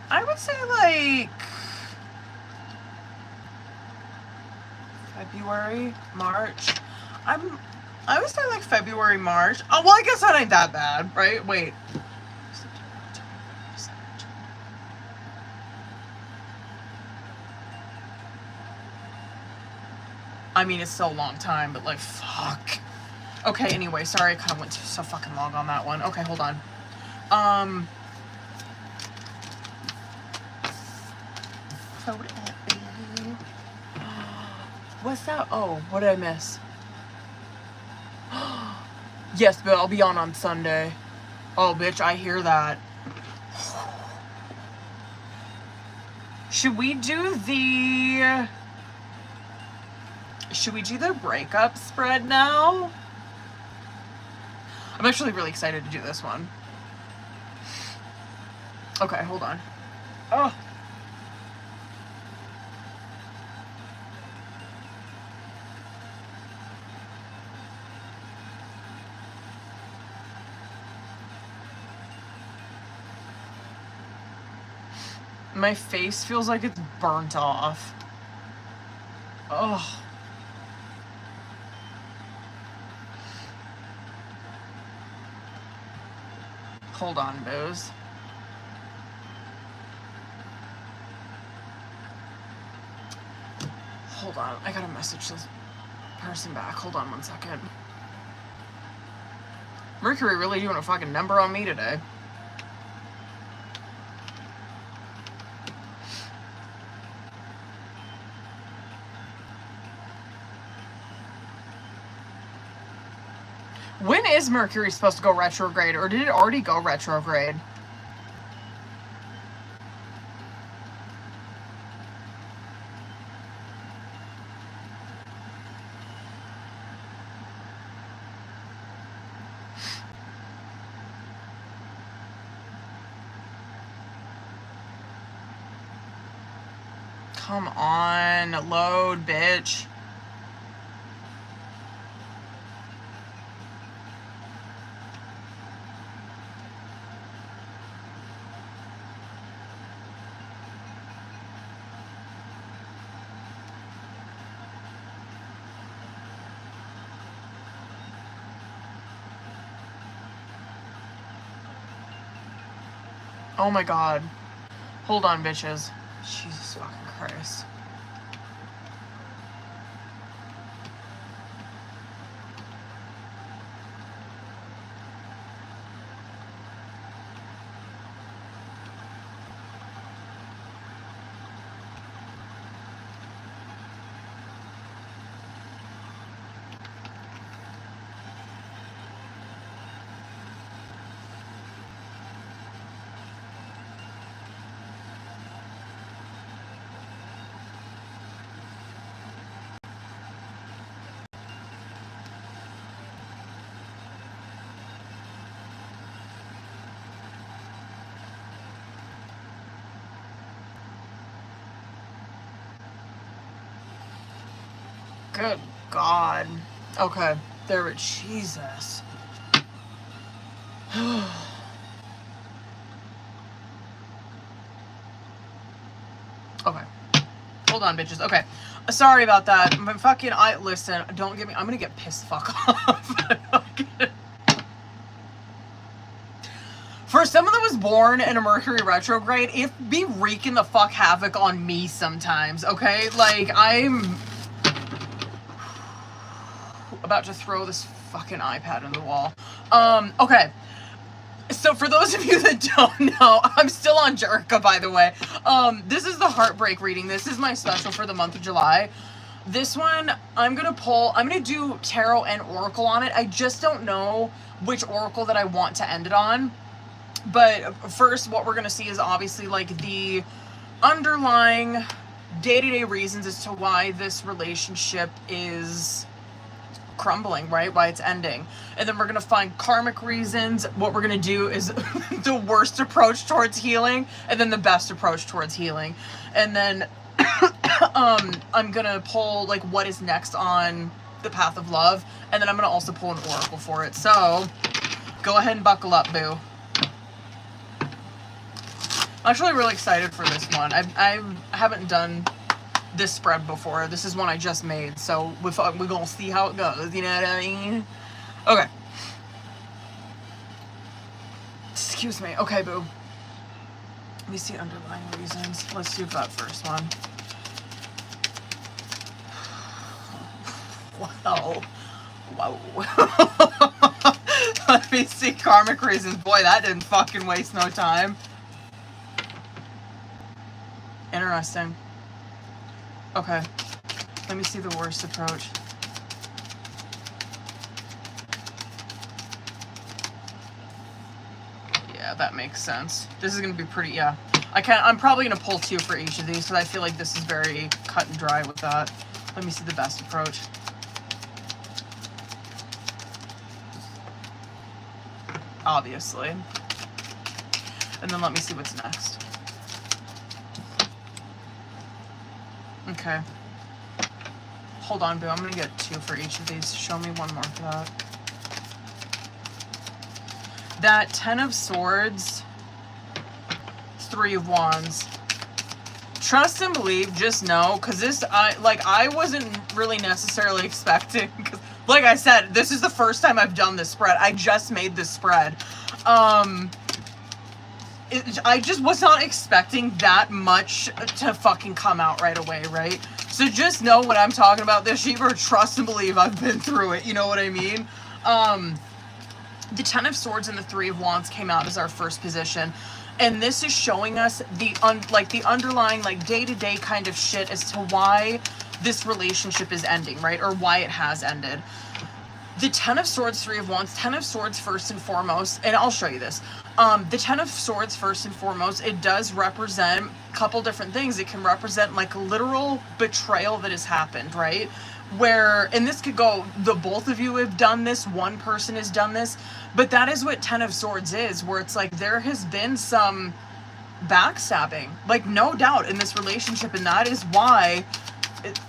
I would say, like... February, March. I would say, like, February, March. Oh, well, I guess that ain't that bad, right? Wait. I mean, it's still a long time, but like, fuck. Okay, anyway, sorry, I kind of went so fucking long on that one. Okay, hold on. What's that? Oh, what did I miss? Yes, but I'll be on Sunday. Oh, bitch, I hear that. Should we do the breakup spread now? I'm actually really excited to do this one. Okay, hold on. Oh. My face feels like it's burnt off. Oh. Hold on, Booze. Hold on, I gotta message this person back. Hold on 1 second. Mercury really doing a fucking number on me today. When is Mercury supposed to go retrograde, or did it already go retrograde? Come on, load, bitch. Oh my god. Hold on, bitches. Jesus fucking Christ. Good God. Okay, there it. Jesus. Okay. Hold on, bitches. Okay. Sorry about that. I'm fucking, listen, don't get me, I'm gonna get pissed fuck off. For someone that was born in a Mercury retrograde, it be wreaking the fuck havoc on me sometimes, okay? Like, I'm about to throw this fucking iPad in the wall. Okay. So for those of you that don't know, I'm still on Jerka, by the way. This is the heartbreak reading. This is my special for the month of July. This one, I'm going to do tarot and oracle on it. I just don't know which oracle that I want to end it on. But first, what we're going to see is obviously like the underlying day-to-day reasons as to why this relationship is crumbling, right? Why it's ending. And then we're going to find karmic reasons. What we're going to do is the worst approach towards healing, and then the best approach towards healing. And then I'm going to pull like what is next on the path of love, and then I'm going to also pull an oracle for it. So go ahead and buckle up, boo. I'm actually really excited for this one. I haven't done this spread before. This is one I just made, so we're gonna see how it goes, you know what I mean? Okay. Excuse me. Okay, boo. Let me see underlying reasons. Let's do that first one. Wow. Wow. Let me see karmic reasons. Boy, that didn't fucking waste no time. Interesting. Okay, let me see the worst approach. Yeah, that makes sense. This is gonna be pretty, yeah. I'm probably gonna pull 2 for each of these because I feel like this is very cut and dry with that. Let me see the best approach. Obviously. And then let me see what's next. Okay. Hold on, boo. I'm gonna get 2 for each of these. Show me one more for that. That 10 of Swords, 3 of Wands. trust and believe, just know, because this, I wasn't really necessarily expecting, because, like I said, this is the first time I've done this spread. I just made this spread. I just was not expecting that much to fucking come out right away, right? So just know what I'm talking about. This sheet, trust and believe I've been through it, you know what I mean? The Ten of Swords and the Three of Wands came out as our first position. And this is showing us the underlying, like, day-to-day kind of shit as to why this relationship is ending, right? Or why it has ended. The Ten of Swords, Three of Wands, Ten of Swords first and foremost, and I'll show you this. The Ten of Swords first and foremost, it does represent a couple different things. It can represent, like, literal betrayal that has happened, right? Where, and this could go, the both of you have done this, one person has done this, but that is what Ten of Swords is, where it's like there has been some backstabbing, like, no doubt, in this relationship, and that is why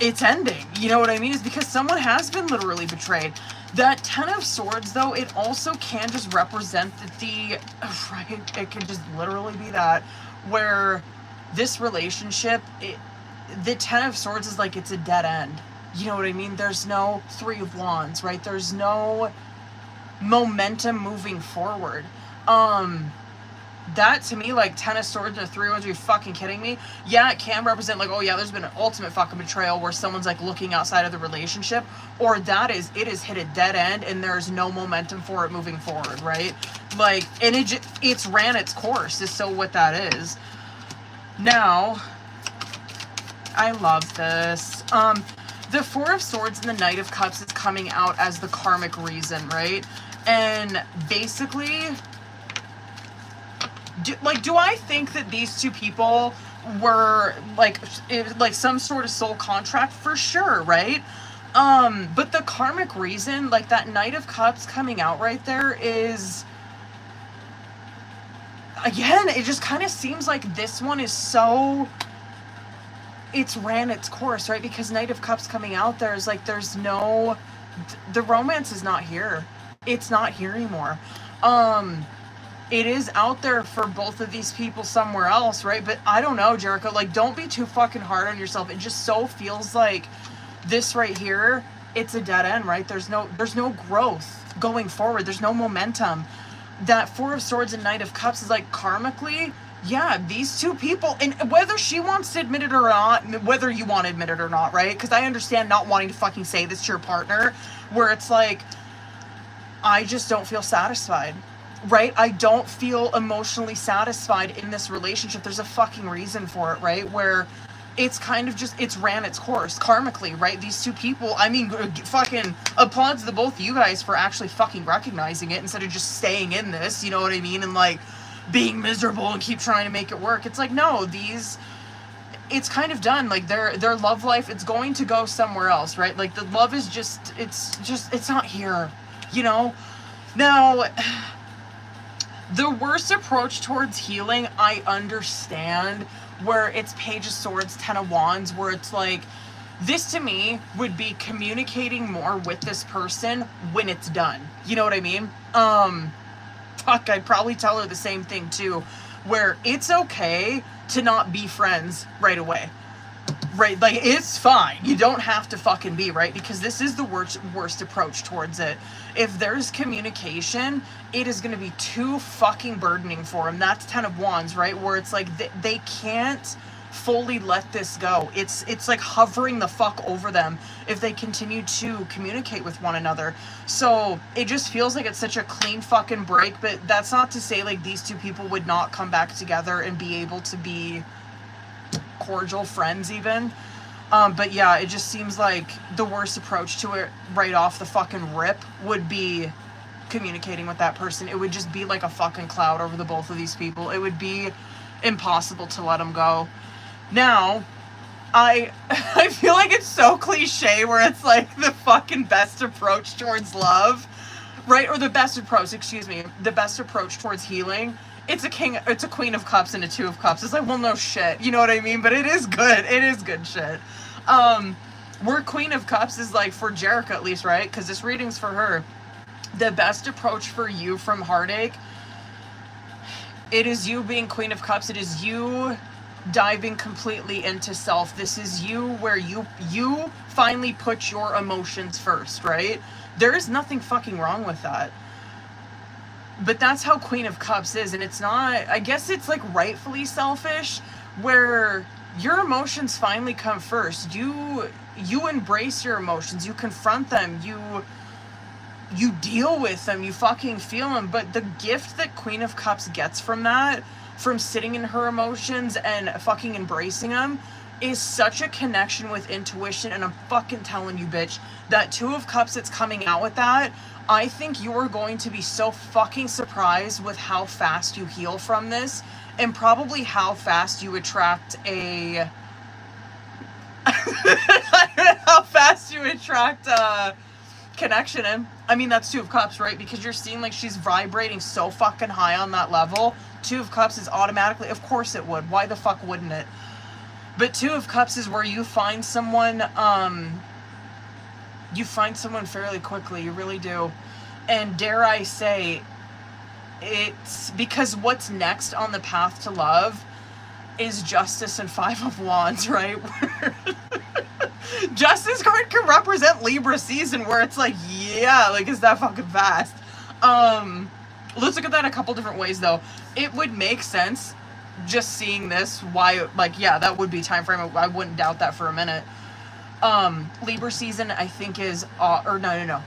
it's ending, you know what I mean? Is because someone has been literally betrayed. That Ten of Swords, though, it also can just represent right, it can just literally be that, where this relationship, the Ten of Swords is like, it's a dead end. You know what I mean? There's no Three of Wands, right? There's no momentum moving forward. That to me, like, Ten of Swords and Three of Wands, are you fucking kidding me? Yeah, it can represent, like, oh yeah, there's been an ultimate fucking betrayal where someone's, like, looking outside of the relationship, or it has hit a dead end and there's no momentum for it moving forward, right? Like, and it's ran its course, is so what that is. Now, I love this. The Four of Swords and the Knight of Cups is coming out as the karmic reason, right? And basically, do I think that these two people were like some sort of soul contract? For sure, right? But the karmic reason, like that Knight of Cups coming out right there, is, again, it just kind of seems like this one is so, it's ran its course, right? Because Knight of Cups coming out there is like, there's no, the romance is not here. It's not here anymore. It is out there for both of these people somewhere else, right? But I don't know, Jericho, like, don't be too fucking hard on yourself. It just so feels like this right here, it's a dead end, right? There's no growth going forward. There's no momentum. That Four of Swords and Knight of Cups is like, karmically, yeah, these two people, and whether she wants to admit it or not, whether you want to admit it or not, right? Because I understand not wanting to fucking say this to your partner, where it's like, I just don't feel satisfied, right? I don't feel emotionally satisfied in this relationship. There's a fucking reason for it, right? Where it's kind of just, it's ran its course karmically, right? These two people, I mean, fucking applauds to the both of you guys for actually fucking recognizing it instead of just staying in this, you know what I mean? And like being miserable and keep trying to make it work. It's like, no, it's kind of done. Like their love life, it's going to go somewhere else, right? Like the love is it's not here, you know? Now, the worst approach towards healing, I understand, where it's Page of Swords, Ten of Wands, where it's like, this to me would be communicating more with this person when it's done. You know what I mean? Fuck, I'd probably tell her the same thing too, where it's okay to not be friends right away. Right, like, it's fine. You don't have to fucking be, right? Because this is the worst approach towards it. If there's communication, it is going to be too fucking burdening for them. That's Ten of Wands, right? Where it's like, they can't fully let this go. It's like hovering the fuck over them if they continue to communicate with one another. So it just feels like it's such a clean fucking break, but that's not to say like these two people would not come back together and be able to be cordial friends even. But yeah, it just seems like the worst approach to it right off the fucking rip would be communicating with that person. It would just be like a fucking cloud over the both of these people. It would be impossible to let them go. Now, I feel like it's so cliche where it's like the fucking best approach towards love, right? Or the best approach towards healing. It's a Queen of Cups and a Two of Cups. It's like, well, no shit. You know what I mean? But it is good. It is good shit. Where Queen of Cups is like, for Jericho at least, right? Because this reading's for her. The best approach for you from heartache, it is you being Queen of Cups. It is you diving completely into self. This is you, where you finally put your emotions first, right? There is nothing fucking wrong with that. But that's how Queen of Cups is, and it's not, I guess it's like rightfully selfish, where your emotions finally come first. You embrace your emotions, you confront them, you deal with them, you fucking feel them. But the gift that Queen of Cups gets from that, from sitting in her emotions and fucking embracing them, is such a connection with intuition. And I'm fucking telling you, bitch, that Two of Cups that's coming out with that, I think you are going to be so fucking surprised with how fast you heal from this, and probably how fast you attract a how fast you attract a connection in. I mean, that's Two of Cups, right? Because you're seeing like she's vibrating so fucking high on that level. Two of Cups is automatically, of course it would. Why the fuck wouldn't it? But Two of Cups is where you find someone, fairly quickly. You really do. And dare I say, it's because what's next on the path to love is Justice and Five of Wands, right? Justice card can represent Libra season, where it's like, yeah, like, is that fucking fast? Let's look at that a couple different ways, though. It would make sense, just seeing this, why, like, yeah, that would be time frame. I wouldn't doubt that for a minute. Libra season, I think, is,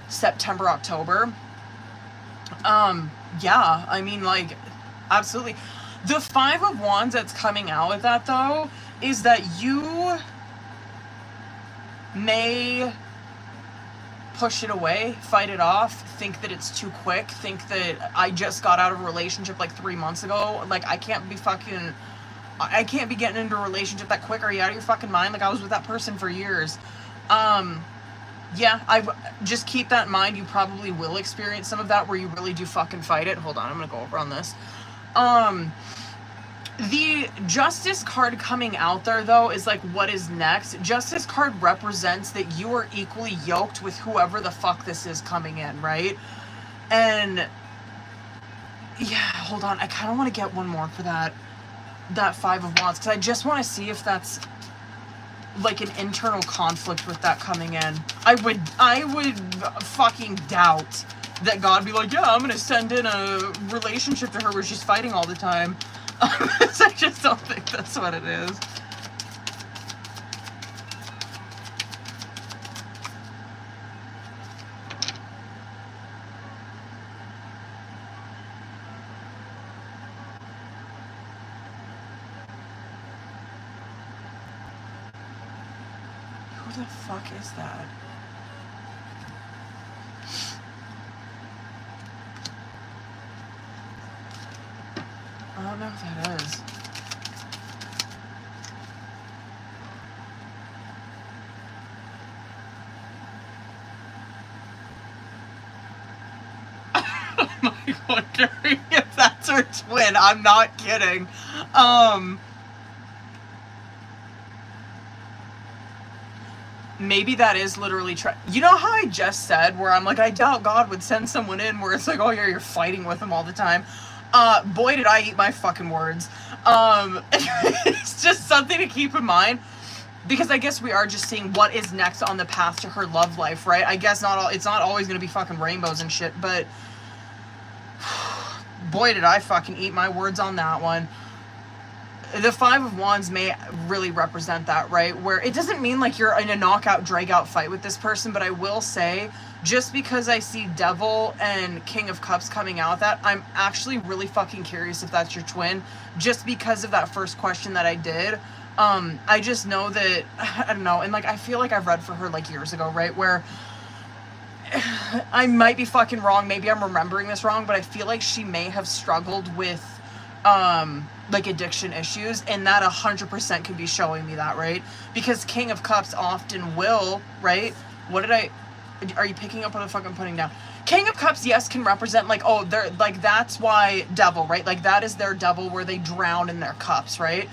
September, October. Yeah, I mean, like, absolutely. The Five of Wands that's coming out with that, though, is that you may push it away, fight it off, think that it's too quick, think that I just got out of a relationship like 3 months ago, like, I can't be getting into a relationship that quick. Are you out of your fucking mind? Like, I was with that person for years. Yeah, I just keep that in mind. You probably will experience some of that where you really do fucking fight it. Hold on, I'm gonna go over on this. The Justice card coming out there, though, is like, what is next? Justice card represents that you are equally yoked with whoever the fuck this is coming in, right? And yeah, hold on, I kind of want to get one more for that Five of Wands, because I just want to see if that's like an internal conflict with that coming in. I would fucking doubt that God be like, yeah, I'm gonna send in a relationship to her where she's fighting all the time. I just don't think that's what it is. Who the fuck is that? I don't know who that is. I'm like wondering if that's her twin. I'm not kidding. Maybe that is literally you know how I just said where I'm like, I doubt God would send someone in where it's like, oh yeah, you're fighting with him all the time. Boy, did I eat my fucking words. It's just something to keep in mind, because I guess we are just seeing what is next on the path to her love life, right? I guess it's not always gonna be fucking rainbows and shit, but boy, did I fucking eat my words on that one. The Five of Wands may really represent that, right? Where it doesn't mean like you're in a knockout, drag-out fight with this person, but I will say, just because I see Devil and King of Cups coming out with that, I'm actually really fucking curious if that's your twin, just because of that first question that I did. I just know that, I don't know, and like, I feel like I've read for her like years ago, right? Where I might be fucking wrong, maybe I'm remembering this wrong, but I feel like she may have struggled with, like addiction issues, and that 100% could be showing me that, right? Because King of Cups often will, right? Are you picking up what the fuck I'm putting down? King of Cups, yes, can represent like, oh, they're like, that's why Devil, right? Like, that is their devil where they drown in their cups, right?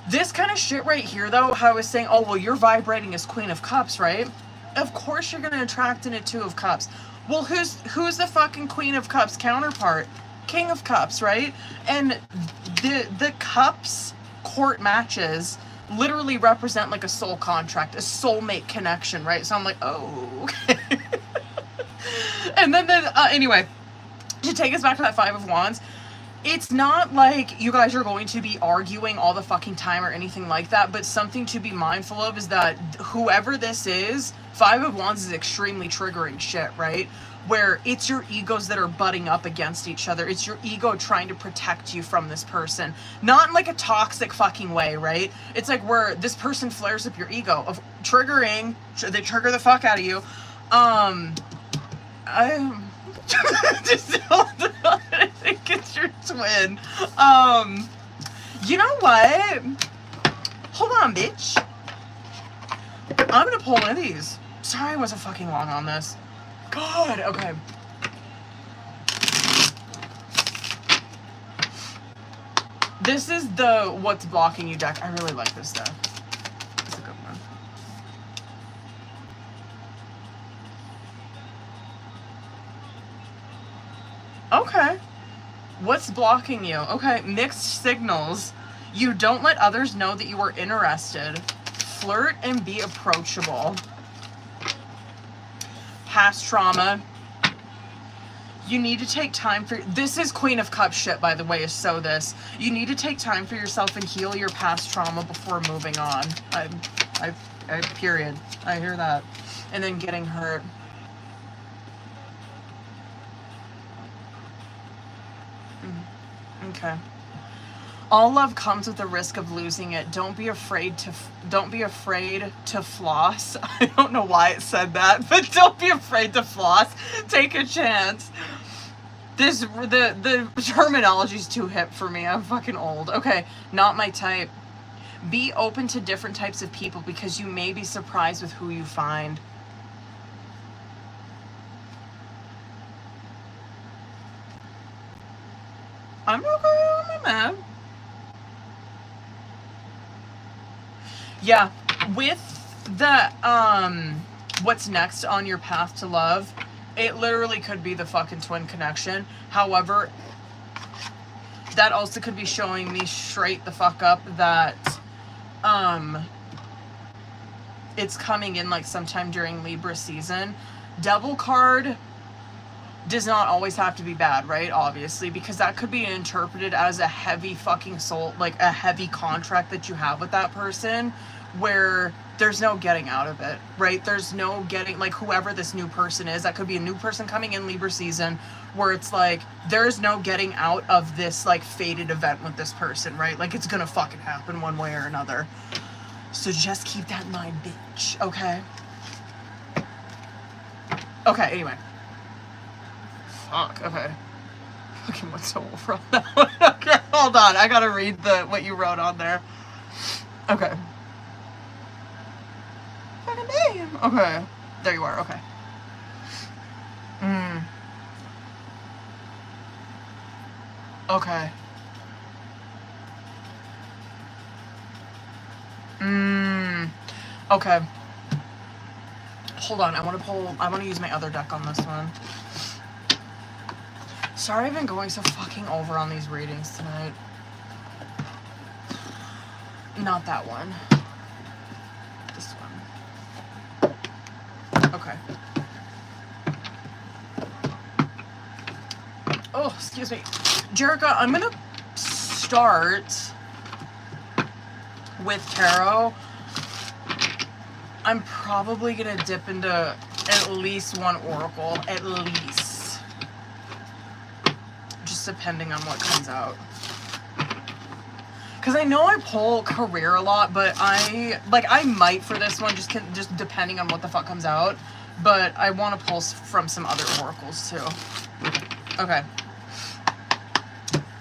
This kind of shit right here, though, how I was saying, oh, well, you're vibrating as Queen of Cups, right? Of course you're gonna attract in a Two of Cups. Well, who's the fucking Queen of Cups counterpart? King of Cups, right? And the cups court matches literally represent like a soul contract, a soulmate connection, right? So I'm like, oh, okay. And then anyway, to take us back to that Five of Wands, it's not like you guys are going to be arguing all the fucking time or anything like that, but something to be mindful of is that whoever this is, Five of Wands is extremely triggering shit, right? Where it's your egos that are butting up against each other. It's your ego trying to protect you from this person. Not in like a toxic fucking way, right? It's like where this person flares up your ego of triggering, they trigger the fuck out of you. Just I think it's your twin. You know what? Hold on, bitch. I'm gonna pull one of these. Sorry I wasn't fucking long on this. God, okay. This is the What's Blocking You deck. I really like this deck. It's a good one. Okay. What's blocking you? Okay, mixed signals. You don't let others know that you are interested. Flirt and be approachable. Past trauma. You need to take time for... This is Queen of Cups shit, by the way, is so this. You need to take time for yourself and heal your past trauma before moving on. Period. I hear that. And then getting hurt. Okay. All love comes with the risk of losing it. Don't be afraid to floss. I don't know why it said that, but don't be afraid to floss. Take a chance. The terminology is too hip for me. I'm fucking old. Okay, not my type. Be open to different types of people because you may be surprised with who you find. I'm not gonna be mad. Yeah, with the what's next on your path to love, it literally could be the fucking twin connection. However, that also could be showing me straight the fuck up that it's coming in like sometime during Libra season. Devil card does not always have to be bad, right? Obviously, because that could be interpreted as a heavy fucking soul, like a heavy contract that you have with that person where there's no getting out of it, right? There's no getting, like whoever this new person is, that could be a new person coming in Libra season where it's like, there's no getting out of this like fated event with this person, right? Like it's gonna fucking happen one way or another. So just keep that in mind, bitch, okay? Okay, anyway. Fuck, okay. Fucking went so over on that one. Okay, hold on. I gotta read what you wrote on there. Okay. Fucking damn. Okay. There you are, okay. Okay. Okay. Hold on, I wanna use my other deck on this one. Sorry I've been going so fucking over on these readings tonight. Not that one. This one. Okay. Oh, excuse me. Jerica, I'm gonna start with tarot. I'm probably gonna dip into at least one oracle, at least. Just depending on what comes out. Because I know I pull career a lot, but I might for this one, just depending on what the fuck comes out. But I want to pull from some other oracles too. Okay.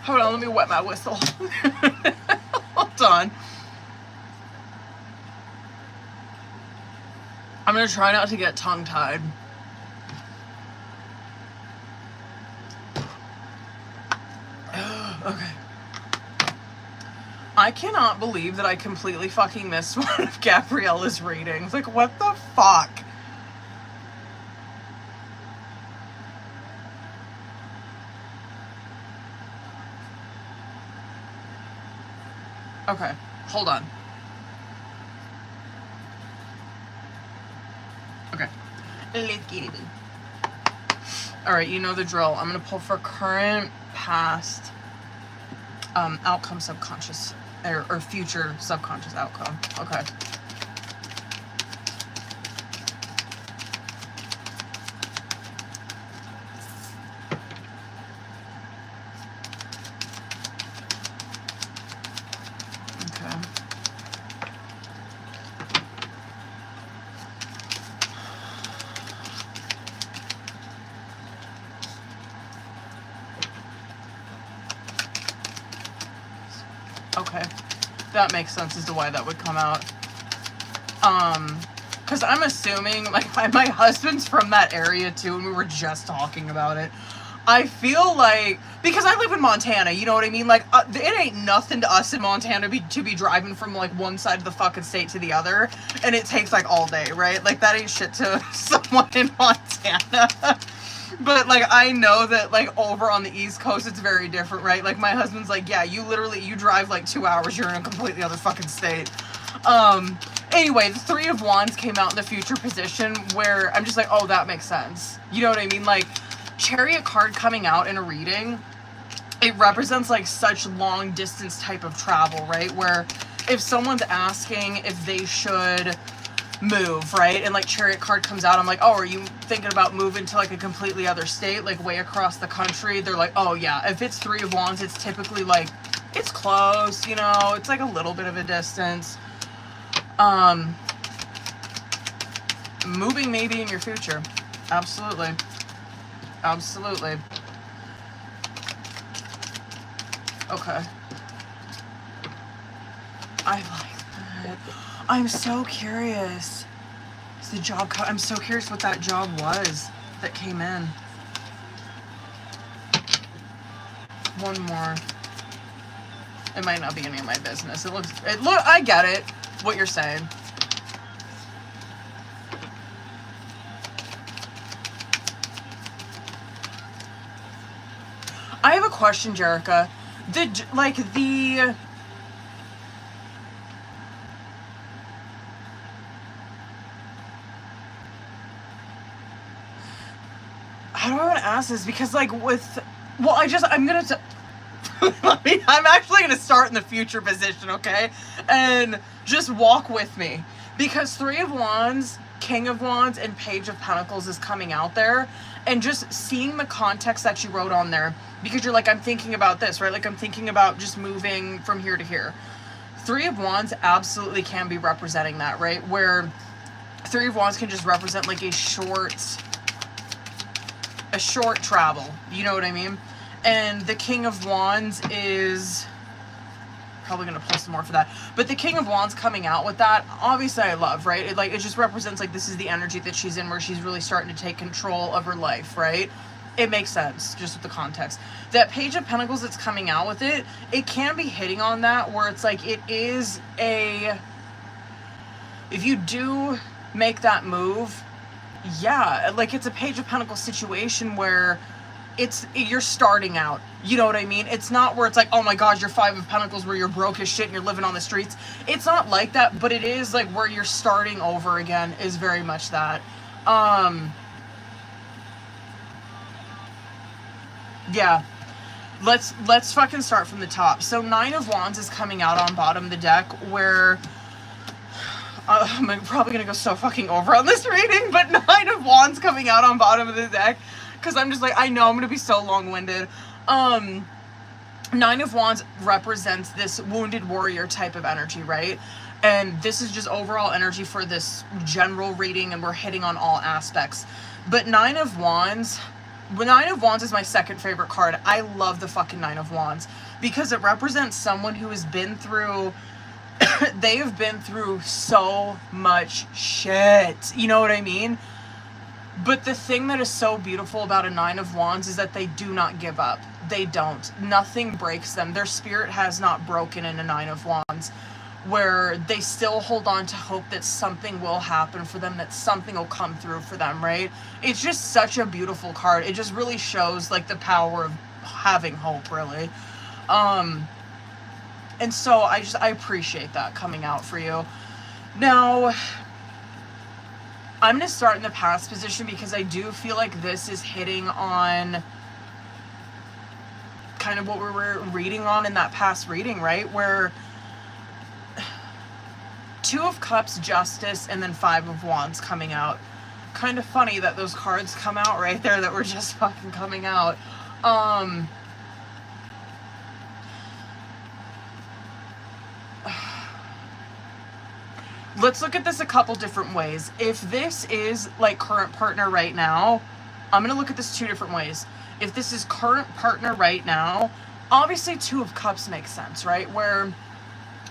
Hold on, let me wet my whistle. Hold on. I'm gonna try not to get tongue-tied. Okay. I cannot believe that I completely fucking missed one of Gabriella's readings. Like, what the fuck? Okay, hold on. Okay. Let's get it. Alright, you know the drill. I'm going to pull for current, past, outcome, subconscious, or future subconscious outcome. Okay. Okay, that makes sense as to why that would come out. Because I'm assuming, like, my husband's from that area too, and we were just talking about it. I feel like, because I live in Montana, you know what I mean? Like, it ain't nothing to us in Montana to be driving from, like, one side of the fucking state to the other, and it takes, like, all day, right? Like, that ain't shit to someone in Montana. But, like, I know that, like, over on the East Coast, it's very different, right? Like, my husband's like, yeah, you drive, like, 2 hours, you're in a completely other fucking state. Anyway, the Three of Wands came out in the future position where I'm just like, oh, that makes sense. You know what I mean? Like, Chariot card coming out in a reading, it represents, like, such long distance type of travel, right? Where if someone's asking if they should move, right? And, like, Chariot card comes out, I'm like, oh, are you thinking about moving to, like, a completely other state, like, way across the country? They're like, oh, yeah. If it's Three of Wands, it's typically, like, it's close, you know? It's, like, a little bit of a distance. Moving may be in your future. Absolutely. Absolutely. Okay. I like that. I'm so curious. Is the job I'm so curious what that job was that came in. One more. It might not be any of my business. I get it, what you're saying. I have a question, Jerica. How do I want to ask this? Because, like, I'm actually going to start in the future position, okay? And just walk with me. Because Three of Wands, King of Wands, and Page of Pentacles is coming out there. And just seeing the context that you wrote on there. Because you're like, I'm thinking about this, right? Like, I'm thinking about just moving from here to here. Three of Wands absolutely can be representing that, right? Where Three of Wands can just represent, like, a short travel. You know what I mean? And the King of Wands is probably going to pull some more for that. But the King of Wands coming out with that, obviously I love, right? It just represents, like, this is the energy that she's in where she's really starting to take control of her life, right? It makes sense, just with the context. That Page of Pentacles that's coming out with it can be hitting on that where it's like, it is if you do make that move, yeah, like, it's a Page of Pentacles situation where you're starting out. You know what I mean? It's not where it's like, oh my god, you're Five of Pentacles where you're broke as shit and you're living on the streets. It's not like that, but it is like where you're starting over again is very much that. Yeah. Let's fucking start from the top. So Nine of Wands is coming out on bottom of the deck where I'm probably gonna go so fucking over on this reading, but Nine of Wands coming out on bottom of the deck. Because I'm just like, I know I'm going to be so long-winded. Nine of Wands represents this wounded warrior type of energy, right? And this is just overall energy for this general reading, and we're hitting on all aspects. But Nine of Wands is my second favorite card. I love the fucking Nine of Wands. Because it represents someone who has been through... they have been through so much shit. You know what I mean? But the thing that is so beautiful about a Nine of Wands is that they do not give up. They don't. Nothing breaks them. Their spirit has not broken in a Nine of Wands, where they still hold on to hope that something will happen for them, that something will come through for them, right? It's just such a beautiful card. It just really shows, like, the power of having hope, really. And so I appreciate that coming out for you. Now, I'm going to start in the past position because I do feel like this is hitting on kind of what we were reading on in that past reading, right? Where Two of Cups, Justice, and then Five of Wands coming out. Kind of funny that those cards come out right there that were just fucking coming out. Let's look at this a couple different ways. If this is like current partner right now, I'm going to look at this two different ways. If this is current partner right now, obviously Two of Cups makes sense, right? Where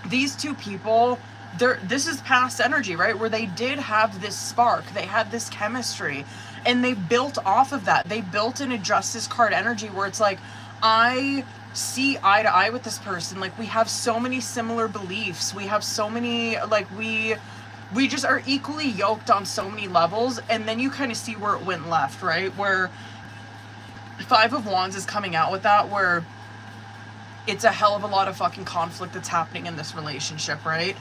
these two people, this is past energy, right? Where they did have this spark, they had this chemistry, and they built off of that. They built in a Justice card energy where it's like, I see eye to eye with this person. Like, we have so many similar beliefs. We have so many, like, we just are equally yoked on so many levels. And then you kind of see where it went left, right? Where Five of Wands is coming out with that, where it's a hell of a lot of fucking conflict that's happening in this relationship, right?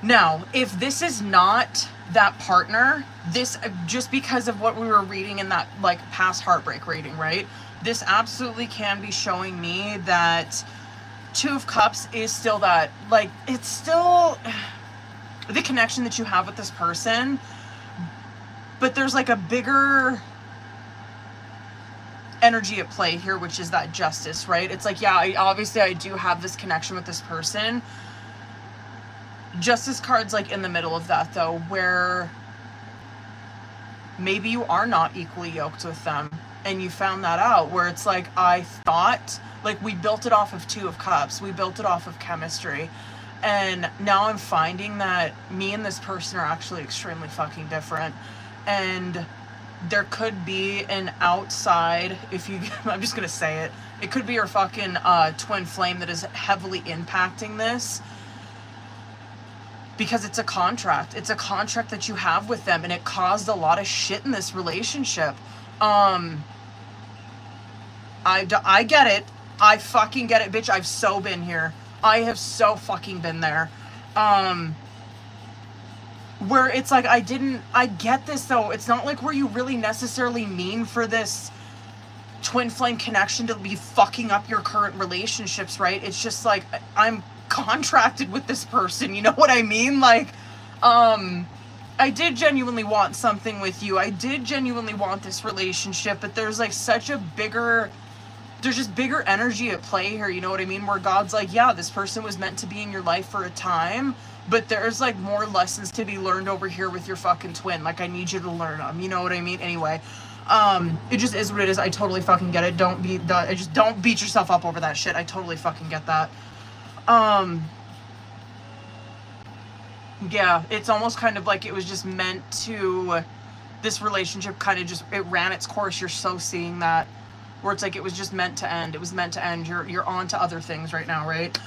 Now, if this is not that partner, this, just because of what we were reading in that, like, past heartbreak reading, right? This absolutely can be showing me that Two of Cups is still that, like, it's still the connection that you have with this person, but there's, like, a bigger energy at play here, which is that Justice, right? It's like, yeah, obviously I do have this connection with this person. Justice card's like in the middle of that, though, where maybe you are not equally yoked with them, and you found that out, where it's like, I thought, like, we built it off of Two of Cups, we built it off of chemistry, and now I'm finding that me and this person are actually extremely fucking different, and there could be an outside, if you, I'm just gonna say it, it could be your fucking twin flame that is heavily impacting this, because it's a contract. It's a contract that you have with them, and it caused a lot of shit in this relationship. I get it. I fucking get it, bitch. I've so been here. I have so fucking been there. Where it's like, I get this, though. It's not like where you really necessarily mean for this twin flame connection to be fucking up your current relationships, right? It's just like, I'm contracted with this person, you know what I mean? Like, I did genuinely want something with you. I did genuinely want this relationship, but there's like such a bigger, there's just bigger energy at play here, you know what I mean? Where God's like, yeah, this person was meant to be in your life for a time, but there's like more lessons to be learned over here with your fucking twin. Like, I need you to learn them, you know what I mean? Anyway, it just is what it is. I totally fucking get it. Don't beat yourself up over that shit. I totally fucking get that. Yeah, it's almost kind of like it was just meant to, this relationship kind of just, it ran its course. You're so seeing that, where it's like, it was just meant to end. It was meant to end. You're on to other things right now, right?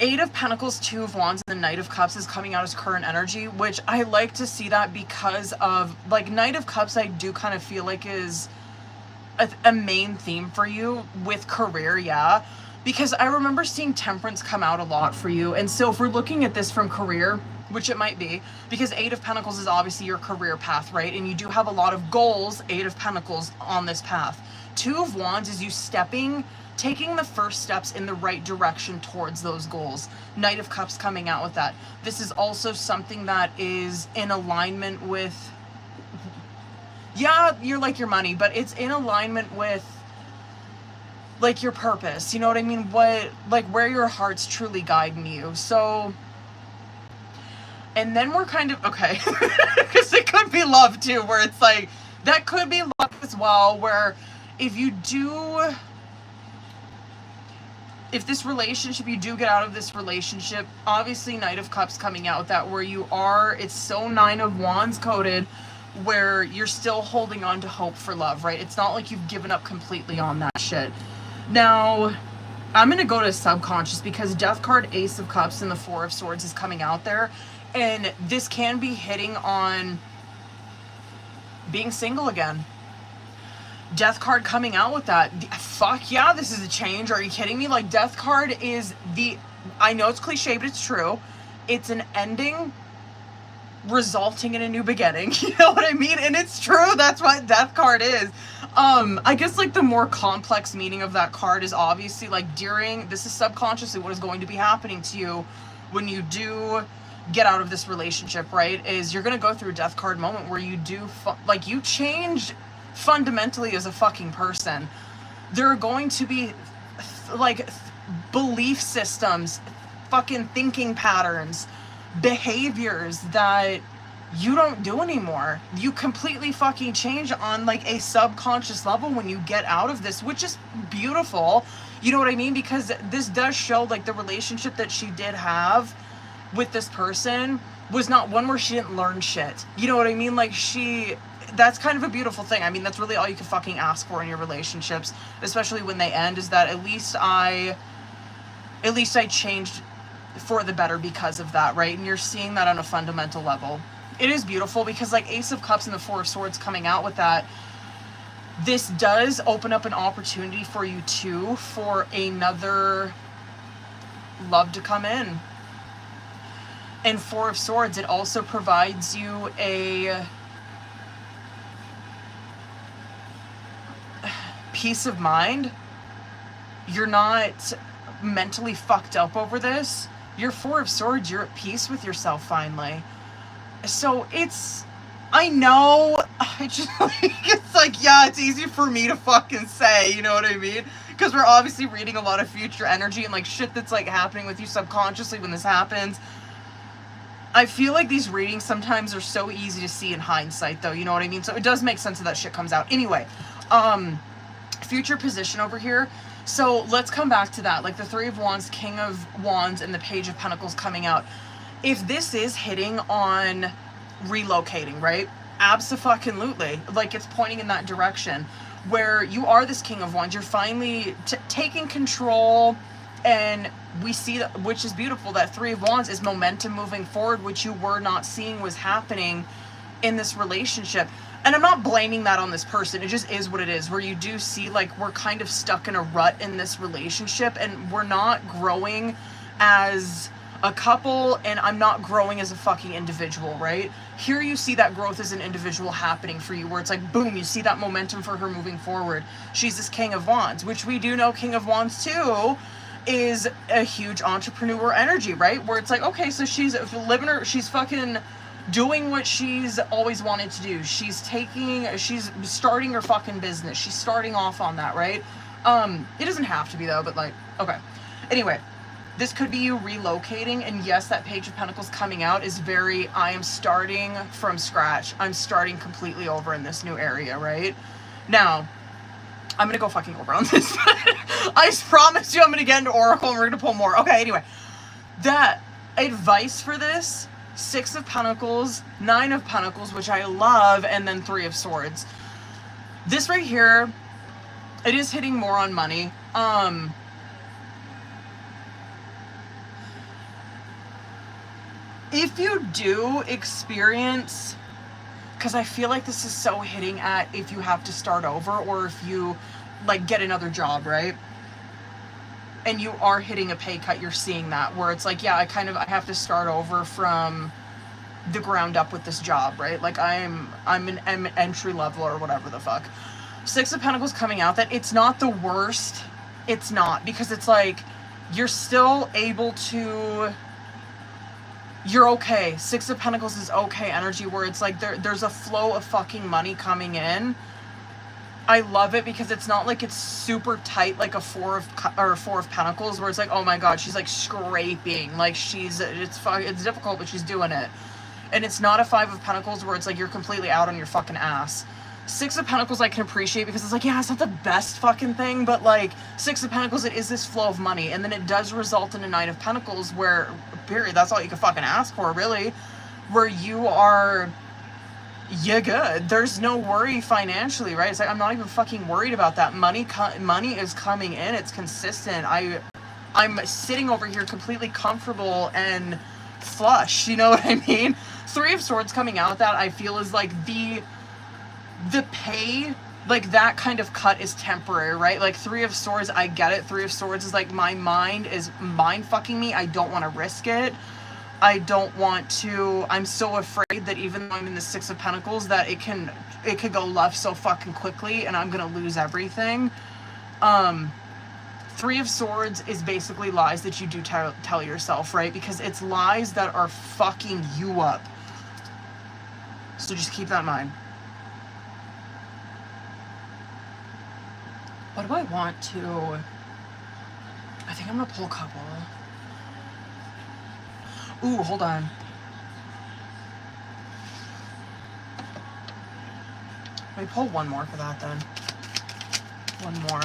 Eight of Pentacles, Two of Wands, and the Knight of Cups is coming out as current energy, which I like to see that because of, like, Knight of Cups, I do kind of feel like is a main theme for you with career, yeah. Because I remember seeing Temperance come out a lot for you. And so if we're looking at this from career, which it might be, because Eight of Pentacles is obviously your career path, right? And you do have a lot of goals, Eight of Pentacles, on this path. Two of Wands is you taking the first steps in the right direction towards those goals. Knight of Cups coming out with that. This is also something that is in alignment with, yeah, you're like your money, but it's in alignment with, like, your purpose, you know what I mean? What, like, where your heart's truly guiding you. So, and then we're kind of, okay, because it could be love too, where it's like, that could be love as well, where if this relationship, you do get out of this relationship, obviously Knight of Cups coming out with that, where you are, it's so Nine of Wands coded, where you're still holding on to hope for love, right? It's not like you've given up completely on that shit. Now, I'm going to go to subconscious, because Death card, Ace of Cups, and the Four of Swords is coming out there. And this can be hitting on being single again. Death card coming out with that. Fuck yeah, this is a change. Are you kidding me? Like, Death card is I know it's cliche, but it's true. It's an ending resulting in a new beginning. You know what I mean? And it's true. That's what death card is. I guess like the more complex meaning of that card is obviously like this is subconsciously what is going to be happening to you when you do get out of this relationship, right? Is you're gonna go through a death card moment where you do like you change fundamentally as a fucking person. There are going to be like belief systems, fucking thinking patterns, behaviors that you don't do anymore. You completely fucking change on like a subconscious level when you get out of this, which is beautiful. You know what I mean? Because this does show like the relationship that she did have with this person was not one where she didn't learn shit. You know what I mean? Like that's kind of a beautiful thing. I mean, that's really all you can fucking ask for in your relationships, especially when they end, is that at least I changed for the better because of that, right? And you're seeing that on a fundamental level. It is beautiful because like Ace of Cups and the Four of Swords coming out with that, this does open up an opportunity for you too for another love to come in. And Four of Swords, it also provides you a peace of mind. You're not mentally fucked up over this. You're Four of Swords, you're at peace with yourself finally. So I know, it's like, yeah, it's easy for me to fucking say, you know what I mean? Because we're obviously reading a lot of future energy and like shit that's like happening with you subconsciously when this happens. I feel like these readings sometimes are so easy to see in hindsight though, you know what I mean? So it does make sense that that shit comes out. Anyway, future position over here. So let's come back to that. Like the Three of Wands, King of Wands, and the Page of Pentacles coming out. If this is hitting on relocating, right? Abso-fucking-lutely. Like it's pointing in that direction where you are this King of Wands. You're finally taking control, and we see that, which is beautiful, that Three of Wands is momentum moving forward, which you were not seeing was happening in this relationship. And I'm not blaming that on this person. It just is what it is, where you do see like we're kind of stuck in a rut in this relationship and we're not growing as a couple, and I'm not growing as a fucking individual, right? Here you see that growth as an individual happening for you, where it's like, boom, you see that momentum for her moving forward. She's this King of Wands, which we do know King of Wands too is a huge entrepreneur energy, right? Where it's like, okay, so she's fucking doing what she's always wanted to do. She's starting her fucking business. She's starting off on that, right? It doesn't have to be though, but like, okay. Anyway, this could be you relocating, and yes, that Page of Pentacles coming out is very, I am starting from scratch. I'm starting completely over in this new area, right? Now, I'm gonna go fucking over on this. I promise you I'm gonna get into Oracle and we're gonna pull more. Okay, anyway. That advice for this, Six of Pentacles, Nine of Pentacles, which I love, and then Three of Swords. This right here, it is hitting more on money. If you do experience, because I feel like this is so hitting at if you have to start over or if you like get another job, right? And you are hitting a pay cut, you're seeing that where it's like, yeah, I have to start over from the ground up with this job, right? Like I'm an entry level or whatever the fuck. Six of Pentacles coming out, that it's not the worst. It's not, because it's like you're still able to, you're okay. Six of Pentacles is okay energy, where it's like there's a flow of fucking money coming in. I love it because it's not like it's super tight like a Four of Pentacles, where it's like, oh my god, she's like scraping, like it's difficult, but she's doing it. And it's not a Five of Pentacles where it's like you're completely out on your fucking ass. Six of Pentacles I can appreciate because it's like, yeah, it's not the best fucking thing, but like Six of Pentacles, it is this flow of money, and then it does result in a Nine of Pentacles where, period, that's all you can fucking ask for, really, where you're good. There's no worry financially, right? It's like, I'm not even fucking worried about that. Money is coming in. It's consistent. I'm sitting over here completely comfortable and flush. You know what I mean? Three of Swords coming out, that I feel is like the pay like that kind of cut is temporary, right? Like Three of Swords, I get it. Three of Swords is like, my mind is mind fucking me. I don't want to risk it. I don't want to, I'm so afraid that even though I'm in the Six of Pentacles, that it could go left so fucking quickly and I'm gonna lose everything. Three of Swords is basically lies that you do tell yourself, right? Because it's lies that are fucking you up. So just keep that in mind. What do I want to... I think I'm gonna pull a couple. Ooh, hold on. Let me pull one more for that then. One more.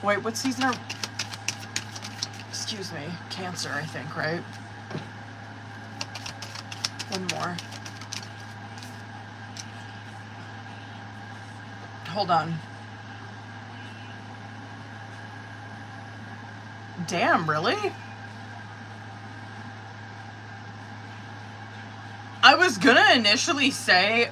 Wait, what season are... Excuse me. Cancer, I think, right? One more. Hold on. Damn, really? I was gonna initially say,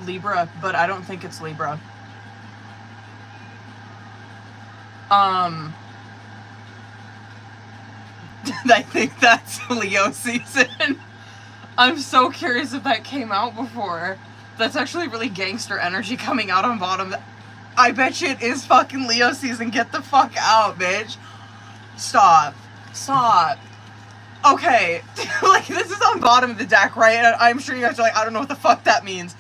Libra, but I don't think it's Libra. I think that's Leo season. I'm so curious if that came out before. That's actually really gangster energy coming out on bottom. I bet you it is fucking Leo season. Get the fuck out, bitch. Stop. Stop. Okay. Like, this is on bottom of the deck, right? I'm sure you guys are like, I don't know what the fuck that means.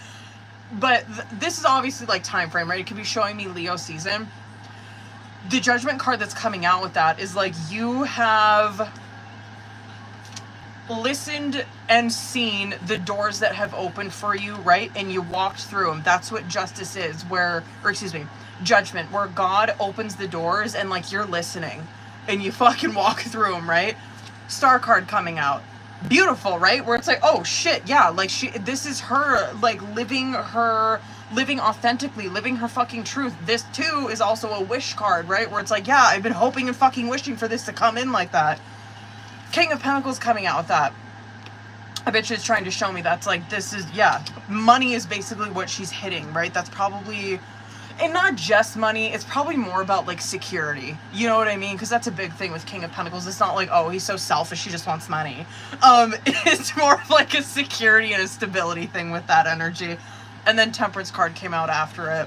But this is obviously, like, time frame, right? It could be showing me Leo season. The Judgment card that's coming out with that is, like, you have listened and seen the doors that have opened for you, right? And you walked through them. That's what justice is, Judgment, where God opens the doors and, like, you're listening and you fucking walk through them, right? Star card coming out. Beautiful, right? Where it's like, oh shit, yeah, like this is her, like, living authentically, living her fucking truth. This too is also a wish card, right? Where it's like, yeah, I've been hoping and fucking wishing for this to come in like that. King of Pentacles coming out with that. I bet she's trying to show me that's like, this is, yeah, money is basically what she's hitting, right? That's probably, and not just money, it's probably more about, like, security. You know what I mean? Because that's a big thing with King of Pentacles. It's not like, oh, he's so selfish, he just wants money. It's more of like a security and a stability thing with that energy. And then Temperance card came out after it,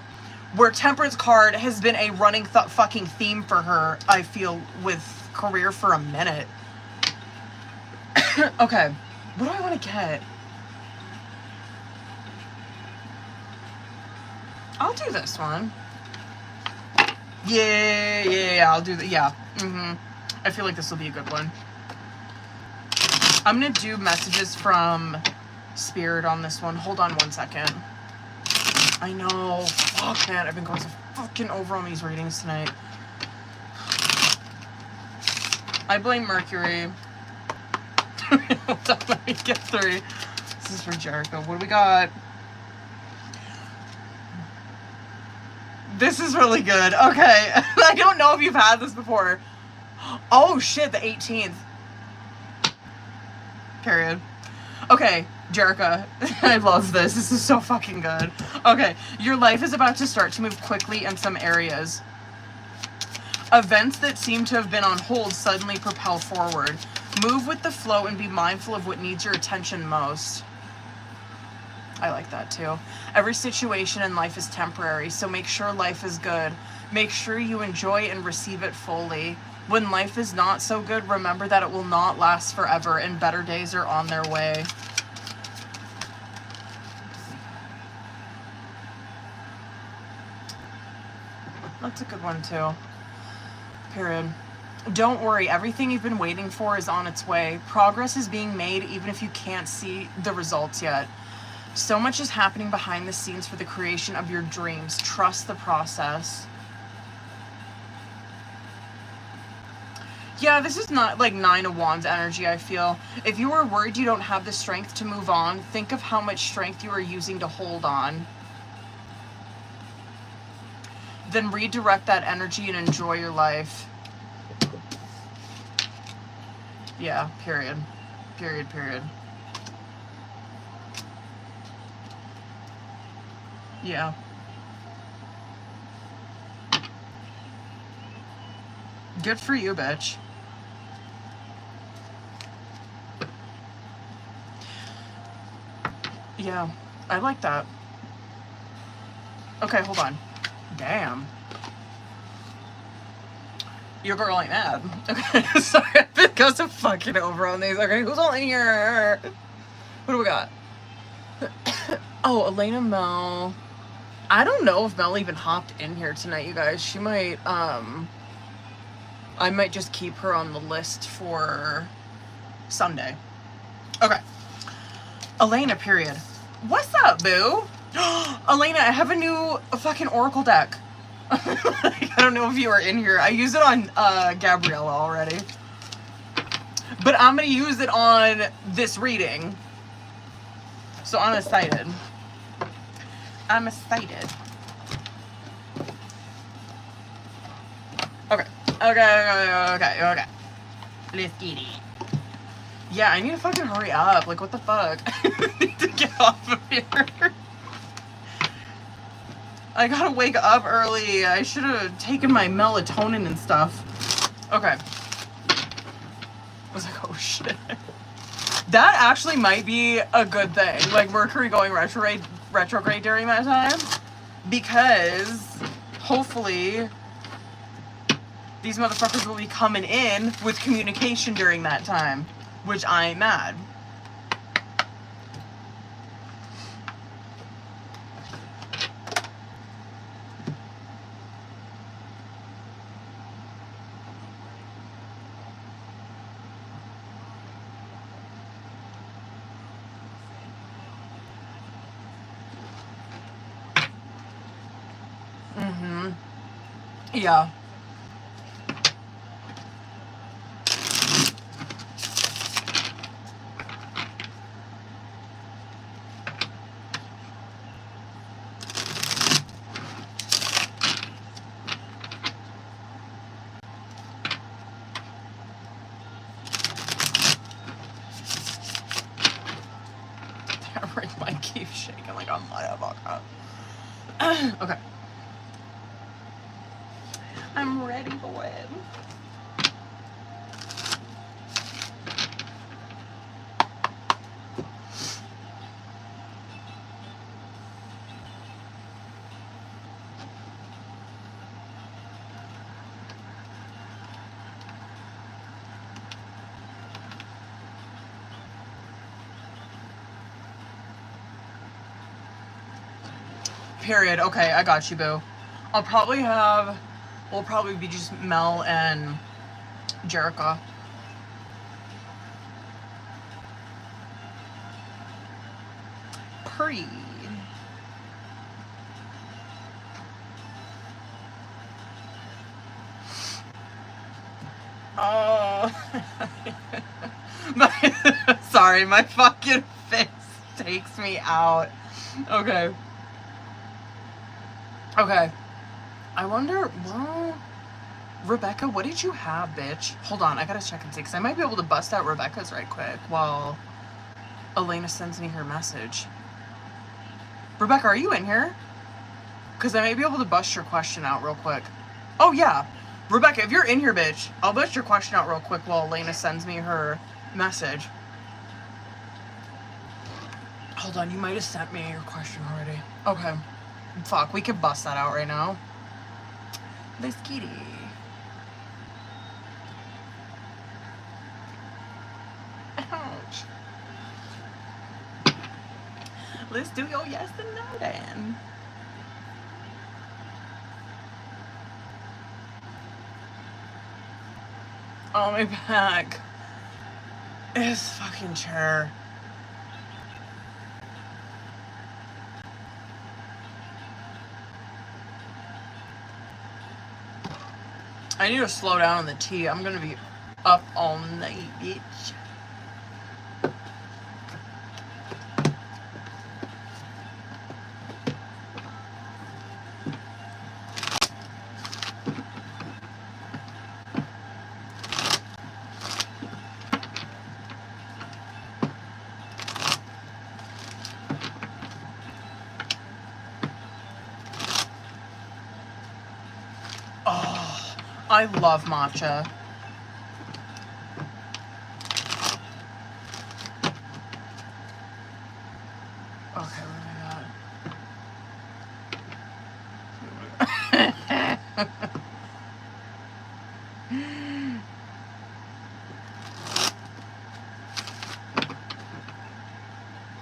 where Temperance card has been a running fucking theme for her, I feel, with career for a minute. Okay, what do I want to get? I'll do this one. Yeah, I'll do that. Yeah, I feel like this will be a good one. I'm gonna do messages from Spirit on this one. Hold on one second. I know. Fuck, man. I've been going so fucking over on these readings tonight. I blame Mercury. Hold on, let me get through. This is for Jericho. What do we got? This is really good. Okay. I don't know if you've had this before. Oh, shit. The 18th. Period. Okay. Jericho. I love this. This is so fucking good. Okay. Your life is about to start to move quickly in some areas. Events that seem to have been on hold suddenly propel forward. Move with the flow and be mindful of what needs your attention most. I like that too. Every situation in life is temporary, so make sure life is good. Make sure you enjoy and receive it fully. When life is not so good, remember that it will not last forever and better days are on their way. That's a good one too. Period. Don't worry, everything you've been waiting for is on its way. Progress is being made even if you can't see the results yet. So much is happening behind the scenes for the creation of your dreams. Trust the process. Yeah, this is not like 9 of Wands energy, I feel. If you are worried you don't have the strength to move on, think of how much strength you are using to hold on. then redirect that energy and enjoy your life. Yeah, period. Period, period. Yeah. Good for you, bitch. Yeah, I like that. Okay, hold on. Damn. Your girl ain't mad. Okay, sorry, I've been going so fucking over on these. Okay, who's all in here? What do we got? Oh, Elena Mel. I don't know if Mel even hopped in here tonight, you guys. She might, I might just keep her on the list for Sunday. Okay. Elena, period. What's up, boo? Elena, I have a new fucking Oracle deck. I don't know if you are in here. I use it on Gabriella already. But I'm going to use it on this reading. So I'm excited. I'm excited. Okay. Okay. Let's get it. Yeah, I need to fucking hurry up. Like, what the fuck? I need to get off of here. I gotta wake up early. I should have taken my melatonin and stuff. Okay. I was like, oh shit. That actually might be a good thing. Like, Mercury going retrograde during that time. Because, hopefully, these motherfuckers will be coming in with communication during that time. Which I ain't mad. Mm-hmm. Yeah. Might keep shaking like a motherfucker. Okay. I'm ready for it. Period. Okay, I got you, boo. We'll probably be just Mel and Jerica. Pretty. Oh. Sorry, my fucking face takes me out. Okay. Okay. I wonder, well, Rebecca, what did you have, bitch? Hold on, I gotta check and see, because I might be able to bust out Rebecca's right quick while Elena sends me her message. Rebecca, are you in here? Because I might be able to bust your question out real quick. Oh, yeah. Rebecca, if you're in here, bitch, I'll bust your question out real quick while Elena sends me her message. Hold on, you might have sent me your question already. Okay. Fuck, we could bust that out right now. Let's get it. Ouch. Let's do your yes and no then. Oh, my back is fucking chair. I need to slow down on the tea. I'm gonna be up all night, bitch. I love matcha. Okay, what do I got?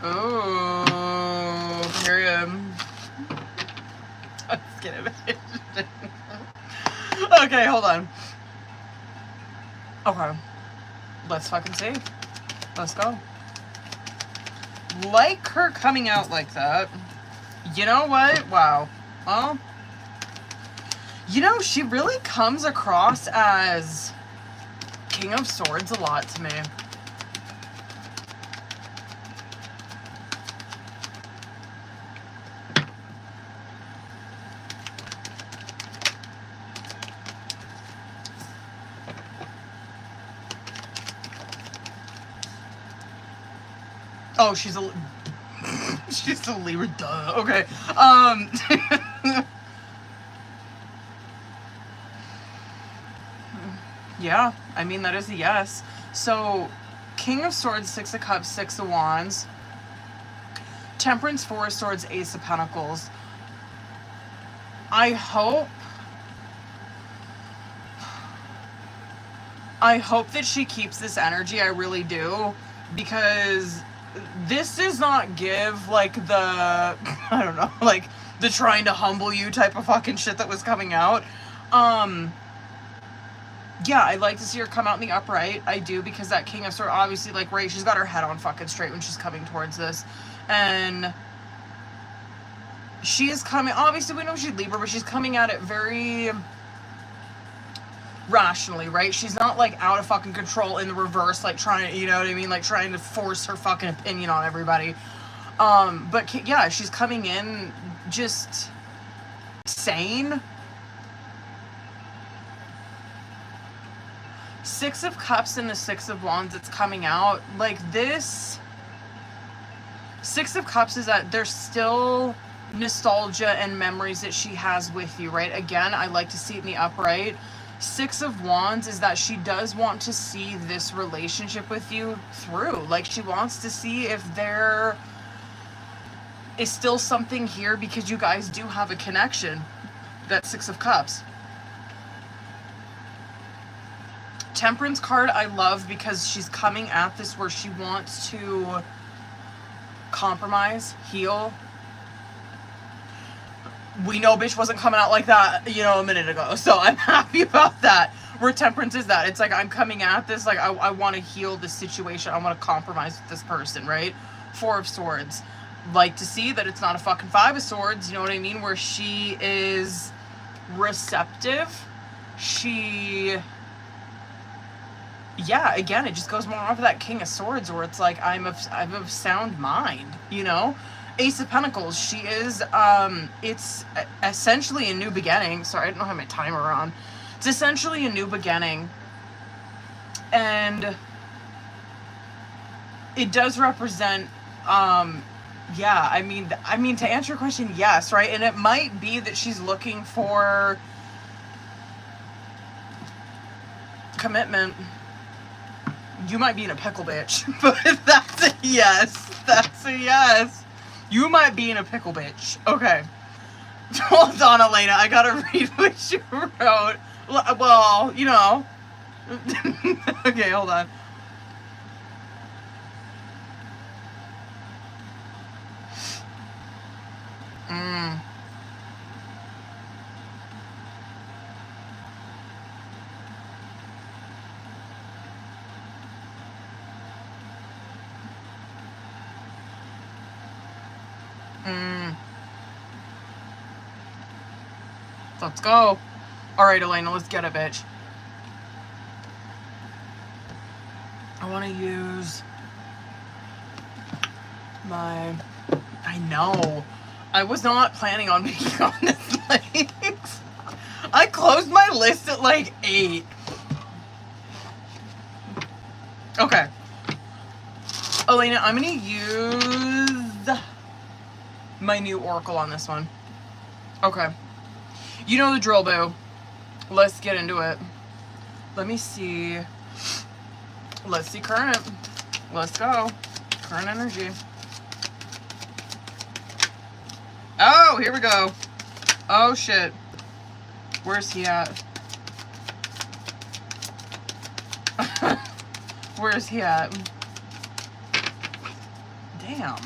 Oh, period. Let's get it. Okay, hold on. Okay. Let's fucking see. Let's go. Like her coming out like that. You know what? Wow. Well, you know, she really comes across as King of Swords a lot to me. Oh, she's a Libra, duh. Okay. Yeah, I mean, that is a yes. So, King of Swords, Six of Cups, Six of Wands. Temperance, Four of Swords, Ace of Pentacles. I hope that she keeps this energy, I really do, because this does not give, like, the, I don't know, like, the trying to humble you type of fucking shit that was coming out. Yeah, I'd like to see her come out in the upright. I do, because that King of Swords, obviously, like, right, she's got her head on fucking straight when she's coming towards this. And she is coming, obviously, we know she's Libra, but she's coming at it very rationally, right? She's not, like, out of fucking control in the reverse, like, trying to, you know what I mean? Like, trying to force her fucking opinion on everybody. But, yeah, she's coming in just sane. Six of Cups and the Six of Wands, it's coming out. Like, this Six of Cups is that there's still nostalgia and memories that she has with you, right? Again, I like to see it in the upright. Six of Wands is that she does want to see this relationship with you through. Like, she wants to see if there is still something here, because you guys do have a connection. That Six of Cups. Temperance card I love, because she's coming at this where she wants to compromise, heal. We know bitch wasn't coming out like that, you know, a minute ago. So I'm happy about that. Where Temperance is that. It's like, I'm coming at this, like, I want to heal this situation. I want to compromise with this person, right? Four of Swords. Like to see that it's not a fucking Five of Swords, you know what I mean? Where she is receptive. She... Yeah, again, it just goes more off of that King of Swords, where it's like, I'm of sound mind, you know? Ace of Pentacles, she is, it's essentially a new beginning. Sorry, I don't know how my timer on. It's essentially a new beginning. And it does represent, yeah, I mean, to answer your question, yes, right? And it might be that she's looking for commitment. You might be in a pickle, bitch. But that's a yes. That's a yes. You might be in a pickle, bitch. Okay. Hold on, Elena. I gotta read what you wrote. Well, you know. Okay, hold on. Let's go. Alright, Elena, let's get it, bitch. I want to use my... I know. I was not planning on being on this late. I closed my list at like 8. Okay. Elena, I'm going to use my new oracle on this one. Okay. You know the drill, boo. Let's get into it. Let me see. Let's see current. Let's go. Current energy. Oh, here we go. Oh, shit. Where's he at? Where's he at? Damn.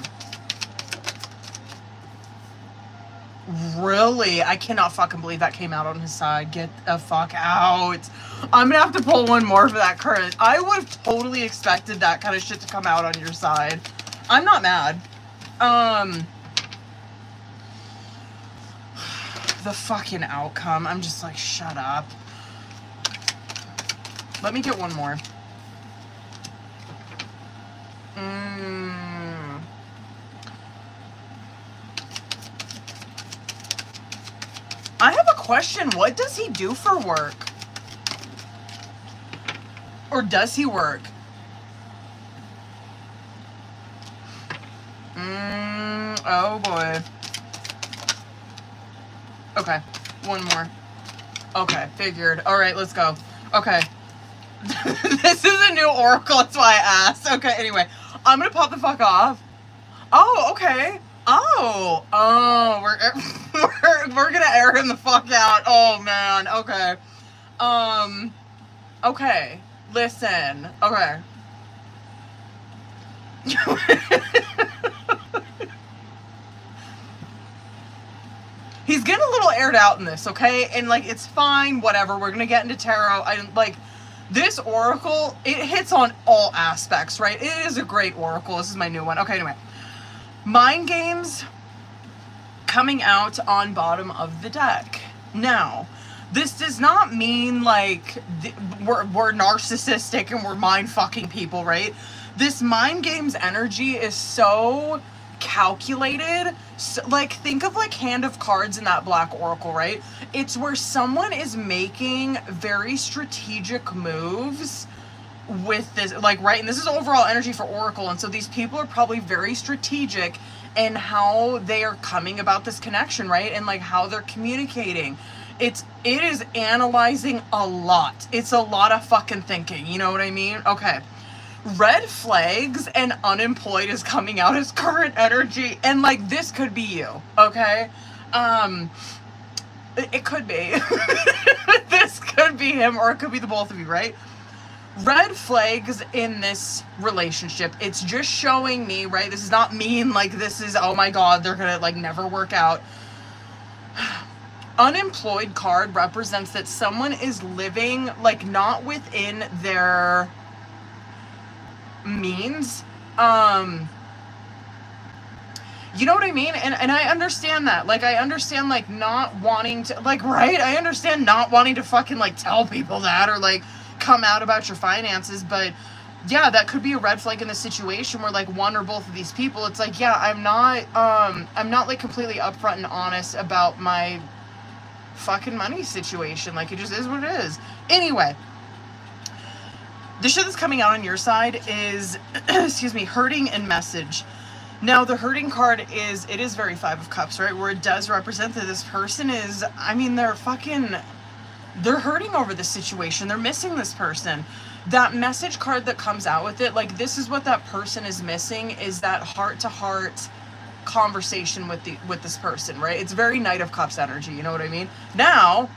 Really? I cannot fucking believe that came out on his side. Get the fuck out. I'm gonna have to pull one more for that current. I would have totally expected that kind of shit to come out on your side. I'm not mad. The fucking outcome. I'm just like, shut up. Let me get one more. I have a question. What does he do for work? Or does he work? Oh boy. Okay, one more. Okay, figured. All right, let's go. Okay. This is a new oracle, that's why I asked. Okay, anyway, I'm gonna pop the fuck off. Oh, okay. Oh, we're gonna air him the fuck out. Oh man, okay. Okay. Listen. Okay. He's getting a little aired out in this, okay? And like, it's fine, whatever. We're gonna get into tarot. This oracle, it hits on all aspects, right? It is a great oracle. This is my new one. Okay, anyway. Mind games coming out on bottom of the deck. Now, this does not mean like we're narcissistic and we're mind fucking people, right? This mind games energy is so calculated. So, like, think of like Hand of Cards in that black oracle, right? It's where someone is making very strategic moves with this, like, right? And this is overall energy for oracle, and so these people are probably very strategic in how they are coming about this connection, right? And like how they're communicating. It is analyzing a lot. It's a lot of fucking thinking, you know what I mean? Okay. Red flags and unemployed is coming out as current energy, and like this could be you, okay? It could be. This could be him, or it could be the both of you, right? Red flags in this relationship, it's just showing me, right? This is not mean like this is, oh my god, they're gonna like never work out. Unemployed card represents that someone is living like not within their means. You know what I mean? And I understand that. Like, I understand, like, not wanting to, like, right? I understand not wanting to fucking, like, tell people that or, like, come out about your finances. But, yeah, that could be a red flag in the situation where, like, one or both of these people, it's like, yeah, I'm not, like, completely upfront and honest about my fucking money situation. Like, it just is what it is. Anyway. The shit that's coming out on your side is, excuse me, hurting and message. Now, the hurting card is very Five of Cups, right? Where it does represent that this person is, I mean, they're hurting over this situation. They're missing this person. That message card that comes out with it, like, this is what that person is missing, is that heart-to-heart conversation with this person, right? It's very Knight of Cups energy, you know what I mean? Now,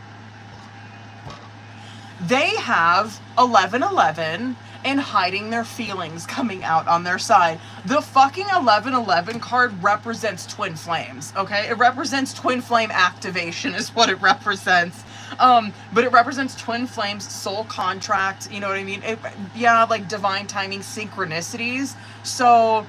they have 1111 and hiding their feelings coming out on their side. The fucking 1111 card represents twin flames, okay? It represents twin flame activation is what it represents. But it represents twin flames, soul contract, you know what I mean? Like divine timing, synchronicities. So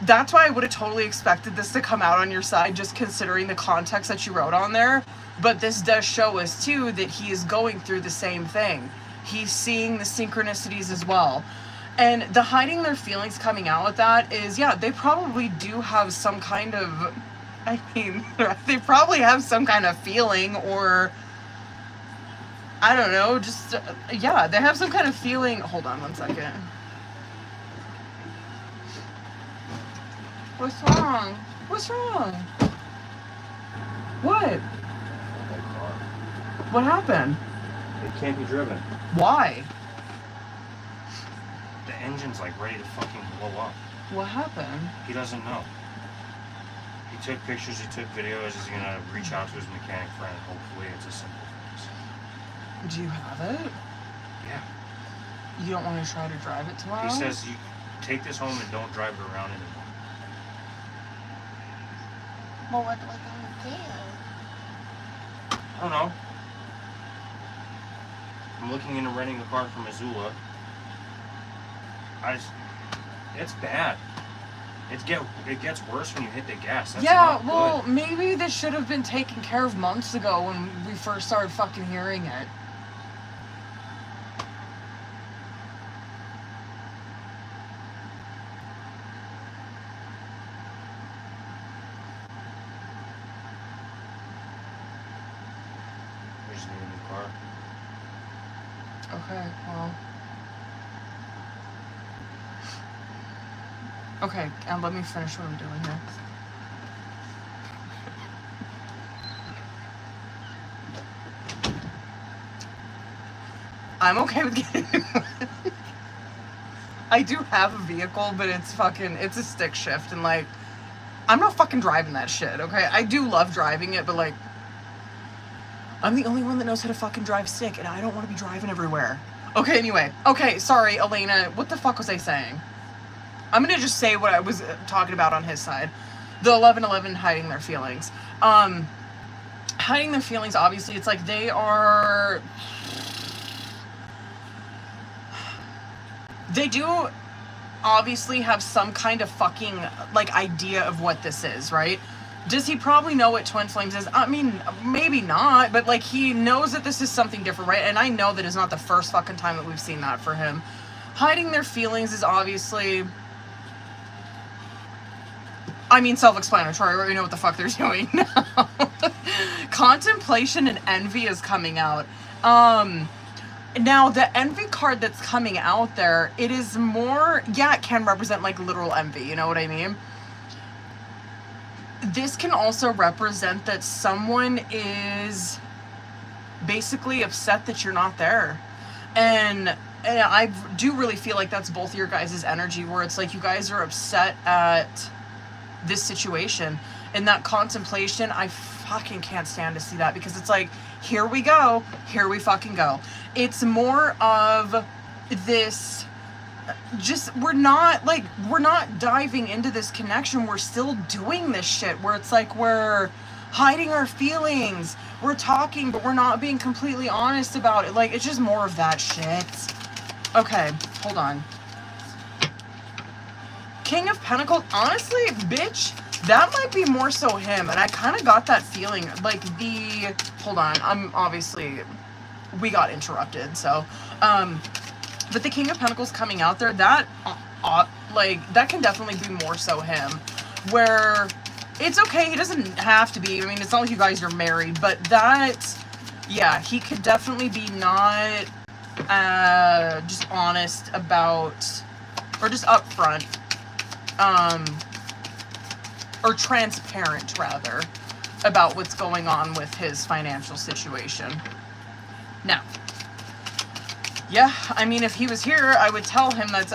that's why I would have totally expected this to come out on your side, just considering the context that you wrote on there. But this does show us, too, that he is going through the same thing. He's seeing the synchronicities as well. And the hiding their feelings coming out with that is, yeah, they probably do have some kind of, I mean, they probably have some kind of feeling or, I don't know, just, yeah, they have some kind of feeling. Hold on one second. What's wrong? What's wrong? What? What happened? It can't be driven. Why? The engine's like ready to fucking blow up. What happened? He doesn't know. He took pictures, he took videos, he's gonna reach out to his mechanic friend. Hopefully it's a simple fix. Do you have it? Yeah. You don't want to try to drive it tomorrow? He says you take this home and don't drive it around anymore. Well, what do I do? I don't know. I'm looking into renting a car from Missoula. It's bad. It gets worse when you hit the gas. That's yeah, not well, good. maybe this should have been taken care of months ago when we first started fucking hearing it. We just need a new car. Okay, well. Okay, and let me finish what I'm doing here. I'm okay with getting I do have a vehicle, but it's a stick shift, and like, I'm not fucking driving that shit, okay? I do love driving it, but like, I'm the only one that knows how to fucking drive stick, and I don't want to be driving everywhere. Okay, anyway. Okay, sorry, Elena. What the fuck was I saying? I'm gonna just say what I was talking about on his side. The 11-11 hiding their feelings. Hiding their feelings, obviously, it's like they do obviously have some kind of fucking, like, idea of what this is, right? Does he probably know what twin flames is? I mean, maybe not, but like, he knows that this is something different, right? And I know that it's not the first fucking time that we've seen that for him. Hiding their feelings is obviously, I mean, self-explanatory. We know what the fuck they're doing now. Contemplation and envy is coming out. Now, the envy card that's coming out there, it is more, yeah, it can represent like literal envy, you know what I mean? This can also represent that someone is basically upset that you're not there. And I do really feel like that's both your guys' energy, where it's like you guys are upset at this situation. And that contemplation, I fucking can't stand to see that, because it's like, here we go, here we fucking go. It's more of this, just, we're not diving into this connection. We're still doing this shit where it's like we're hiding our feelings. We're talking, but we're not being completely honest about it. Like, it's just more of that shit. Okay, hold on. King of Pentacles, honestly, bitch, that might be more so him. And I kind of got that feeling, like hold on, we got interrupted, so, but the King of Pentacles coming out there, that, that can definitely be more so him, where it's okay, he doesn't have to be, I mean, it's not like you guys are married, but that, yeah, he could definitely be not, just honest about, or just upfront, or transparent, rather, about what's going on with his financial situation. Now, yeah, I mean, if he was here, I would tell him that,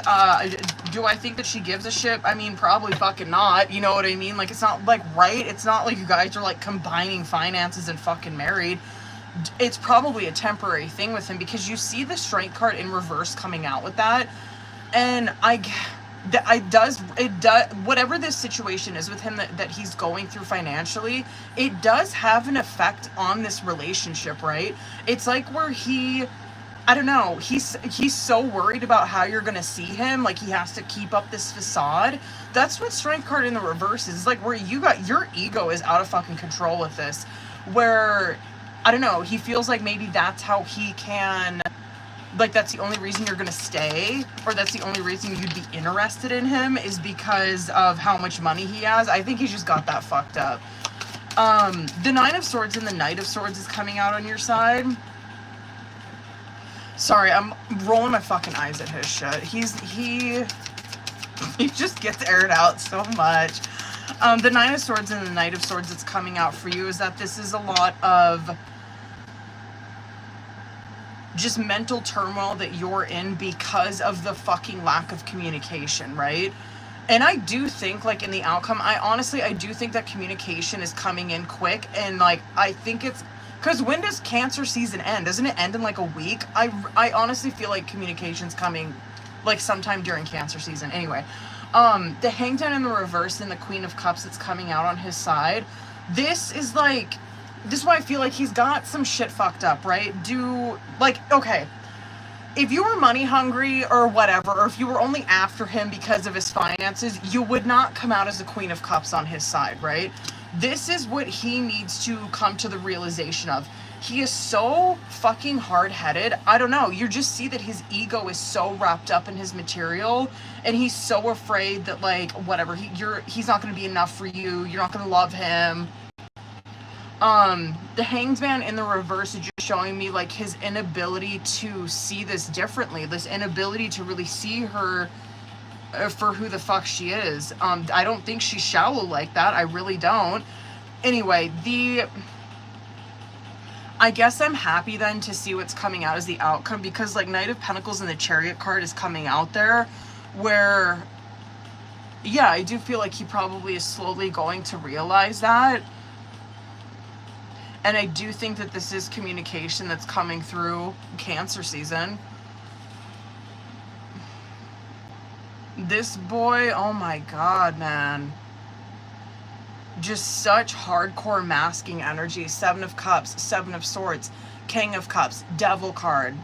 do I think that she gives a shit? I mean, probably fucking not, you know what I mean? Like, it's not, like, right? It's not like you guys are, like, combining finances and fucking married. It's probably a temporary thing with him, because you see the Strength card in reverse coming out with that, and whatever this situation is with him that he's going through financially, it does have an effect on this relationship, right? It's like where I don't know, he's so worried about how you're gonna see him, like he has to keep up this facade. That's what Strength card in the reverse is. It's like where your ego is out of fucking control with this, where, I don't know, he feels like maybe that's how he can, like, that's the only reason you're gonna stay, or that's the only reason you'd be interested in him, is because of how much money he has. I think he's just got that fucked up. The Nine of Swords and the Knight of Swords is coming out on your side. Sorry, I'm rolling my fucking eyes at his shit. He just gets aired out so much. The Nine of Swords and the Knight of Swords that's coming out for you is that this is a lot of, just mental turmoil that you're in because of the fucking lack of communication, right? And I do think, like, in the outcome, I do think that communication is coming in quick, and, like, I think it's, because when does Cancer season end? Doesn't it end in, like, a week? I honestly feel like communication's coming, like, sometime during Cancer season. Anyway, the Hanged Man in the reverse and the Queen of Cups that's coming out on his side, this is, like, this is why I feel like he's got some shit fucked up, right? Okay, if you were money hungry or whatever, or if you were only after him because of his finances, you would not come out as the Queen of Cups on his side, right? This is what he needs to come to the realization of. He is so fucking hard-headed. I don't know. You just see that his ego is so wrapped up in his material, and he's so afraid that, like, whatever, he's not going to be enough for you. You're not going to love him. The Hanged Man in the reverse is just showing me, like, his inability to see this differently. This inability to really see her for who the fuck she is. I don't think she's shallow like that. I really don't. Anyway, I guess I'm happy then to see what's coming out as the outcome, because, like, Knight of Pentacles and the Chariot card is coming out there, where, yeah, I do feel like he probably is slowly going to realize that. And I do think that this is communication that's coming through Cancer season. This boy, oh my god, man. Just such hardcore masking energy. 7 of Cups, 7 of Swords, King of Cups, Devil card.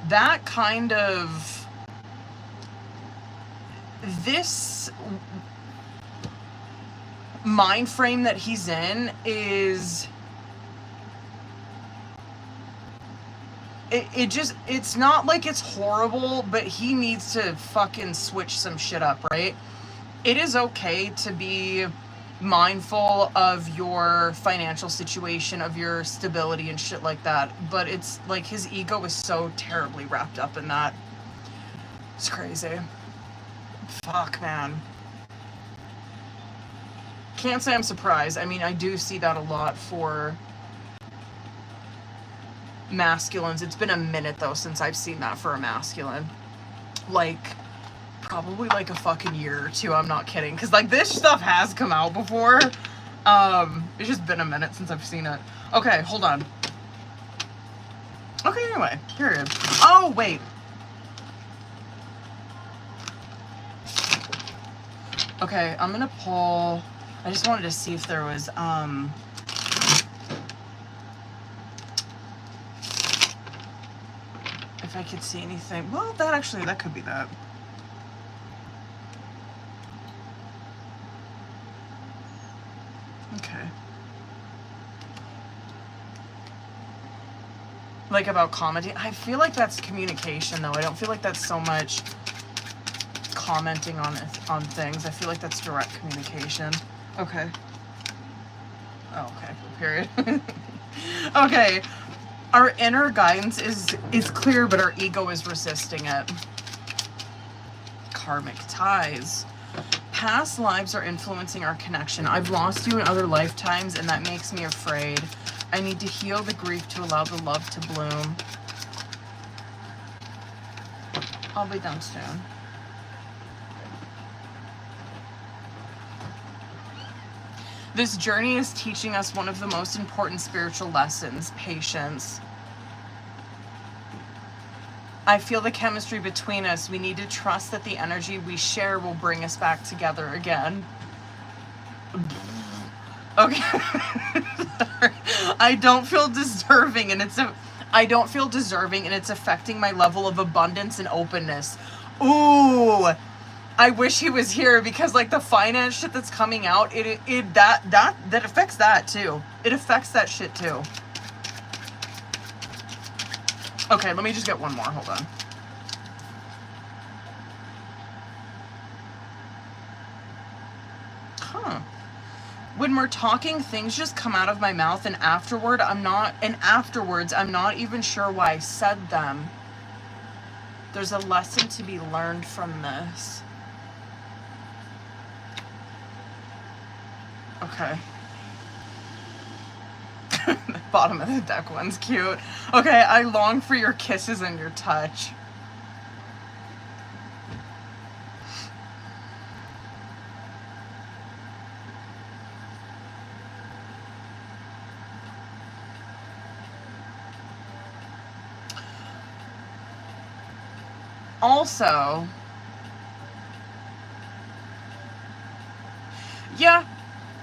That kind of... This mind frame that he's in is... It's not like it's horrible, but he needs to fucking switch some shit up, right? It is okay to be mindful of your financial situation, of your stability and shit like that, but it's like his ego is so terribly wrapped up in that. It's crazy. Fuck, man. Can't say I'm surprised. I mean, I do see that a lot for masculines. It's been a minute, though, since I've seen that for a masculine. Like, probably like a fucking year or two. I'm not kidding. Because, like, this stuff has come out before. It's just been a minute since I've seen it. Okay, hold on. Okay, anyway. Period. Oh, wait. Okay, I'm gonna pull... I just wanted to see if there was, if I could see anything. Well, that could be that. Okay. Like about commenting. I feel like that's communication, though. I don't feel like that's so much commenting on things. I feel like that's direct communication. Okay. Oh, okay. Period. Okay. Our inner guidance is clear, but our ego is resisting it. Karmic ties. Past lives are influencing our connection. I've lost you in other lifetimes, and that makes me afraid. I need to heal the grief to allow the love to bloom. I'll be done soon. This journey is teaching us one of the most important spiritual lessons, patience. I feel the chemistry between us. We need to trust that the energy we share will bring us back together again. Okay. I don't feel deserving, and it's affecting my level of abundance and openness. Ooh. I wish he was here, because, like, the finance shit that's coming out, that affects that too. It affects that shit too. Okay, let me just get one more. Hold on. Huh. When we're talking, things just come out of my mouth, and afterwards, I'm not even sure why I said them. There's a lesson to be learned from this. Okay. The bottom of the deck one's cute. Okay, I long for your kisses and your touch. Also, yeah,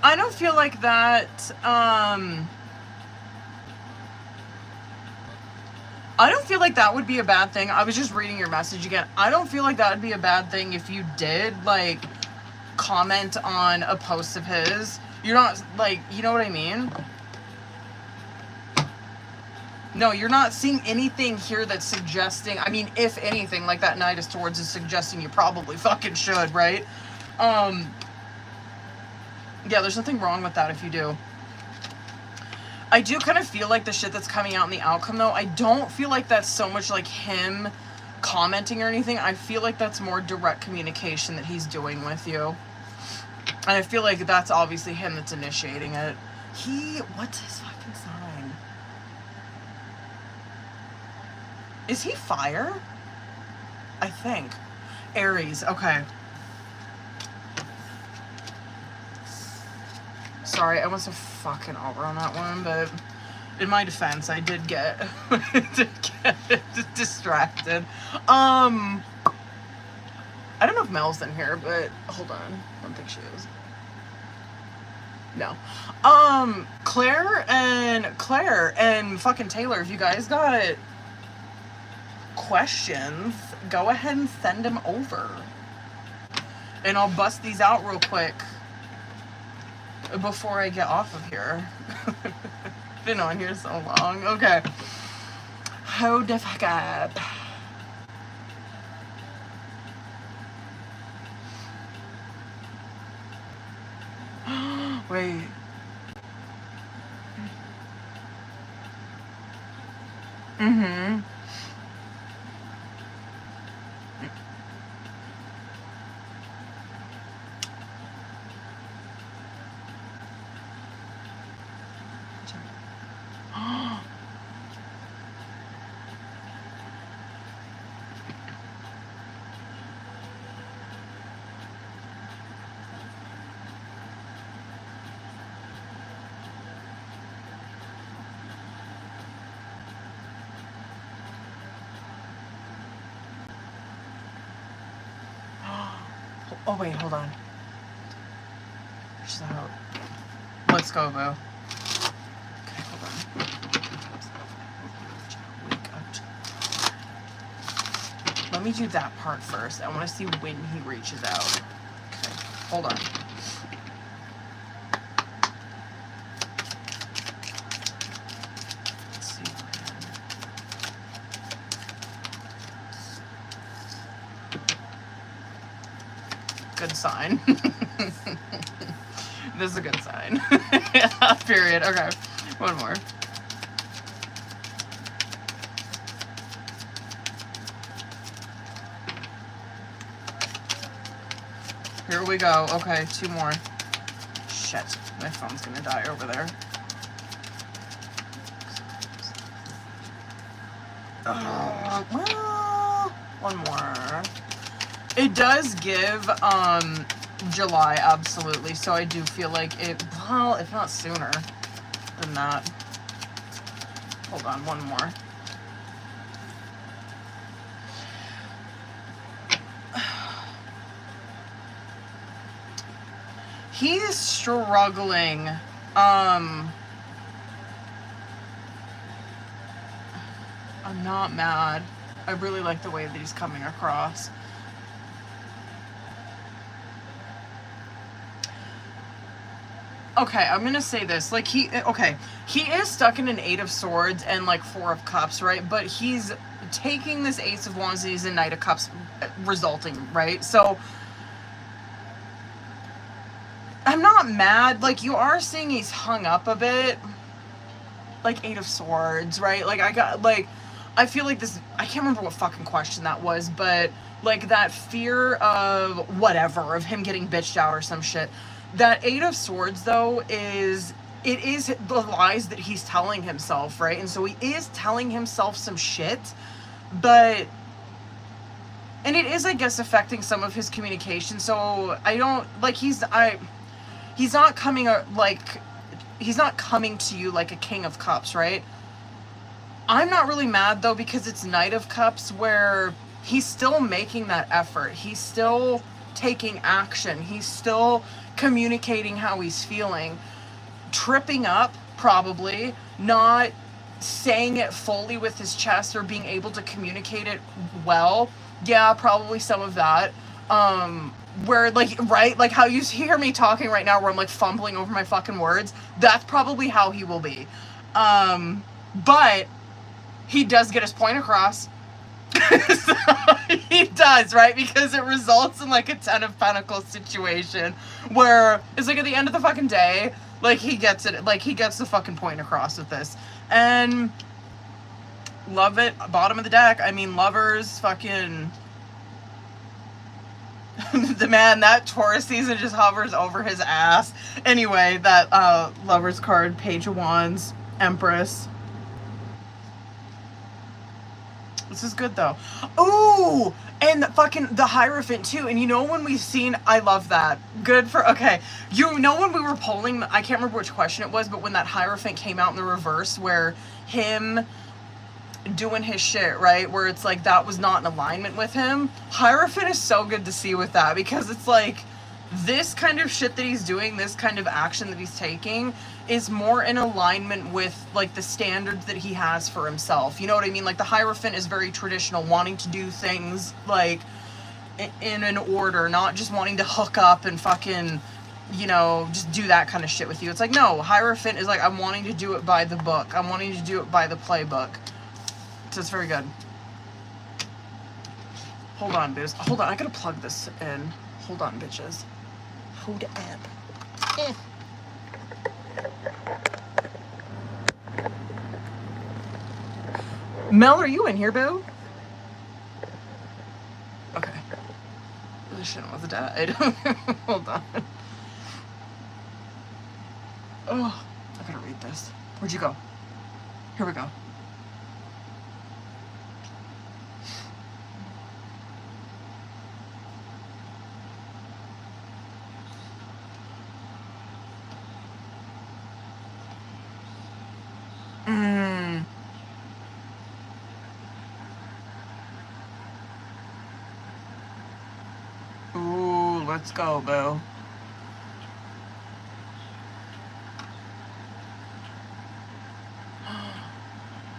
I don't feel like that, I don't feel like that would be a bad thing. I was just reading your message again. I don't feel like that would be a bad thing if you did, like, comment on a post of his. You're not, like, you know what I mean? No, you're not seeing anything here that's suggesting, I mean, if anything, like that Knight of Swords is suggesting you probably fucking should, right? Yeah, there's nothing wrong with that if you do. I do kind of feel like the shit that's coming out in the outcome, though, I don't feel like that's so much like him commenting or anything. I feel like that's more direct communication that he's doing with you. And I feel like that's obviously him that's initiating it. What's his fucking sign? Is he fire? I think. Aries, okay. Sorry, I wasn't fucking over on that one, but in my defense, I did get, distracted. I don't know if Mel's in here, but hold on. I don't think she is. No. Claire and fucking Taylor, if you guys got questions, go ahead and send them over. And I'll bust these out real quick before I get off of here. Been on here so long. Okay. Hold the fuck up. Wait. Mm-hmm. Oh wait, hold on. She's out. Let's go, boo. Okay, hold on. Let me do that part first. I want to see when he reaches out. Okay, hold on. Let's see. Good sign. This is a good sign. Yeah, period. Okay, one more. Here we go. Okay, two more. Shit, my phone's gonna die over there. Well, one more. It does give July, absolutely. So I do feel like it, well, if not sooner than that. Hold on, one more. He's struggling. I'm not mad. I really like the way that he's coming across. Okay, I'm gonna say this. Like, he is stuck in an 8 of Swords and, like, 4 of Cups, right? But he's taking this Ace of Wands and he's a Knight of Cups resulting, right? So, I'm not mad. Like, you are seeing he's hung up a bit. Like, 8 of Swords, right? Like, I feel like this, I can't remember what fucking question that was, but, like, that fear of whatever, of him getting bitched out or some shit. That 8 of Swords, though, is it is the lies that he's telling himself, right? And so he is telling himself some shit, but, and it is, I guess, affecting some of his communication. So I don't, like, he's not coming, he's not coming to you like a King of Cups, right? I'm not really mad, though, because it's Knight of Cups, where he's still making that effort. He's still taking action. He's still communicating how he's feeling. Tripping up, probably. Not saying it fully with his chest or being able to communicate it well. Yeah, probably some of that. Where, like, right? Like how you hear me talking right now where I'm, like, fumbling over my fucking words. That's probably how he will be. But he does get his point across. So, he does, right? Because it results in, like, a Ten of Pentacles situation where it's like at the end of the fucking day, like, he gets it, like, he gets the fucking point across with this. And love it. Bottom of the deck, I mean, Lovers, fucking the man, that Taurus season just hovers over his ass. Anyway, that Lovers card, Page of Wands, Empress. This is good, though. Ooh! And fucking the Hierophant, too. And you know when we've seen... I love that. Good for... Okay. You know when we were polling... I can't remember which question it was, but when that Hierophant came out in the reverse, where him doing his shit, right? Where it's like that was not in alignment with him. Hierophant is so good to see with that, because it's like... this kind of shit that he's doing, this kind of action that he's taking, is more in alignment with, like, the standards that he has for himself. You know what I mean? Like, the Hierophant is very traditional, wanting to do things, like, in an order, not just wanting to hook up and fucking, you know, just do that kind of shit with you. It's like, no, Hierophant is like, I'm wanting to do it by the book. I'm wanting to do it by the playbook. So it's very good. Hold on, bitches. Hold on, I gotta plug this in. Hold on, bitches. Hold up. Mel, are you in here, boo? Okay. This shouldn't have died. Hold on. Oh, I gotta read this. Where'd you go? Here we go. Ooh, let's go, boo.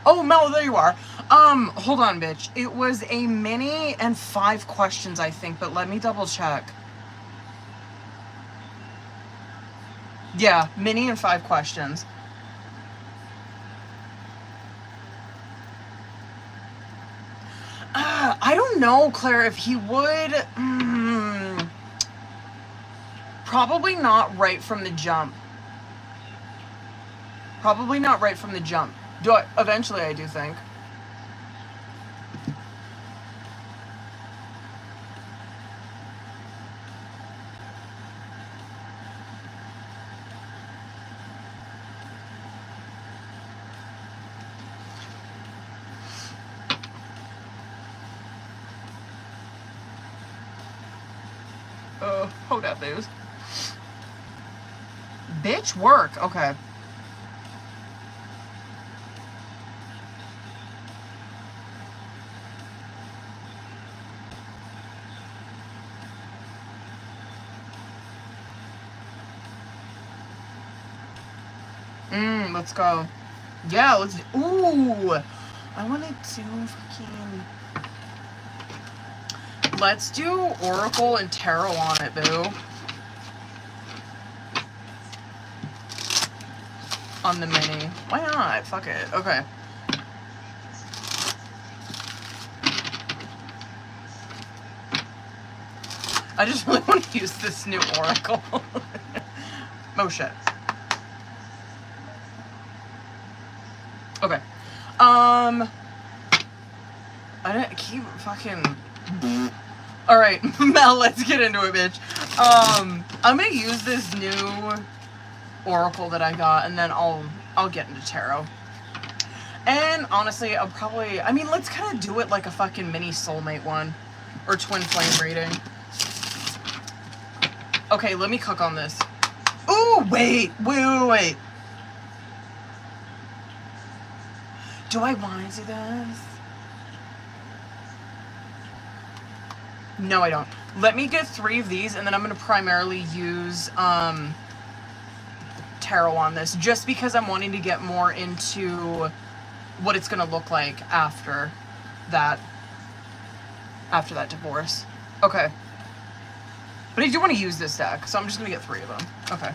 Oh, Mel, there you are. Hold on, bitch. It was a mini and 5 questions, I think, but let me double check. Yeah, mini and 5 questions. I don't know, Claire, if he would... probably not right from the jump. Probably not right from the jump. Eventually, I do think. Hold up, booze. Bitch, work. Okay. Let's go. Yeah, let's do... Ooh! I want to do fucking... Let's do Oracle and Tarot on it, boo. On the mini. Why not? Fuck it. Okay. I just really want to use this new Oracle. Oh, shit. Okay. I didn't keep fucking... Alright, Mel, let's get into it, bitch. I'm gonna use this new oracle that I got, and then I'll get into tarot. And honestly, I'll probably, I mean, let's kind of do it like a fucking mini soulmate one, or twin flame reading. Okay, let me cook on this. Ooh, wait. Do I want to do this? No, I don't. Let me get 3 of these, and then I'm going to primarily use tarot on this, just because I'm wanting to get more into what it's going to look like after that divorce. Okay. But I do want to use this deck, so I'm just going to get 3 of them. Okay.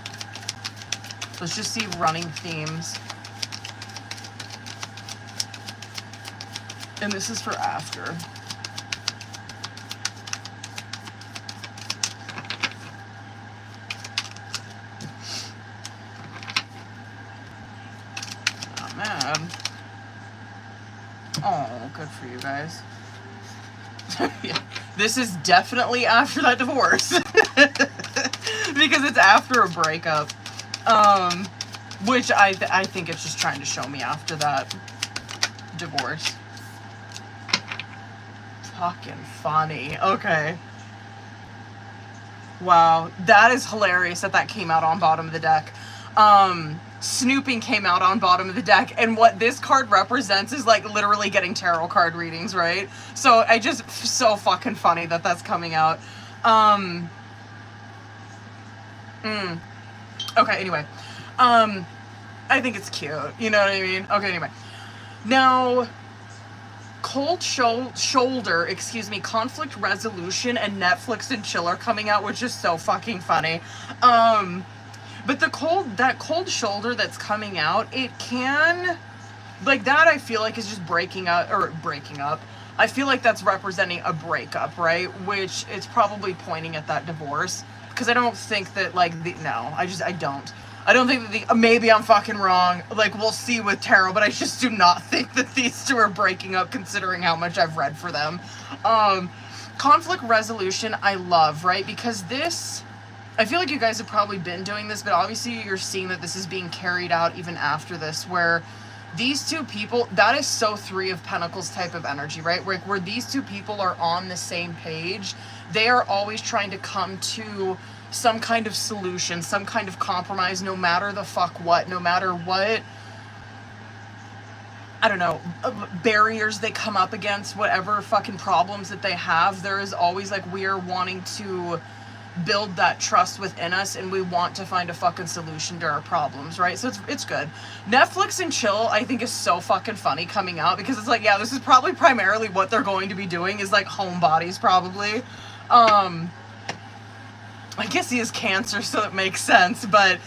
Let's just see running themes. And this is for after. Not mad. Oh, good for you guys. Yeah, this is definitely after that divorce. Because it's after a breakup. Which I think it's just trying to show me after that divorce. Fucking funny. Okay. Wow. That is hilarious that came out on bottom of the deck. Snooping came out on bottom of the deck, and what this card represents is like literally getting tarot card readings, right? So so fucking funny that that's coming out. Okay, anyway. I think it's cute. You know what I mean? Okay, anyway. Now, Cold Shoulder, conflict resolution, and Netflix and chill are coming out, which is so fucking funny. But that cold shoulder that's coming out, it can, like, that I feel like is just breaking up. I feel like that's representing a breakup, right? Which it's probably pointing at that divorce. Because I don't think that, like, I don't. I don't think that maybe I'm fucking wrong. Like, we'll see with tarot, but I just do not think that these two are breaking up, considering how much I've read for them. Conflict resolution, I love, right? Because this, I feel like you guys have probably been doing this, but obviously you're seeing that this is being carried out even after this, where these two people, that is so 3 of Pentacles type of energy, right? Where these two people are on the same page. They are always trying to come to some kind of solution, some kind of compromise, no matter the fuck what, no matter what, I don't know, barriers they come up against, whatever fucking problems that they have, there is always, like, we are wanting to build that trust within us, and we want to find a fucking solution to our problems, right? So it's good. Netflix and chill, I think, is so fucking funny coming out, because it's like, yeah, this is probably primarily what they're going to be doing, is like homebodies, probably. I guess he is Cancer, so it makes sense, but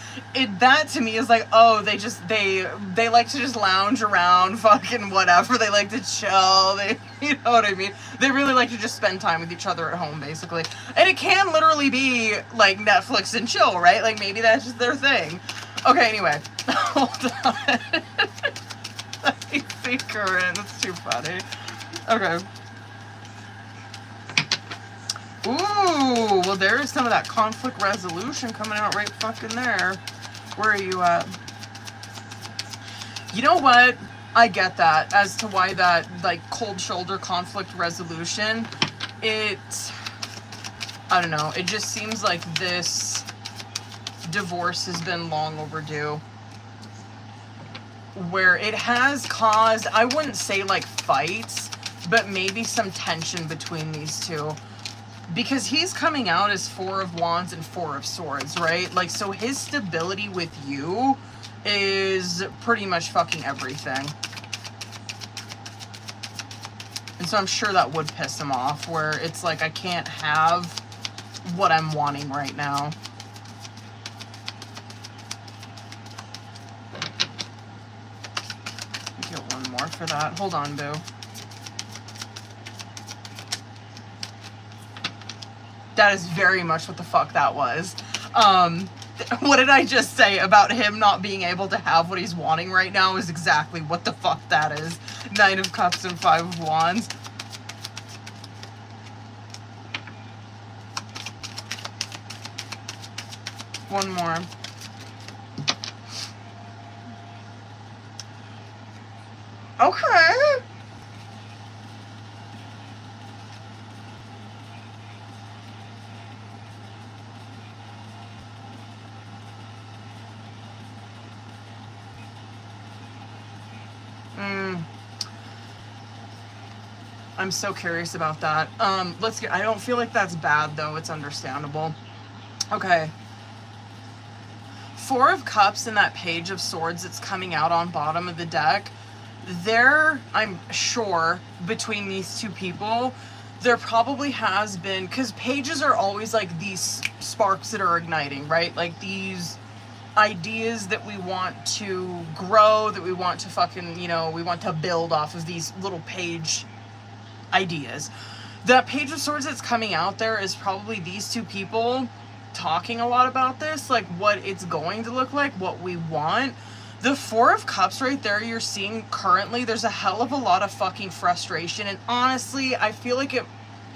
that to me is like, oh, they like to just lounge around, fucking whatever, they like to chill, you know what I mean? They really like to just spend time with each other at home, basically. And it can literally be, like, Netflix and chill, right? Like, maybe that's just their thing. Okay, anyway. Hold on. Let me see current, that's too funny. Okay. Ooh, well, there is some of that conflict resolution coming out right fucking there. Where are you at? You know what? I get that as to why that, like, cold shoulder conflict resolution, I don't know, it just seems like this divorce has been long overdue. Where it has caused, I wouldn't say, like, fights, but maybe some tension between these two. Because he's coming out as 4 of Wands and 4 of Swords, right? Like, so his stability with you is pretty much fucking everything. And so I'm sure that would piss him off, where it's like, I can't have what I'm wanting right now. Get one more for that. Hold on, boo. That is very much what the fuck that was. What did I just say about him not being able to have what he's wanting right now is exactly what the fuck that is. 9 of Cups and 5 of Wands. One more. Okay. I'm so curious about that. Let's get, I don't feel like that's bad though. It's understandable. Okay. Four of Cups in that Page of Swords that's coming out on bottom of the deck. There, I'm sure, between these two people, there probably has been, because pages are always like these sparks that are igniting, right? Like these ideas that we want to grow, that we want to fucking, you know, we want to build off of these little page ideas. That Page of Swords that's coming out there is probably these two people talking a lot about this, like what it's going to look like, what we want. The Four of Cups right there you're seeing currently, there's a hell of a lot of fucking frustration, and honestly, I feel like it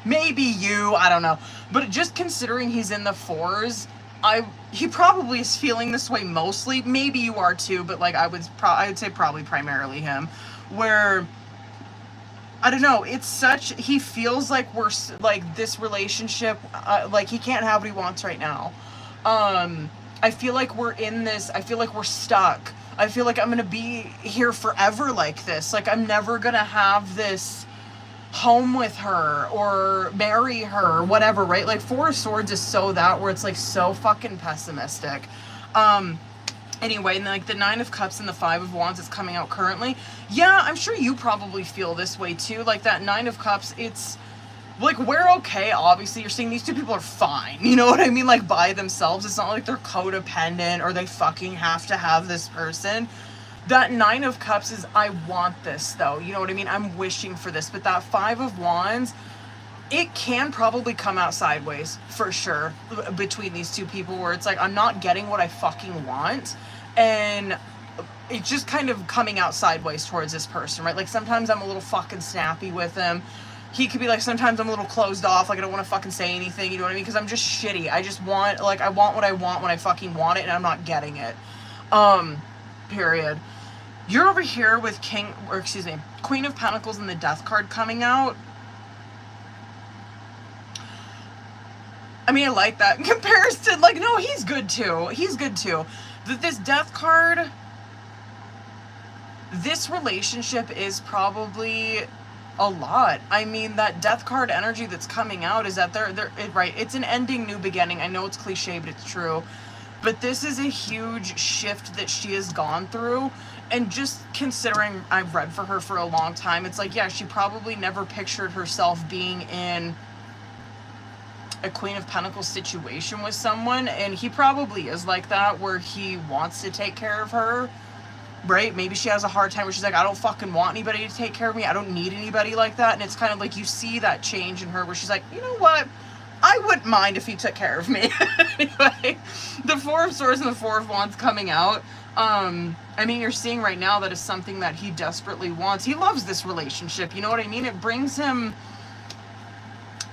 may be you, I don't know, but just considering he's in the fours, he probably is feeling this way mostly. Maybe you are too, but like I would say probably primarily him, where I don't know, it's such, he feels like we're, like, this relationship, like, he can't have what he wants right now. I feel like we're in this, I feel like we're stuck. I feel like I'm gonna be here forever like this. Like, I'm never gonna have this home with her, or marry her, whatever, right? Like, Four of Swords is so that, where it's, like, so fucking pessimistic. Anyway, and like the Nine of Cups and the Five of Wands is coming out currently. Yeah, I'm sure you probably feel this way too. Like that Nine of Cups, it's like we're okay. Obviously, you're seeing these two people are fine. You know what I mean? Like by themselves. It's not like they're codependent or they fucking have to have this person. That Nine of Cups is, I want this though. You know what I mean? I'm wishing for this. But that Five of Wands, it can probably come out sideways for sure between these two people, where it's like I'm not getting what I fucking want, and it's just kind of coming out sideways towards this person, right? Like sometimes I'm a little fucking snappy with him. He could be like, sometimes I'm a little closed off, like I don't want to fucking say anything, you know what I mean? Because I'm just shitty. I just want, like, I want what I want when I fucking want it, and I'm not getting it. Period. You're over here with Queen of Pentacles and the Death card coming out. I mean, I like that in comparison. Like, no, he's good too. He's good too. This Death card, this relationship is probably a lot. I mean, that Death card energy that's coming out is that right, it's an ending, new beginning. I know it's cliche, but it's true. But this is a huge shift that she has gone through. And just considering I've read for her for a long time, it's like, yeah, she probably never pictured herself being in a Queen of Pentacles situation with someone, and he probably is like that, where he wants to take care of her, right? Maybe she has a hard time where she's like, I don't fucking want anybody to take care of me, I don't need anybody like that, and it's kind of like you see that change in her where she's like, you know what, I wouldn't mind if he took care of me. Anyway, the Four of Swords and the Four of Wands coming out, I mean, you're seeing right now that is something that he desperately wants. He loves this relationship, you know what I mean? It brings him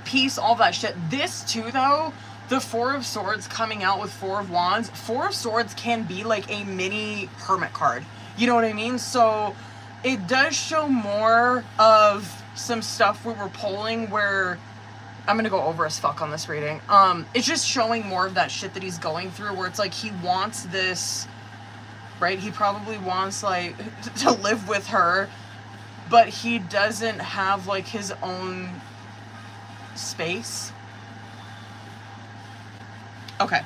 peace, all that shit. This too though, the Four of Swords coming out with Four of Wands, Four of Swords can be like a mini hermit card, you know what I mean? So it does show more of some stuff we were pulling, where I'm gonna go over as fuck on this reading. It's just showing more of that shit that he's going through, where it's like he wants this, right? He probably wants like to live with her, but he doesn't have like his own space. Okay.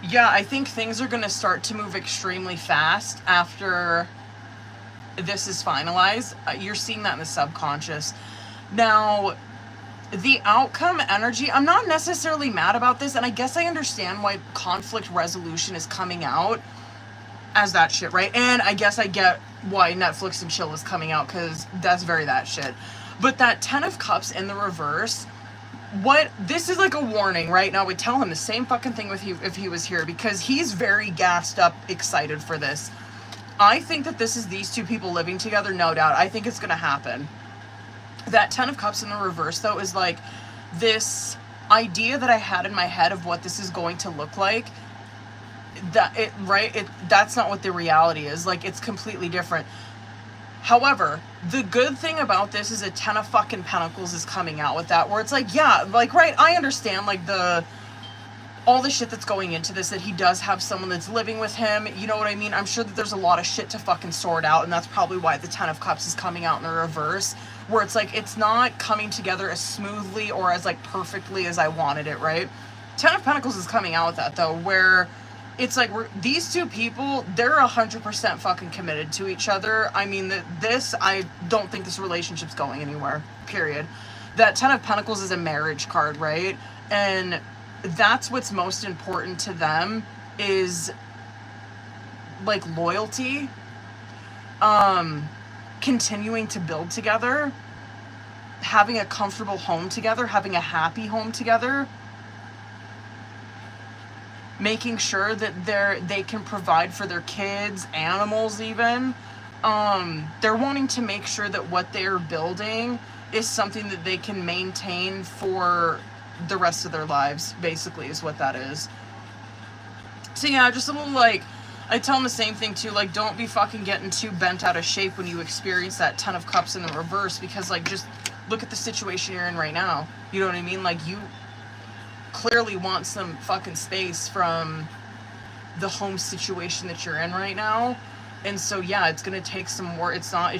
Yeah, I think things are going to start to move extremely fast after this is finalized. You're seeing that in the subconscious. Now, the outcome energy, I'm not necessarily mad about this, and I guess I understand why conflict resolution is coming out as that shit, right? And I guess I get why Netflix and chill is coming out, because that's very that shit. But that Ten of Cups in the reverse, this is like a warning, right? Now we tell him the same fucking thing if he was here, because he's very gassed up, excited for this. I think that this is these two people living together, no doubt. I think it's gonna happen. That Ten of Cups in the reverse though is like this idea that I had in my head of what this is going to look like. That's not what the reality is. Like, it's completely different. However, the good thing about this is a Ten of fucking Pentacles is coming out with that, where it's like, yeah, like, right, I understand, like, all the shit that's going into this, that he does have someone that's living with him, you know what I mean? I'm sure that there's a lot of shit to fucking sort out, and that's probably why the Ten of Cups is coming out in the reverse, where it's like, it's not coming together as smoothly or as, like, perfectly as I wanted it, right? Ten of Pentacles is coming out with that, though, where it's like, these two people, they're 100% fucking committed to each other. I mean, I don't think this relationship's going anywhere, period. That Ten of Pentacles is a marriage card, right? And that's what's most important to them is, like, loyalty, continuing to build together, having a comfortable home together, having a happy home together, making sure that they can provide for their kids, animals even. They're wanting to make sure that what they're building is something that they can maintain for the rest of their lives, basically, is what that is. So yeah, just a little, like, I tell them the same thing too, like, don't be fucking getting too bent out of shape when you experience that Ten of Cups in the reverse, because, like, just look at the situation you're in right now. You know what I mean? Like, you clearly want some fucking space from the home situation that you're in right now. And so yeah, it's gonna take some work. It's not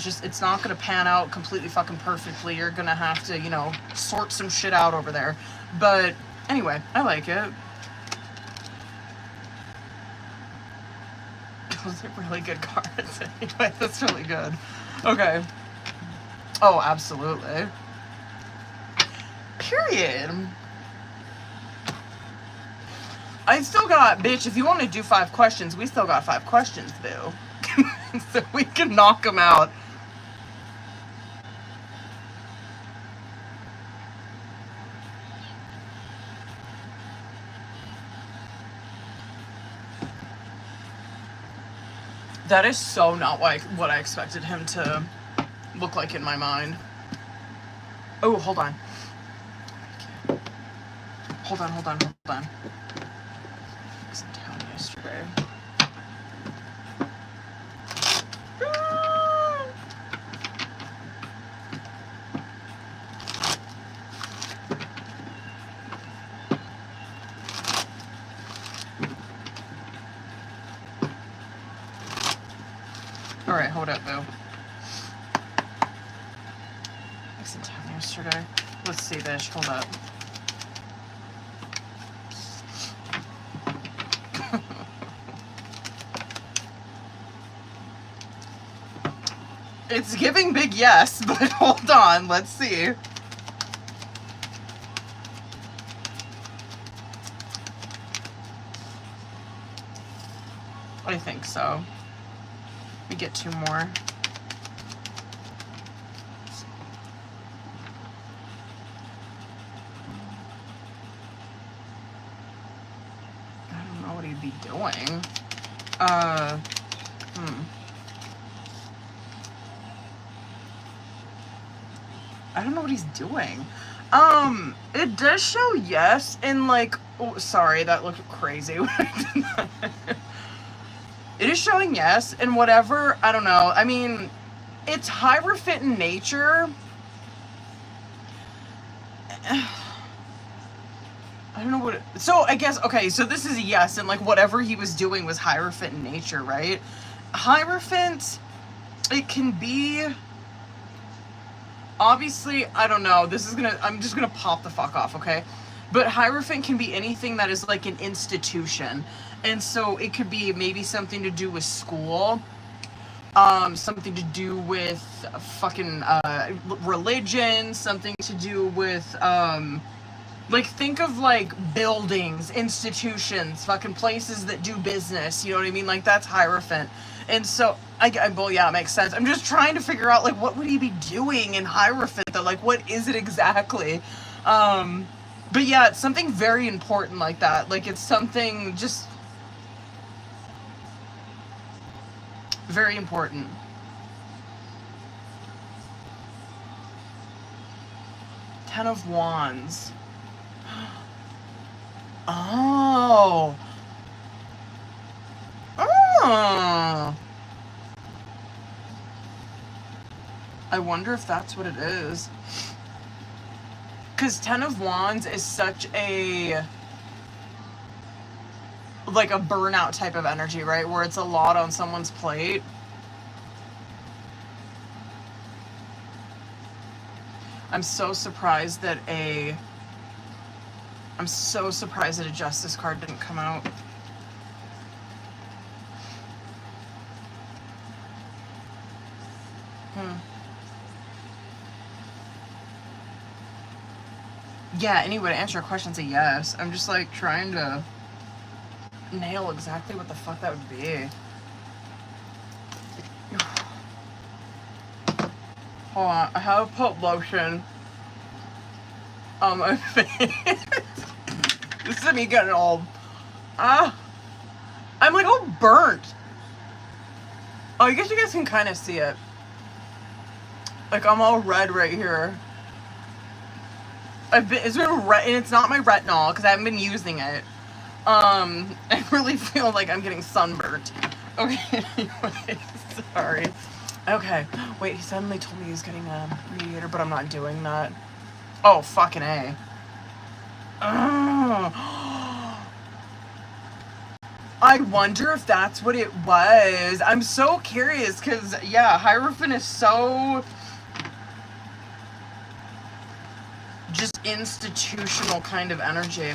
gonna pan out completely fucking perfectly. You're gonna have to, you know, sort some shit out over there. But anyway, I like it. Those are really good cards. Anyway, that's really good. Okay. Oh, absolutely. Period. I still got, bitch, if you want to do 5 questions, we still got 5 questions, boo. So we can knock them out. That is so not what I expected him to look like in my mind. Oh, hold on. Hold on. I was in town yesterday. Alright, hold up, boo. I was in town yesterday. Let's see this. Hold up. It's giving big yes, but hold on. Let's see. I think so. We get 2 more. I don't know what he'd be doing. I don't know what he's doing. It does show yes, and like, oh, sorry, that looked crazy when I did that. It is showing yes, and whatever, I don't know. I mean, it's Hierophant in nature. I don't know what so I guess, okay, so this is a yes, and like whatever he was doing was Hierophant in nature, right? Hierophant, it can be, obviously, I don't know, I'm just gonna pop the fuck off, okay? But Hierophant can be anything that is like an institution. And so it could be maybe something to do with school, something to do with fucking religion, something to do with, like, think of like buildings, institutions, fucking places that do business, you know what I mean? Like, that's Hierophant. And so, well, yeah, it makes sense. I'm just trying to figure out, like, what would he be doing in Hierophant, though? Like, what is it exactly? But yeah, it's something very important like that. Like, it's something just very important. Ten of Wands. Oh. I wonder if that's what it is. Because 10 of Wands is such a, like a burnout type of energy, right? Where it's a lot on someone's plate. I'm so surprised that a Justice card didn't come out. Yeah, anyway, to answer your question, say yes. I'm just like trying to nail exactly what the fuck that would be. Hold on, I have put lotion on my face. This is me getting old. I'm like all burnt. Oh, I guess you guys can kind of see it. Like I'm all red right here. It's been red, and it's not my retinol because I haven't been using it. I really feel like I'm getting sunburnt. Okay, anyway, sorry. Okay, wait, he suddenly told me he's getting a mediator, but I'm not doing that. Oh, fucking A. I wonder if that's what it was. I'm so curious because, yeah, Hierophant is so just institutional kind of energy.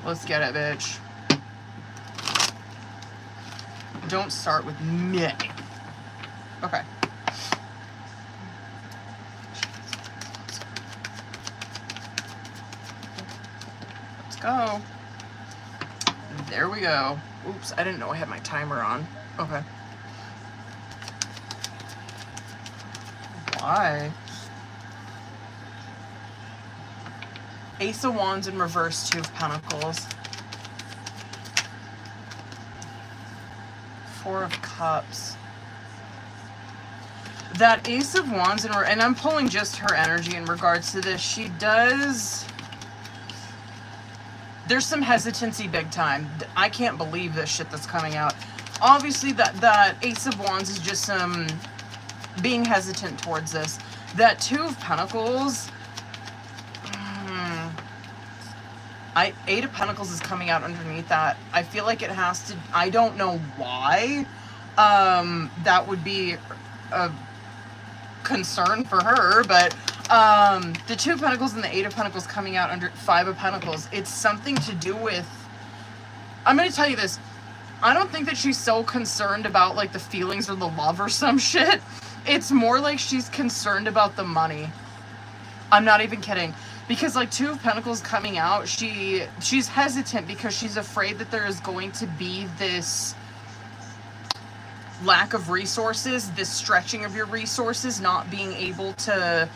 Let's get it, bitch. Don't start with me. Okay. Let's go. There we go. Oops, I didn't know I had my timer on. Okay. Why? Ace of Wands in reverse, Two of Pentacles. Four of Cups. That Ace of Wands, and I'm pulling just her energy in regards to this. She does... There's some hesitancy big time. I can't believe this shit that's coming out. Obviously, that Ace of Wands is just some being hesitant towards this. That Two of Pentacles... Eight of Pentacles is coming out underneath that. I feel like it has to... I don't know why that would be a concern for her, but the Two of Pentacles and the Eight of Pentacles coming out under Five of Pentacles, it's something to do with... I'm going to tell you this. I don't think that she's so concerned about, like, the feelings or the love or some shit. It's more like she's concerned about the money. I'm not even kidding. Because, like, Two of Pentacles coming out, she's hesitant because she's afraid that there is going to be this lack of resources, this stretching of your resources, not being able to,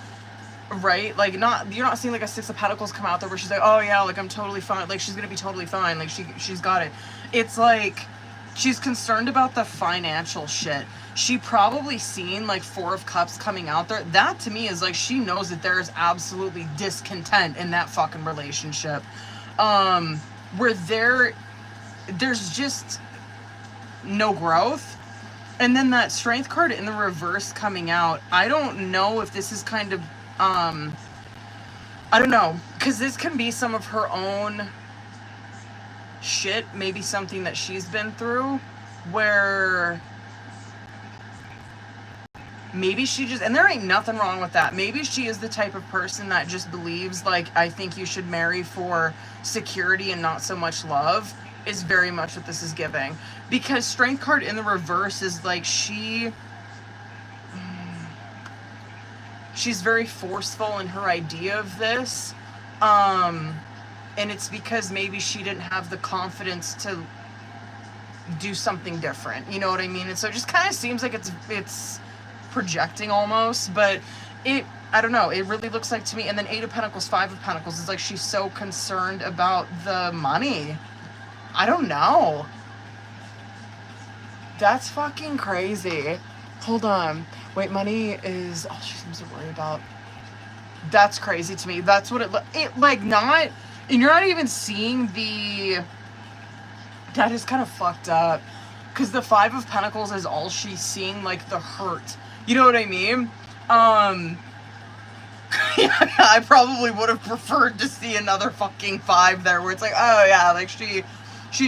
right? Like, you're not seeing, like, a Six of Pentacles come out there where she's like, oh, yeah, like, I'm totally fine. Like, she's gonna be totally fine. Like, she's got it. It's like, she's concerned about the financial shit. She probably seen, like, Four of Cups coming out there. That, to me, is, like, she knows that there's absolutely discontent in that fucking relationship. Where there's just no growth. And then that Strength card in the reverse coming out. I don't know if this is kind of, I don't know. Because this can be some of her own shit. Maybe something that she's been through. Where... Maybe she just, and there ain't nothing wrong with that. Maybe she is the type of person that just believes, like, I think you should marry for security and not so much love, is very much what this is giving. Because Strength card in the reverse is like she's very forceful in her idea of this. And it's because maybe she didn't have the confidence to do something different. You know what I mean? And so it just kind of seems like it's projecting almost, but I don't know, it really looks like to me. And then Eight of Pentacles, Five of Pentacles is like she's so concerned about the money. I don't know. That's fucking crazy. Hold on. Wait, money is all she seems to worry about. That's crazy to me. That's what it like not, and you're not even seeing the That is kind of fucked up. Because the Five of Pentacles is all she's seeing, like, the hurt. You know what I mean? Yeah, I probably would have preferred to see another fucking 5 there, where it's like, oh yeah, like, she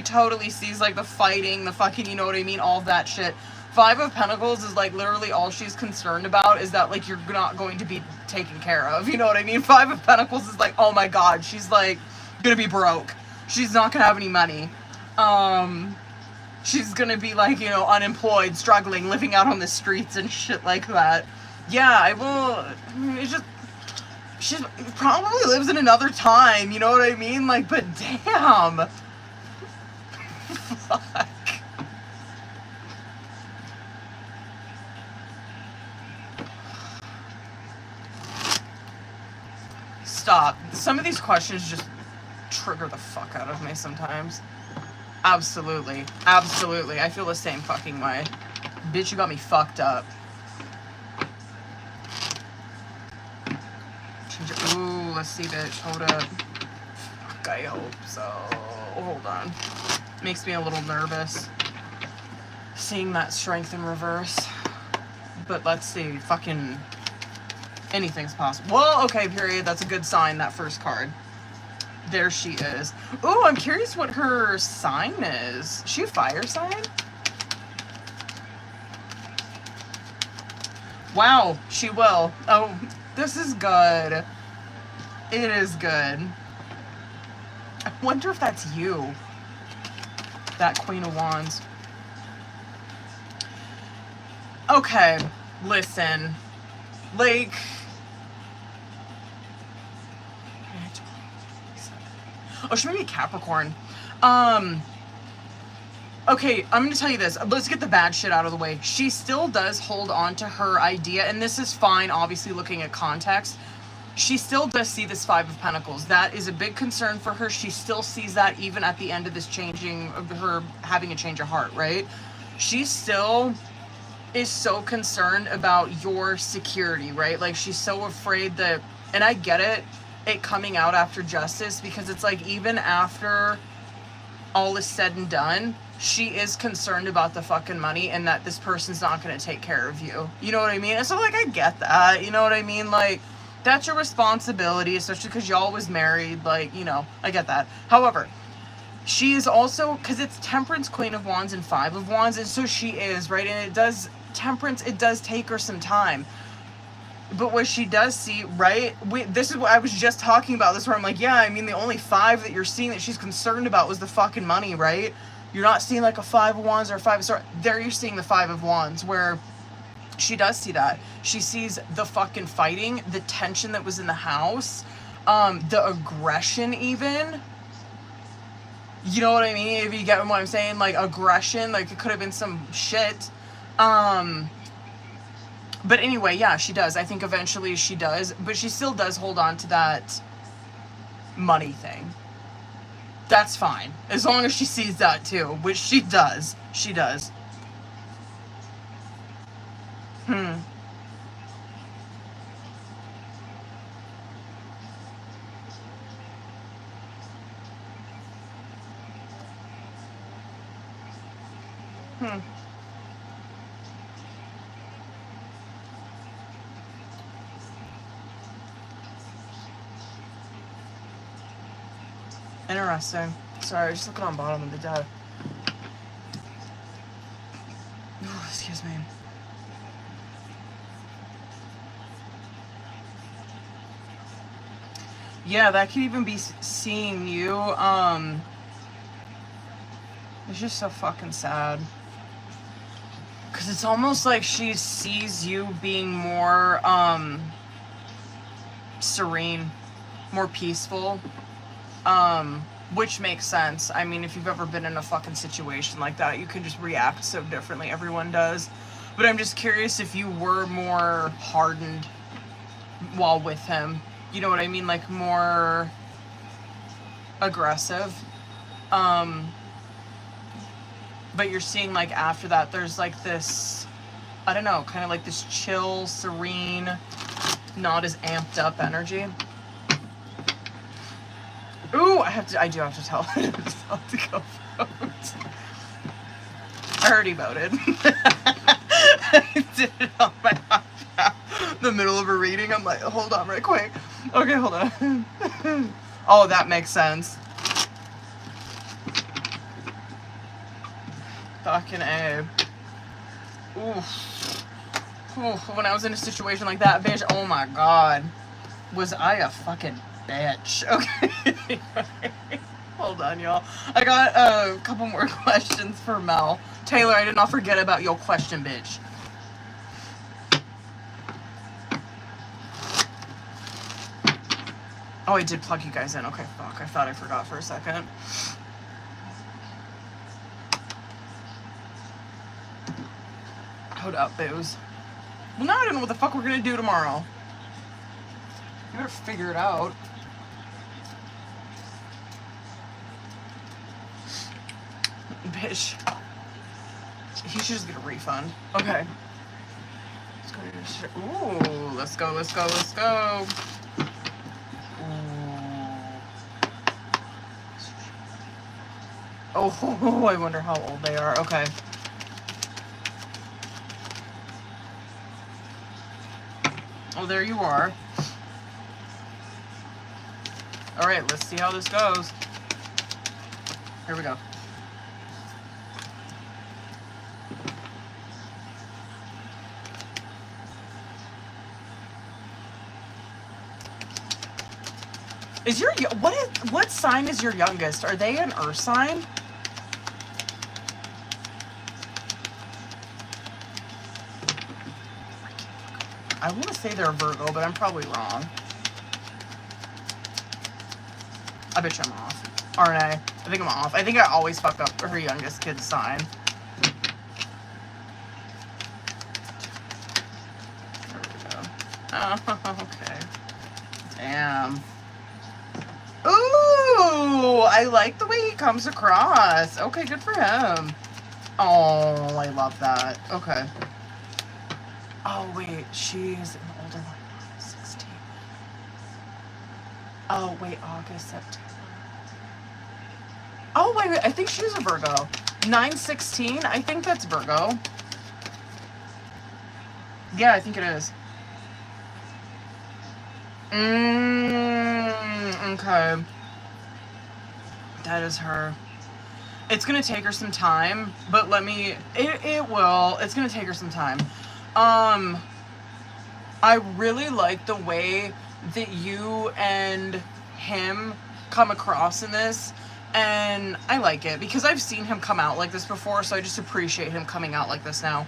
totally sees, like, the fighting, the fucking, you know what I mean, all of that shit. Five of Pentacles is, like, literally all she's concerned about is that, like, you're not going to be taken care of, you know what I mean? Five of Pentacles is like, oh my god, she's, like, gonna be broke. She's not gonna have any money. She's gonna be, like, you know, unemployed, struggling, living out on the streets and shit like that. Yeah, I mean, it's just, she probably lives in another time, you know what I mean? Like, but damn. Fuck. Stop. Some of these questions just trigger the fuck out of me sometimes. Absolutely. Absolutely. I feel the same fucking way. Bitch, you got me fucked up. Ooh, let's see, bitch. Hold up. Fuck, I hope so. Hold on. Makes me a little nervous. Seeing that strength in reverse. But let's see. Fucking anything's possible. Well, okay, period. That's a good sign, that first card. There she is. Ooh, I'm curious what her sign is. Is she a fire sign? Wow, she will. Oh, this is good. It is good. I wonder if that's you. That Queen of Wands. Okay, listen. Like... Oh, she may be Capricorn. Okay, I'm gonna tell you this. Let's get the bad shit out of the way. She still does hold on to her idea, and this is fine, obviously, looking at context. She still does see this Five of Pentacles. That is a big concern for her. She still sees that even at the end of this changing, of her having a change of heart, right? She still is so concerned about your security, right? Like, she's so afraid that, and I get it coming out after justice, because it's like, even after all is said and done, she is concerned about the fucking money and that this person's not going to take care of you. You know what I mean? And so, like, I get that. You know what I mean? Like, that's your responsibility, especially because y'all was married. Like, you know, I get that. However, she is also, because it's Temperance, Queen of Wands, and Five of Wands, and so she is, right? And it does, Temperance, it does take her some time. But what she does see, right? This is what I was just talking about. This where I'm like, yeah, I mean, the only 5 that you're seeing that she's concerned about was the fucking money, right? You're not seeing like a Five of Wands or a Five of Swords. There you're seeing the Five of Wands, where she does see that. She sees the fucking fighting, the tension that was in the house, the aggression even. You know what I mean? If you get what I'm saying, like, aggression, like, it could have been some shit. But anyway, yeah, she does. I think eventually she does. But she still does hold on to that money thing. That's fine. As long as she sees that too. Which she does. She does. Hmm. Interesting. Sorry, just looking on bottom of the deck. Oh, excuse me. Yeah, that could even be seeing you. It's just so fucking sad. Because it's almost like she sees you being more, serene, more peaceful. Which makes sense. I mean, if you've ever been in a fucking situation like that, you can just react so differently. Everyone does. But I'm just curious if you were more hardened while with him. You know what I mean? Like, more aggressive. But you're seeing, like, after that, there's, like, this, I don't know, kind of like this chill, serene, not as amped up energy. Ooh, I do have to tell. I have to go. I heard he voted. I did it on my iPad. The middle of a reading. I'm like, hold on right quick. Okay, hold on. Oh, that makes sense. Fucking A. Oof. Oof. When I was in a situation like that, bitch, oh my god. Was I a fucking bitch? Okay. Hold on, y'all. I got a couple more questions for Mel. Taylor, I did not forget about your question, bitch. Oh, I did plug you guys in. Okay, fuck. I thought I forgot for a second. Hold up, booze. Well, now I don't know what the fuck we're gonna do tomorrow. You better figure it out. Bitch. He should just get a refund. Okay. Let's go to your shit. Ooh, let's go, let's go, let's go. Oh, I wonder how old they are. Okay. Oh, there you are. All right, let's see how this goes. Here we go. Is your what sign is your youngest? Are they an Earth sign? I want to say they're a Virgo, but I'm probably wrong. I bet you I'm off. Aren't I? I think I'm off. I think I always fuck up her youngest kid's sign. There we go. Oh, okay. Damn. Ooh, I like the way he comes across. Okay, good for him. Oh, I love that. Okay. Oh, wait, she's an older one, 16. Oh, wait, August, September. Oh, wait, I think she's a Virgo. 9/16, I think that's Virgo. Yeah, I think it is. Okay. That is her. It's gonna take her some time, but it will. It's gonna take her some time. I really like the way that you and him come across in this, and I like it because I've seen him come out like this before, so I just appreciate him coming out like this now.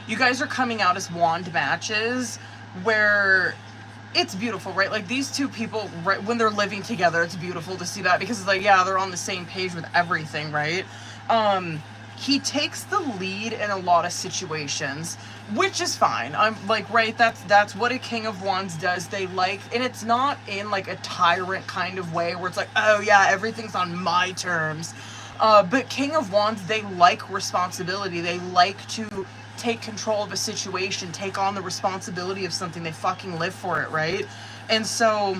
You guys are coming out as wand matches where it's beautiful, right? Like these two people, right, when they're living together, it's beautiful to see that because it's like, yeah, they're on the same page with everything, right? He takes the lead in a lot of situations, which is fine. I'm like, right, that's what a King of Wands does. They like, and it's not in like a tyrant kind of way where it's like, oh yeah, everything's on my terms. But King of Wands, they like responsibility. They like to take control of a situation, take on the responsibility of something. They fucking live for it, right? And so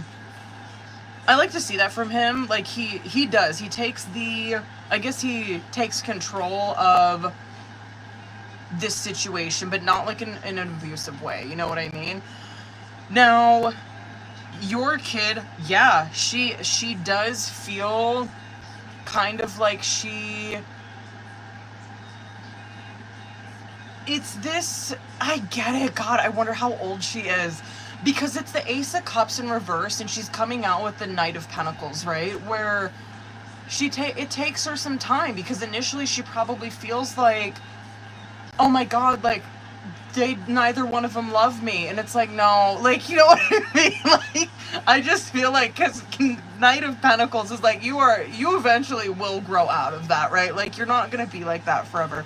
I like to see that from him. Like he does. He takes he takes control of this situation, but not like in an abusive way. You know what I mean? Now, your kid, yeah, she does feel kind of like it's this, I get it. God, I wonder how old she is. Because it's the Ace of Cups in reverse, and she's coming out with the Knight of Pentacles, right? Where it takes her some time, because initially she probably feels like, oh my God, like, neither one of them love me. And it's like, no, like, you know what I mean? Like, I just feel like, because Knight of Pentacles is like, you eventually will grow out of that, right? Like, you're not going to be like that forever.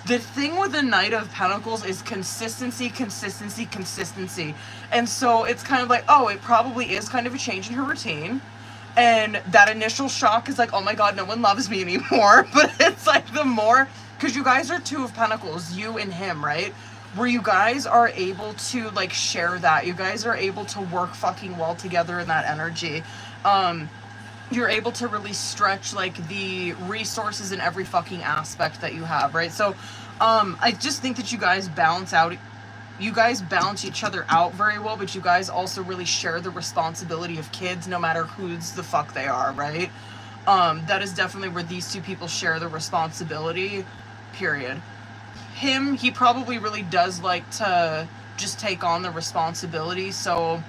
The thing with the Knight of Pentacles is consistency. And so it's kind of like, oh, it probably is kind of a change in her routine. And that initial shock is like, oh my God, no one loves me anymore. But it's like the more, because you guys are Two of Pentacles, you and him, right? Where you guys are able to like share that. You guys are able to work fucking well together in that energy. you're able to really stretch like the resources in every fucking aspect that you have, right? So I just think that you guys balance each other out very well, but you guys also really share the responsibility of kids no matter who's the fuck they are, right? That is definitely where these two people share the responsibility, period. He probably really does like to just take on the responsibility, so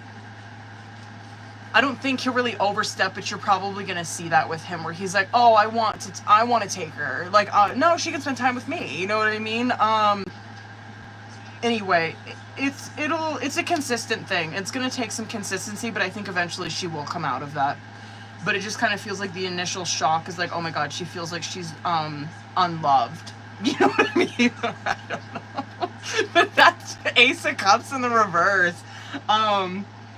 I don't think he'll really overstep, but you're probably gonna see that with him, where he's like, "Oh, I want to take her." Like, no, she can spend time with me. You know what I mean? Anyway, it's a consistent thing. It's gonna take some consistency, but I think eventually she will come out of that. But it just kind of feels like the initial shock is like, oh my god, she feels like she's unloved. You know what I mean? I don't know. But that's Ace of Cups in the reverse.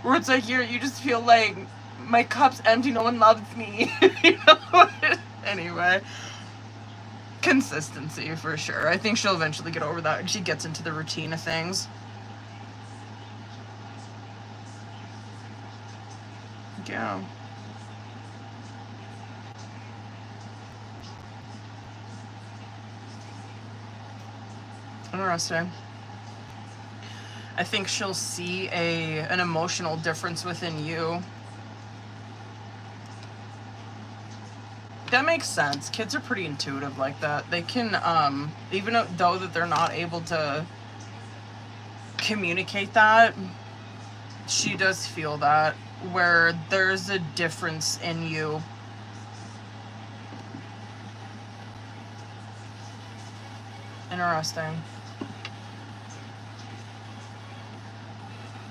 Where it's like you just feel like my cup's empty, no one loves me. You know? Anyway. Consistency for sure. I think she'll eventually get over that and she gets into the routine of things. Yeah. Interesting. I think she'll see an emotional difference within you. That makes sense. Kids are pretty intuitive like that. They can, even though that they're not able to communicate that, she does feel that, where there's a difference in you. Interesting.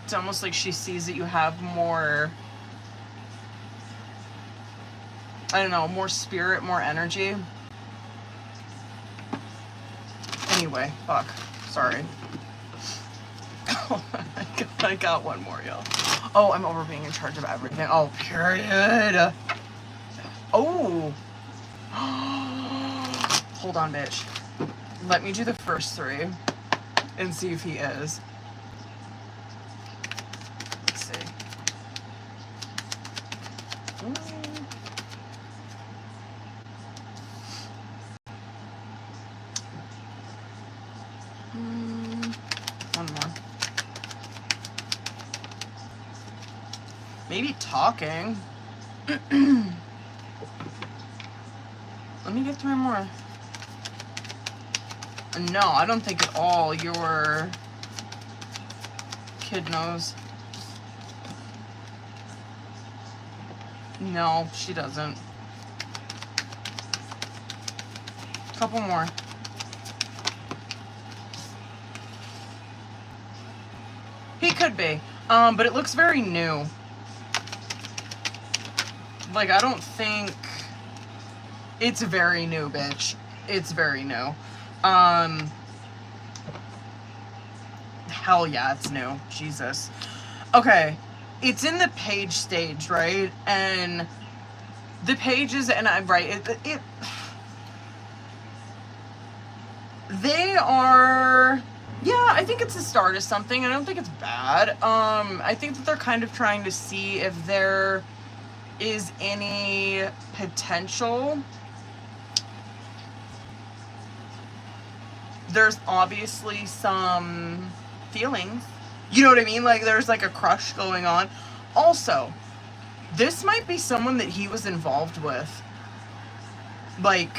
It's almost like she sees that you have more, I don't know, more spirit, more energy. Anyway, fuck. Sorry. Oh, I got one more, y'all. Oh, I'm over being in charge of everything. Oh, period. Oh. Hold on, bitch. Let me do the first three and see if he is. Let's see. One more. Maybe talking. Let me get 3 more. No, I don't think at all your kid knows. No, she doesn't. Couple more. He could be, but it looks very new. Like, I don't think... It's very new, bitch. It's very new. Hell yeah, it's new. Jesus. Okay. It's in the page stage, right? And the pages, and I'm right, they are, yeah, I think it's the start of something. I don't think it's bad. I think that they're kind of trying to see if there is any potential. There's obviously some feelings. You know what I mean? Like, there's like a crush going on. Also, this might be someone that he was involved with. Like,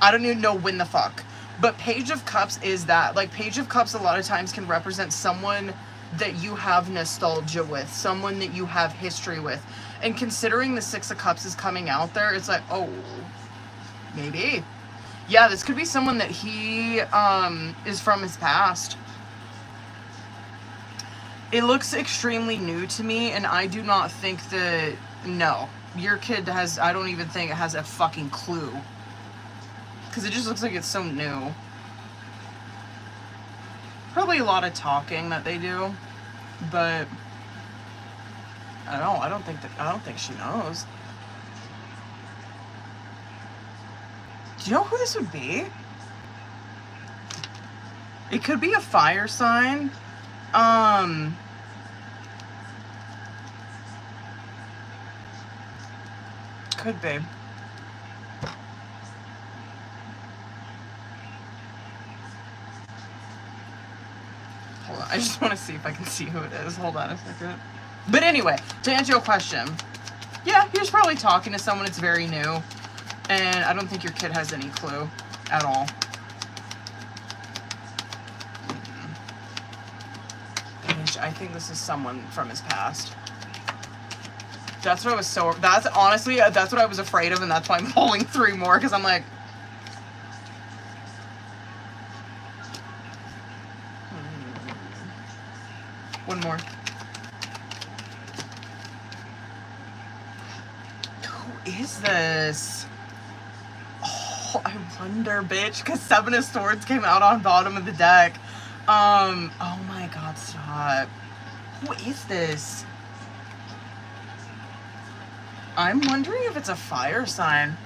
I don't even know when the fuck. But Page of Cups is that. Like, Page of Cups a lot of times can represent someone that you have nostalgia with. Someone that you have history with. And considering the Six of Cups is coming out there, it's like, oh, maybe. Yeah, this could be someone that he is from his past. It looks extremely new to me, and I do not think that... No. Your kid has... I don't even think it has a fucking clue. Because it just looks like it's so new. Probably a lot of talking that they do. But... I don't know. I don't think she knows. Do you know who this would be? It could be a fire sign. Could be. Hold on, I just want to see if I can see who it is. Hold on a second. But anyway, to answer your question, yeah, he was probably talking to someone that's very new, and I don't think your kid has any clue at all. I think this is someone from his past. That's what I was that's honestly, that's what I was afraid of, and that's why I'm pulling 3 more, because I'm like, one more. Who is this? Oh, I wonder, bitch, because 7 of Swords came out on bottom of the deck. Oh my god, stop. Who is this? I'm wondering if it's a fire sign.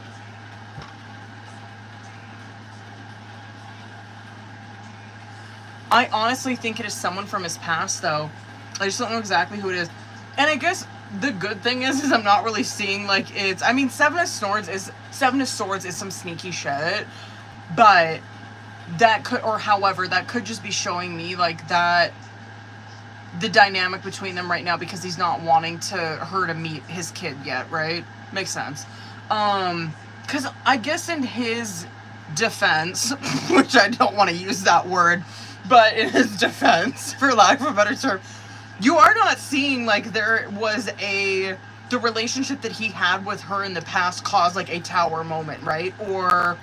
I honestly think it is someone from his past, though. I just don't know exactly who it is. And I guess the good thing is I'm not really seeing, like, it's... I mean, Seven of Swords is some sneaky shit. But that could... Or however, that could just be showing me, like, that... the dynamic between them right now, because he's not wanting her to meet his kid yet, right? Makes sense. Because I guess in his defense, which I don't want to use that word, but in his defense, for lack of a better term, you are not seeing, like, there was the relationship that he had with her in the past caused, like, a tower moment, right? Or,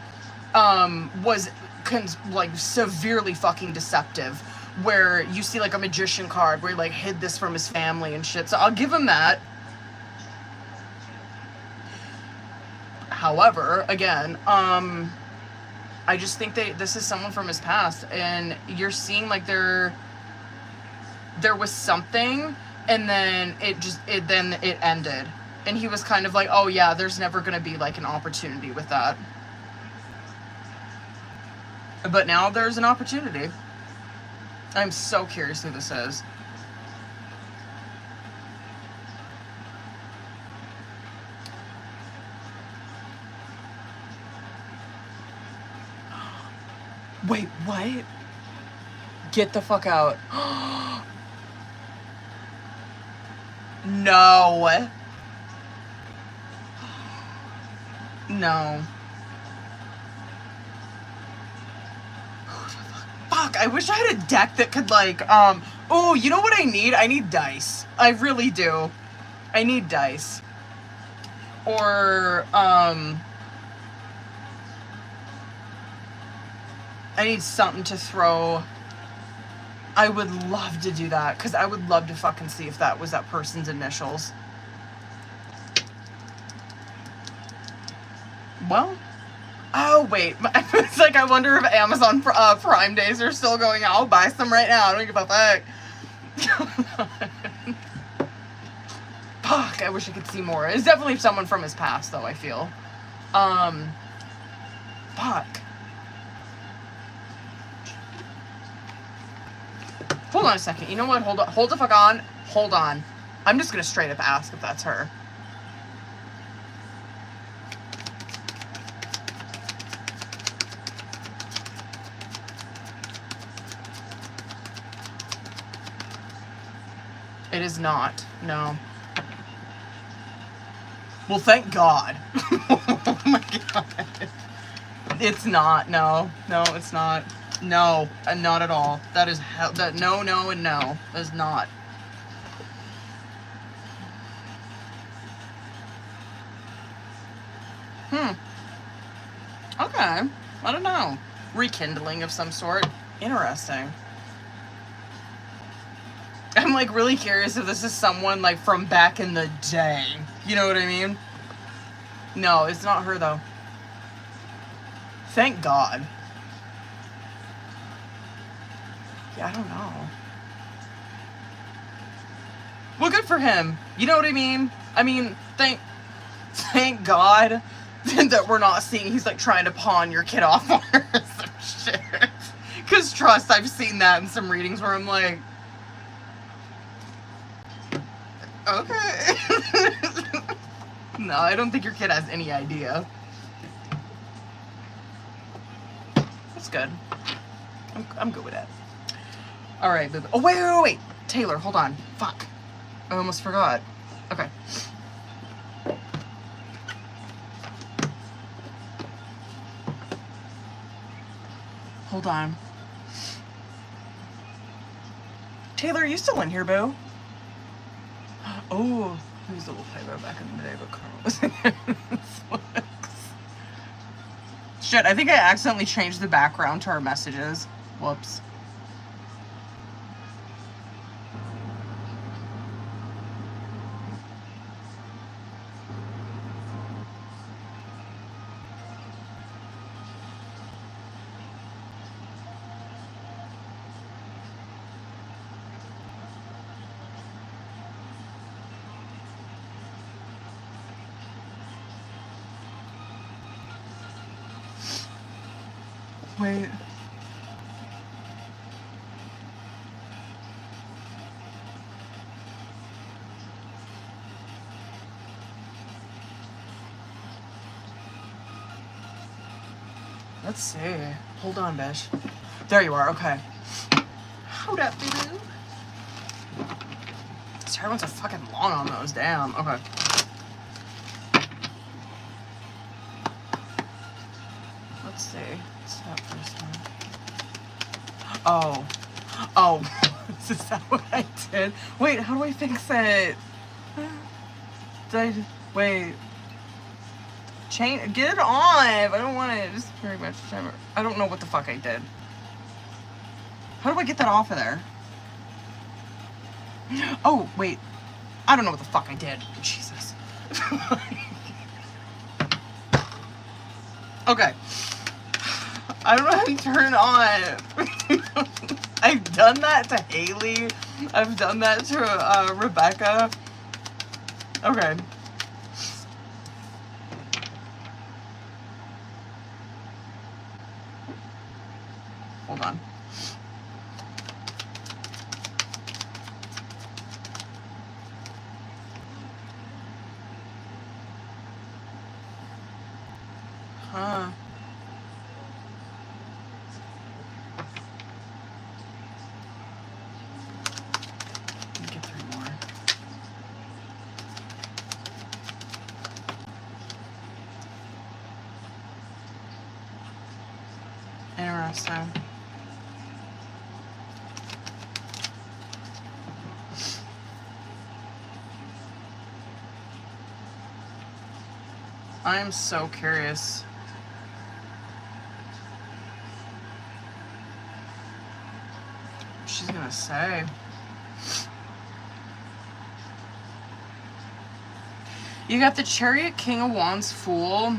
was, like, severely fucking deceptive, where you see, like, a magician card where he, like, hid this from his family and shit. So I'll give him that. However, again, I just think this is someone from his past, and you're seeing, like, there was something, and then it ended. And he was kind of like, oh yeah, there's never gonna be, like, an opportunity with that. But now there's an opportunity. I'm so curious who this is. Wait, what? Get the fuck out. No. No. Fuck, I wish I had a deck that could, like, oh, you know what I need? I need dice. I really do. I need dice. Or, I need something to throw. I would love to do that, because I would love to fucking see if that was that person's initials. Well, oh wait, it's like, I wonder if Amazon Prime days are still going out. I'll buy some right now. I don't give a fuck. Fuck, I wish I could see more. It's definitely someone from his past, though, I feel. Fuck. Hold on a second. You know what? Hold on. Hold the fuck on. Hold on. I'm just gonna straight up ask if that's her. It is not. No. Well, thank God. Oh my God. It's not. No. No, it's not. No, not at all. That is hell. That no, no, and no. That is not. Okay. I don't know. Rekindling of some sort. Interesting. I'm, like, really curious if this is someone, like, from back in the day. You know what I mean? No, it's not her, though. Thank God. Yeah, I don't know. Well, good for him. You know what I mean? I mean, thank God that we're not seeing he's, like, trying to pawn your kid off on her or some shit. Because, trust, I've seen that in some readings where I'm like, okay. No, I don't think your kid has any idea. That's good. I'm good with that. All right, baby. Oh, wait. Taylor, hold on. Fuck. I almost forgot. Okay. Hold on. Taylor, are you still in here, boo? Oh, we used a little play back in the day, but Carl was Shit, I think I accidentally changed the background to our messages. Whoops. Wait. Let's see. Hold on, bitch. There you are, okay. Hold up, boo. Sorry, one's so fucking long on those, damn. Okay. Let's see. What's that first one? Oh. Is that what I did? Wait, how do I fix it? Wait. Get it on. I don't want it. Just very much timer. I don't know what the fuck I did. How do I get that off of there? Oh, wait. I don't know what the fuck I did. Jesus. Okay. I don't know how to turn it on. I've done that to Haley. I've done that to Rebecca. Okay. Hold on. Huh. Let me get 3 more. Interesting. I'm so curious. What she's gonna say. You got the Chariot, King of Wands, Fool,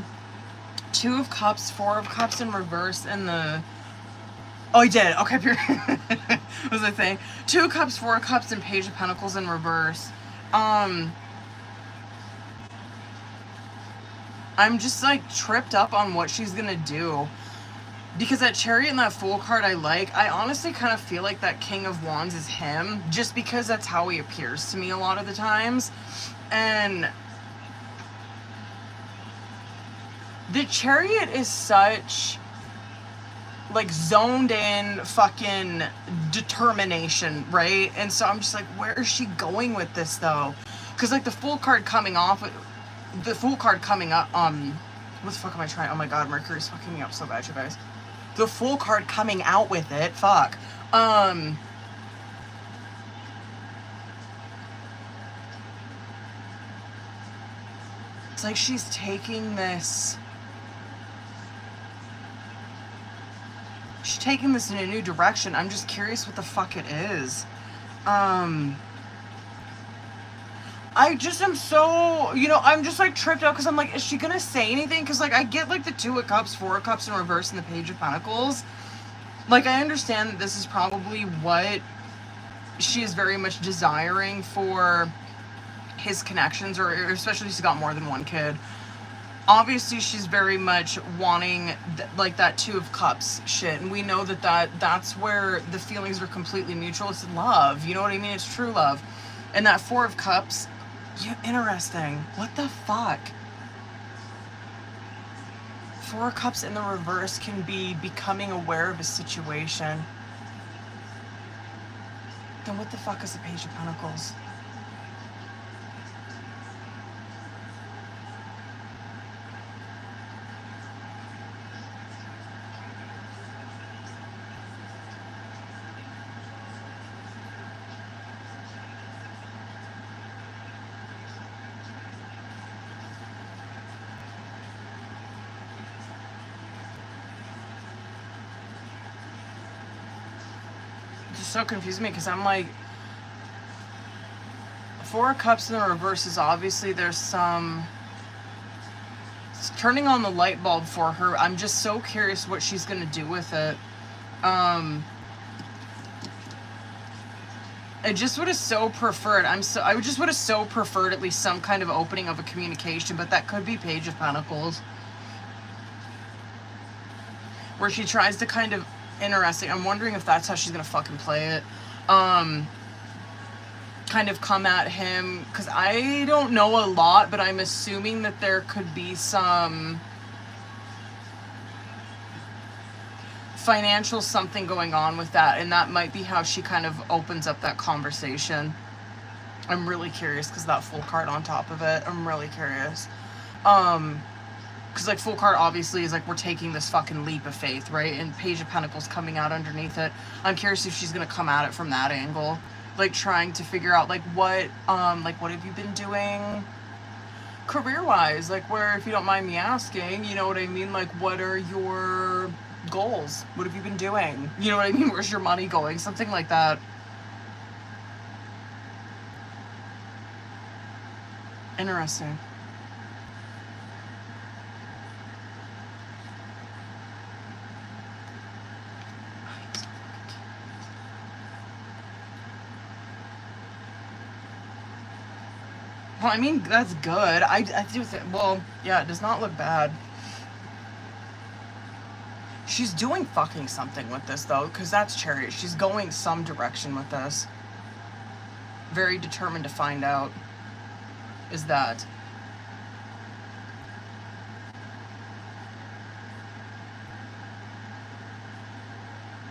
2 of Cups, 4 of Cups in reverse, and the... Oh, I did. Okay, what was I saying? 2 of Cups, 4 of Cups, and Page of Pentacles in reverse. I'm just like tripped up on what she's gonna do. Because that Chariot and that Fool card I like. I honestly kind of feel like that King of Wands is him. Just because that's how he appears to me a lot of the times. And the Chariot is such like zoned in fucking determination, right? And so I'm just like, where is she going with this though? Because like the Fool card coming off, the Fool card coming up, what the fuck am I trying? Oh my god, Mercury's fucking me up so bad, you guys. The Fool card coming out with it, fuck. It's like she's taking this. She's taking this in a new direction. I'm just curious what the fuck it is. I just am so, you know, I'm just like tripped out because I'm like, is she gonna say anything? Because like I get like the 2 of Cups, 4 of Cups in reverse, and the Page of Pentacles. Like I understand that this is probably what she is very much desiring for his connections, or especially if she's got more than one kid. Obviously she's very much wanting like that 2 of Cups shit, and we know that that's where the feelings are completely mutual. It's love, you know what I mean? It's true love. And that 4 of Cups, Yeah, interesting. What the fuck? Four of Cups in the reverse can be becoming aware of a situation. Then what the fuck is the Page of Pentacles? Just so confused me because I'm like, Four of Cups in the reverse is obviously there's some, it's turning on the light bulb for her. I'm just so curious what she's gonna do with it. I just would have so preferred, I just would have so preferred at least some kind of opening of a communication, but that could be Page of Pentacles. Where she tries to kind of, interesting, I'm wondering if that's how she's gonna fucking play it. Kind of come at him, because I don't know a lot, but I'm assuming that there could be some financial something going on with that, and that might be how she kind of opens up that conversation. I'm really curious because that Full card on top of it, I'm really curious. Because like Full card obviously is like we're taking this fucking leap of faith, right? And Page of Pentacles coming out underneath it. I'm curious if she's gonna come at it from that angle, like trying to figure out like what have you been doing career-wise, like where, if you don't mind me asking, you know what I mean, like what are your goals, what have you been doing, you know what I mean, where's your money going, something like that. Interesting. Well, I mean, that's good. I do think, well, yeah, it does not look bad. She's doing fucking something with this, though, because that's Chariot. She's going some direction with this. Very determined to find out. Is that.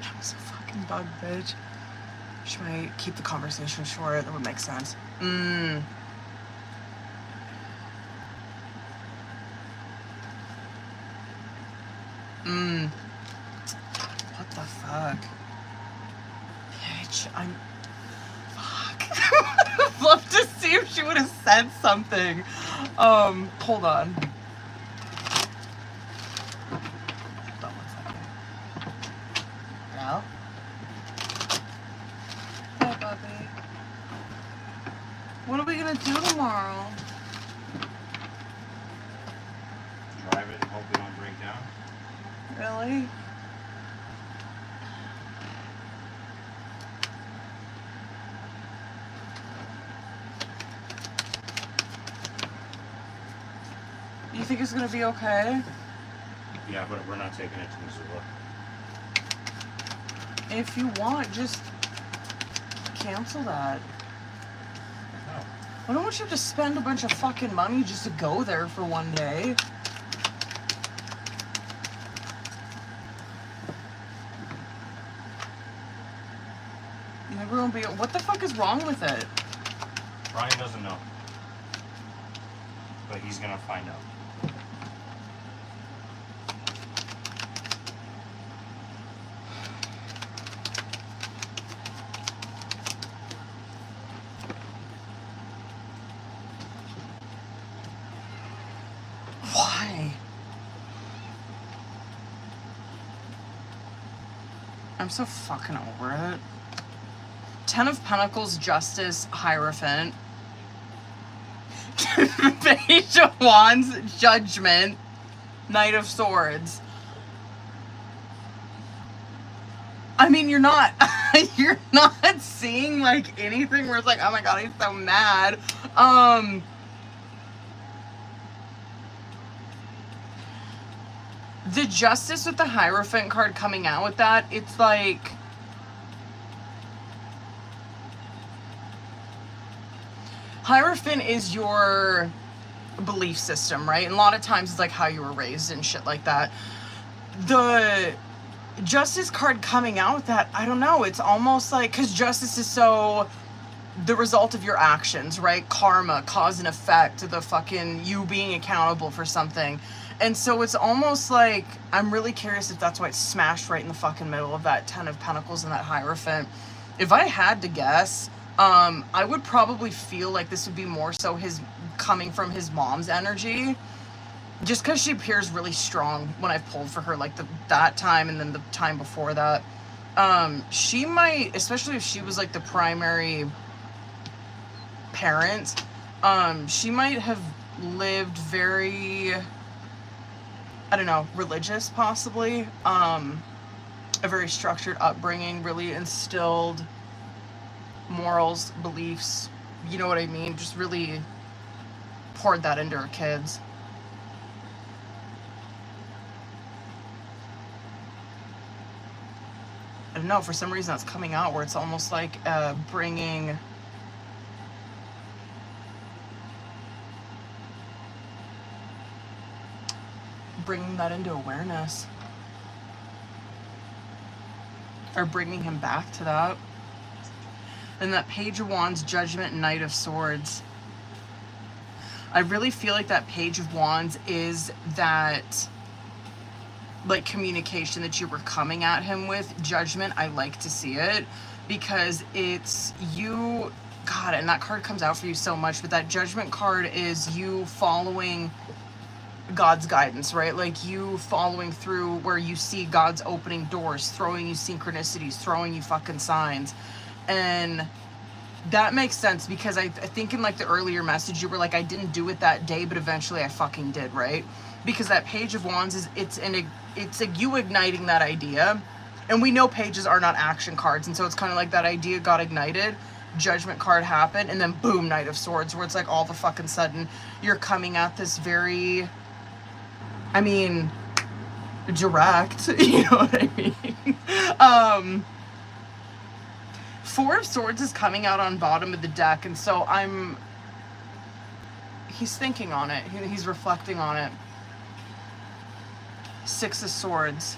I'm so fucking bugged, bitch. Should I keep the conversation short? That would make sense. What the fuck? Bitch, fuck. I'd love to see if she would have said something. Hold on. Hold on 1 second. Yeah? Hey, puppy. What are we gonna do tomorrow? Drive it and hope we don't break down. Really? You think it's gonna be okay? Yeah, but we're not taking it to Missoula. If you want, just cancel that. No. I don't want you to spend a bunch of fucking money just to go there for one day. Maybe we won't be. What the fuck is wrong with it? Ryan doesn't know. But he's gonna find out. Why? I'm so fucking over it. 10 of Pentacles, Justice, Hierophant. Page of Wands, Judgment. Knight of Swords. I mean, you're not seeing like anything where it's like, oh my god, he's so mad. The Justice with the Hierophant card coming out with that, it's like, Hierophant is your belief system, right? And a lot of times it's like how you were raised and shit like that. The Justice card coming out with that, I don't know, it's almost like, because Justice is so the result of your actions, right? Karma, cause and effect, the fucking you being accountable for something. And so it's almost like, I'm really curious if that's why it's smashed right in the fucking middle of that Ten of Pentacles and that Hierophant. If I had to guess, I would probably feel like this would be more so his coming from his mom's energy, just because she appears really strong when I've pulled for her, like that time and then the time before that. She might, especially if she was like the primary parent, she might have lived very, I don't know, religious possibly, a very structured upbringing, really instilled morals, beliefs, you know what I mean, just really poured that into her kids. I don't know, for some reason that's coming out where it's almost like bringing that into awareness, or bringing him back to that. And that Page of Wands, Judgment, Knight of Swords. I really feel like that Page of Wands is that like communication that you were coming at him with. Judgment, I like to see it because it's you, God, and that card comes out for you so much, but that Judgment card is you following God's guidance, right? Like you following through where you see God's opening doors, throwing you synchronicities, throwing you fucking signs. And that makes sense because I think in like the earlier message you were like, I didn't do it that day, but eventually I fucking did, right? Because that Page of Wands is, it's like you igniting that idea. And we know pages are not action cards, and so it's kind of like that idea got ignited, Judgment card happened, and then boom, Knight of Swords, where it's like all the fucking sudden you're coming at this very, I mean, direct, you know what I mean? Four of Swords is coming out on bottom of the deck, and so he's thinking on it, he's reflecting on it. Six of Swords.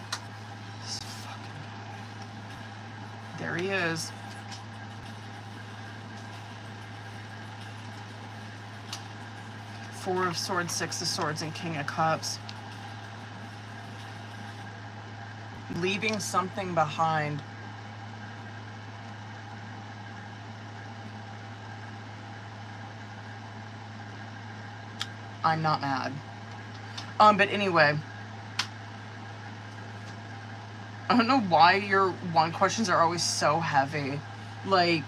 There he is. Four of Swords, Six of Swords, and King of Cups. Leaving something behind. I'm not mad. But anyway, I don't know why your one questions are always so heavy. Like,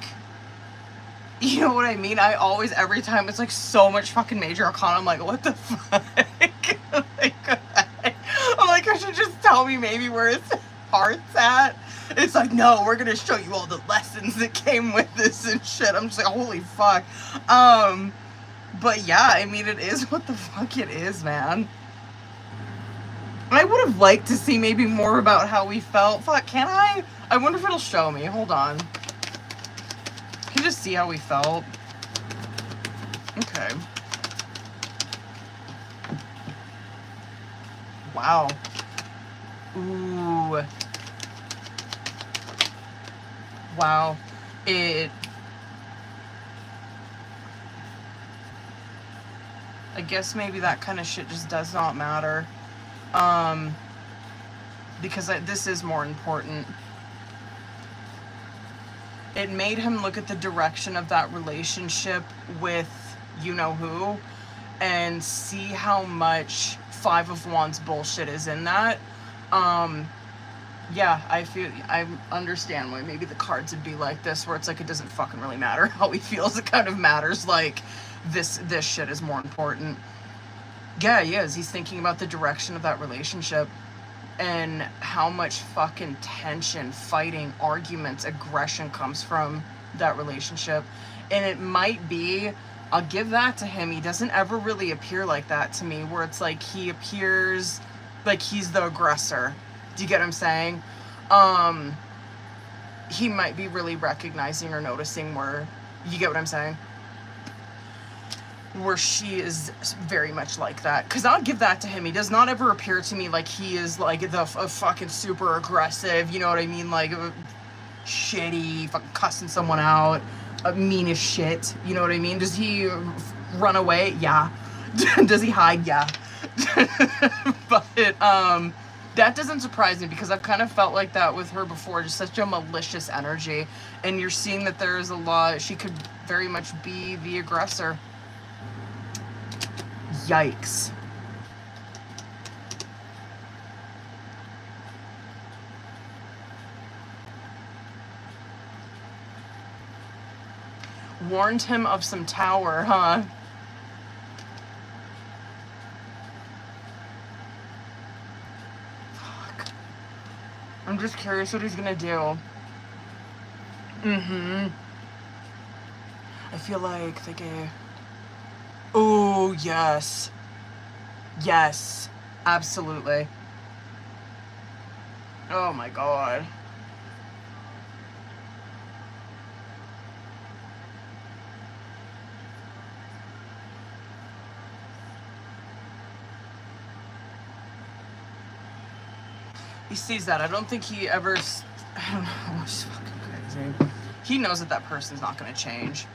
you know what I mean? I always, every time it's like so much fucking major arcana, I'm like, what the fuck? I'm like, I should just tell me maybe where his heart's at. It's like, no, we're gonna show you all the lessons that came with this and shit. I'm just like, holy fuck. But yeah, I mean, it is what the fuck it is, man. I would have liked to see maybe more about how we felt. Fuck, can I? I wonder if it'll show me. Hold on. Can you just see how we felt? Okay. Wow. Ooh. Wow. I guess maybe that kind of shit just does not matter. Because this is more important. It made him look at the direction of that relationship with you-know-who and see how much Five of Wands bullshit is in that. Yeah, I understand why maybe the cards would be like this, where it's like it doesn't fucking really matter how he feels. It kind of matters, like, this shit is more important. Yeah, he is. He's thinking about the direction of that relationship and how much fucking tension, fighting, arguments, aggression comes from that relationship. And it might be, I'll give that to him, he doesn't ever really appear like that to me, where it's like he appears like he's the aggressor. Do you get what I'm saying? He might be really recognizing or noticing where, you get what I'm saying? where she is very much like that. Because I'll give that to him. He does not ever appear to me like he is like a fucking super aggressive, you know what I mean? Like shitty, fucking cussing someone out, mean as shit, you know what I mean? Does he run away? Yeah. Does he hide? Yeah. But that doesn't surprise me because I've kind of felt like that with her before, just such a malicious energy. And you're seeing that there's a lot, she could very much be the aggressor. Yikes. Warned him of some tower, huh? Fuck. I'm just curious what he's gonna do. I feel like they gave... Oh, yes. Yes. Absolutely. Oh my god. He sees that. I don't think he ever... I don't know. It's fucking crazy. He knows that that person's not going to change.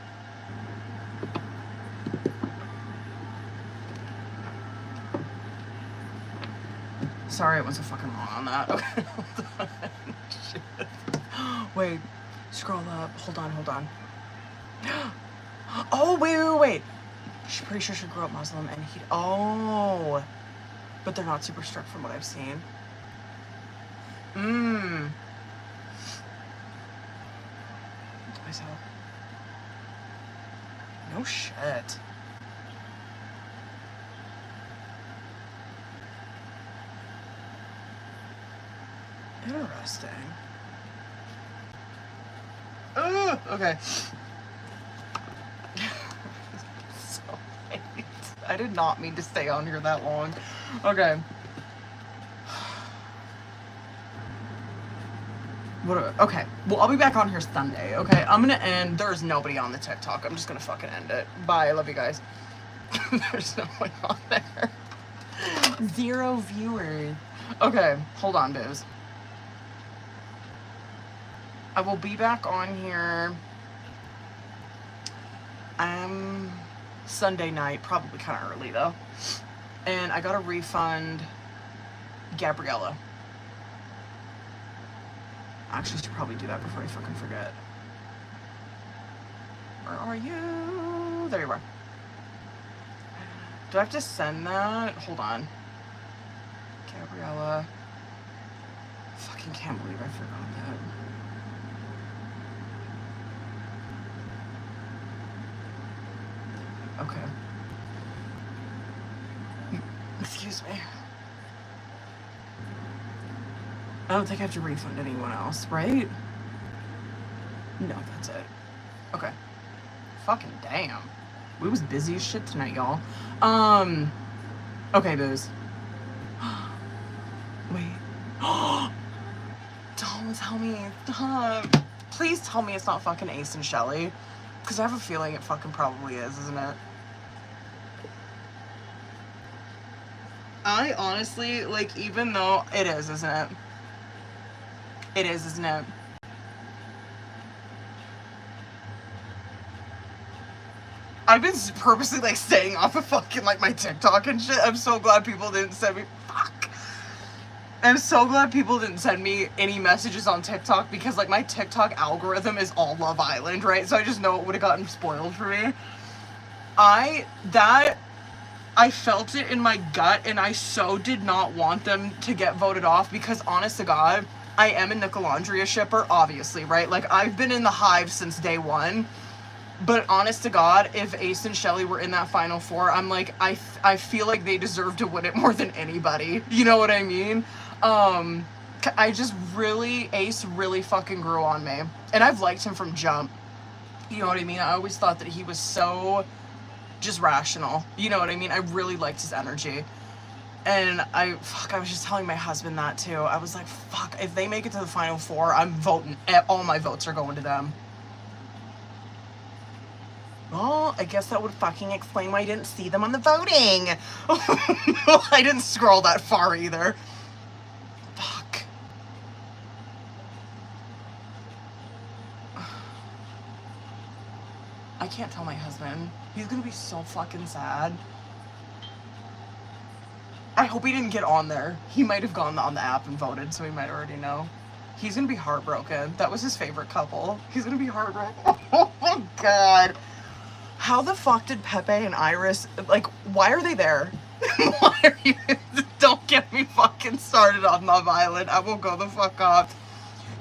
Sorry, I went so fucking wrong on that. Okay, hold on. Shit. Wait. Scroll up. Hold on. Oh, wait. She's pretty sure she grew up Muslim and he... Oh. But they're not super strict from what I've seen. Myself. No shit. Interesting. Ugh, okay. So late. I did not mean to stay on here that long. Okay. Okay, well, I'll be back on here Sunday, okay? I'm gonna end. There's nobody on the TikTok. I'm just gonna fucking end it. Bye, I love you guys. There's no one on there. 0 viewers. Okay, hold on, Biz. I will be back on here Sunday night, probably kind of early, though. And I gotta refund Gabriella. Actually, I should probably do that before I fucking forget. Where are you? There you are. Do I have to send that? Hold on. Gabriella. Fucking can't believe I forgot that. Okay. Excuse me. I don't think I have to refund anyone else, right? No, that's it. Okay. Fucking damn. We was busy as shit tonight, y'all. Okay, Booze. Wait. Don't tell me. Please tell me it's not fucking Ace and Shelly. Because I have a feeling it fucking probably is, isn't it? I honestly, like, even though it is, isn't it? It is, isn't it? I've been purposely, like, staying off of fucking, like, my TikTok and shit. I'm so glad people didn't send me... Fuck. I'm so glad people didn't send me any messages on TikTok because, like, my TikTok algorithm is all Love Island, right? So I just know it would have gotten spoiled for me. I felt it in my gut, and I so did not want them to get voted off because, honest to God... I am a Nicolandria shipper, obviously, right? Like, I've been in the hive since day one. But honest to God, if Ace and Shelly were in that Final Four, I'm like, I feel like they deserve to win it more than anybody. You know what I mean? I just really, Ace really fucking grew on me. And I've liked him from jump. You know what I mean? I always thought that he was so just rational. You know what I mean? I really liked his energy. And I was just telling my husband that too. I was like, fuck, if they make it to the Final Four, I'm voting. All my votes are going to them. Well, I guess that would fucking explain why I didn't see them on the voting. I didn't scroll that far either. Fuck. I can't tell my husband. He's gonna be so fucking sad. I hope he didn't get on there. He might have gone on the app and voted, so he might already know. He's gonna be heartbroken. That was his favorite couple. He's gonna be heartbroken. Oh my god. How the fuck did Pepe and Iris, like, why are they there? Why are you, don't get me fucking started on Love Island. I will go the fuck off.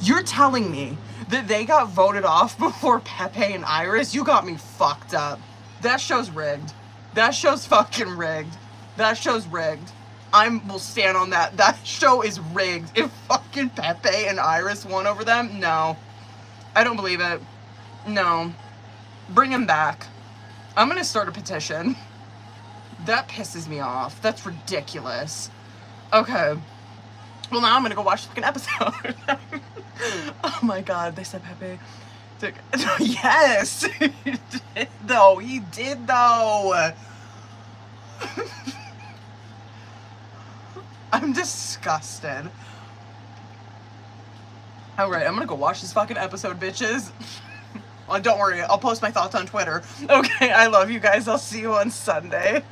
You're telling me that they got voted off before Pepe and Iris? You got me fucked up. That show's rigged. That show's fucking rigged. That show's rigged. Will stand on that. That show is rigged. If fucking Pepe and Iris won over them, no. I don't believe it. No. Bring him back. I'm gonna start a petition. That pisses me off. That's ridiculous. Okay. Well, now I'm gonna go watch the fucking episode. Oh my god, they said Pepe. Yes! He did though. He did though. I'm disgusted. Alright, I'm gonna go watch this fucking episode, bitches. Well, don't worry, I'll post my thoughts on Twitter. Okay, I love you guys. I'll see you on Sunday.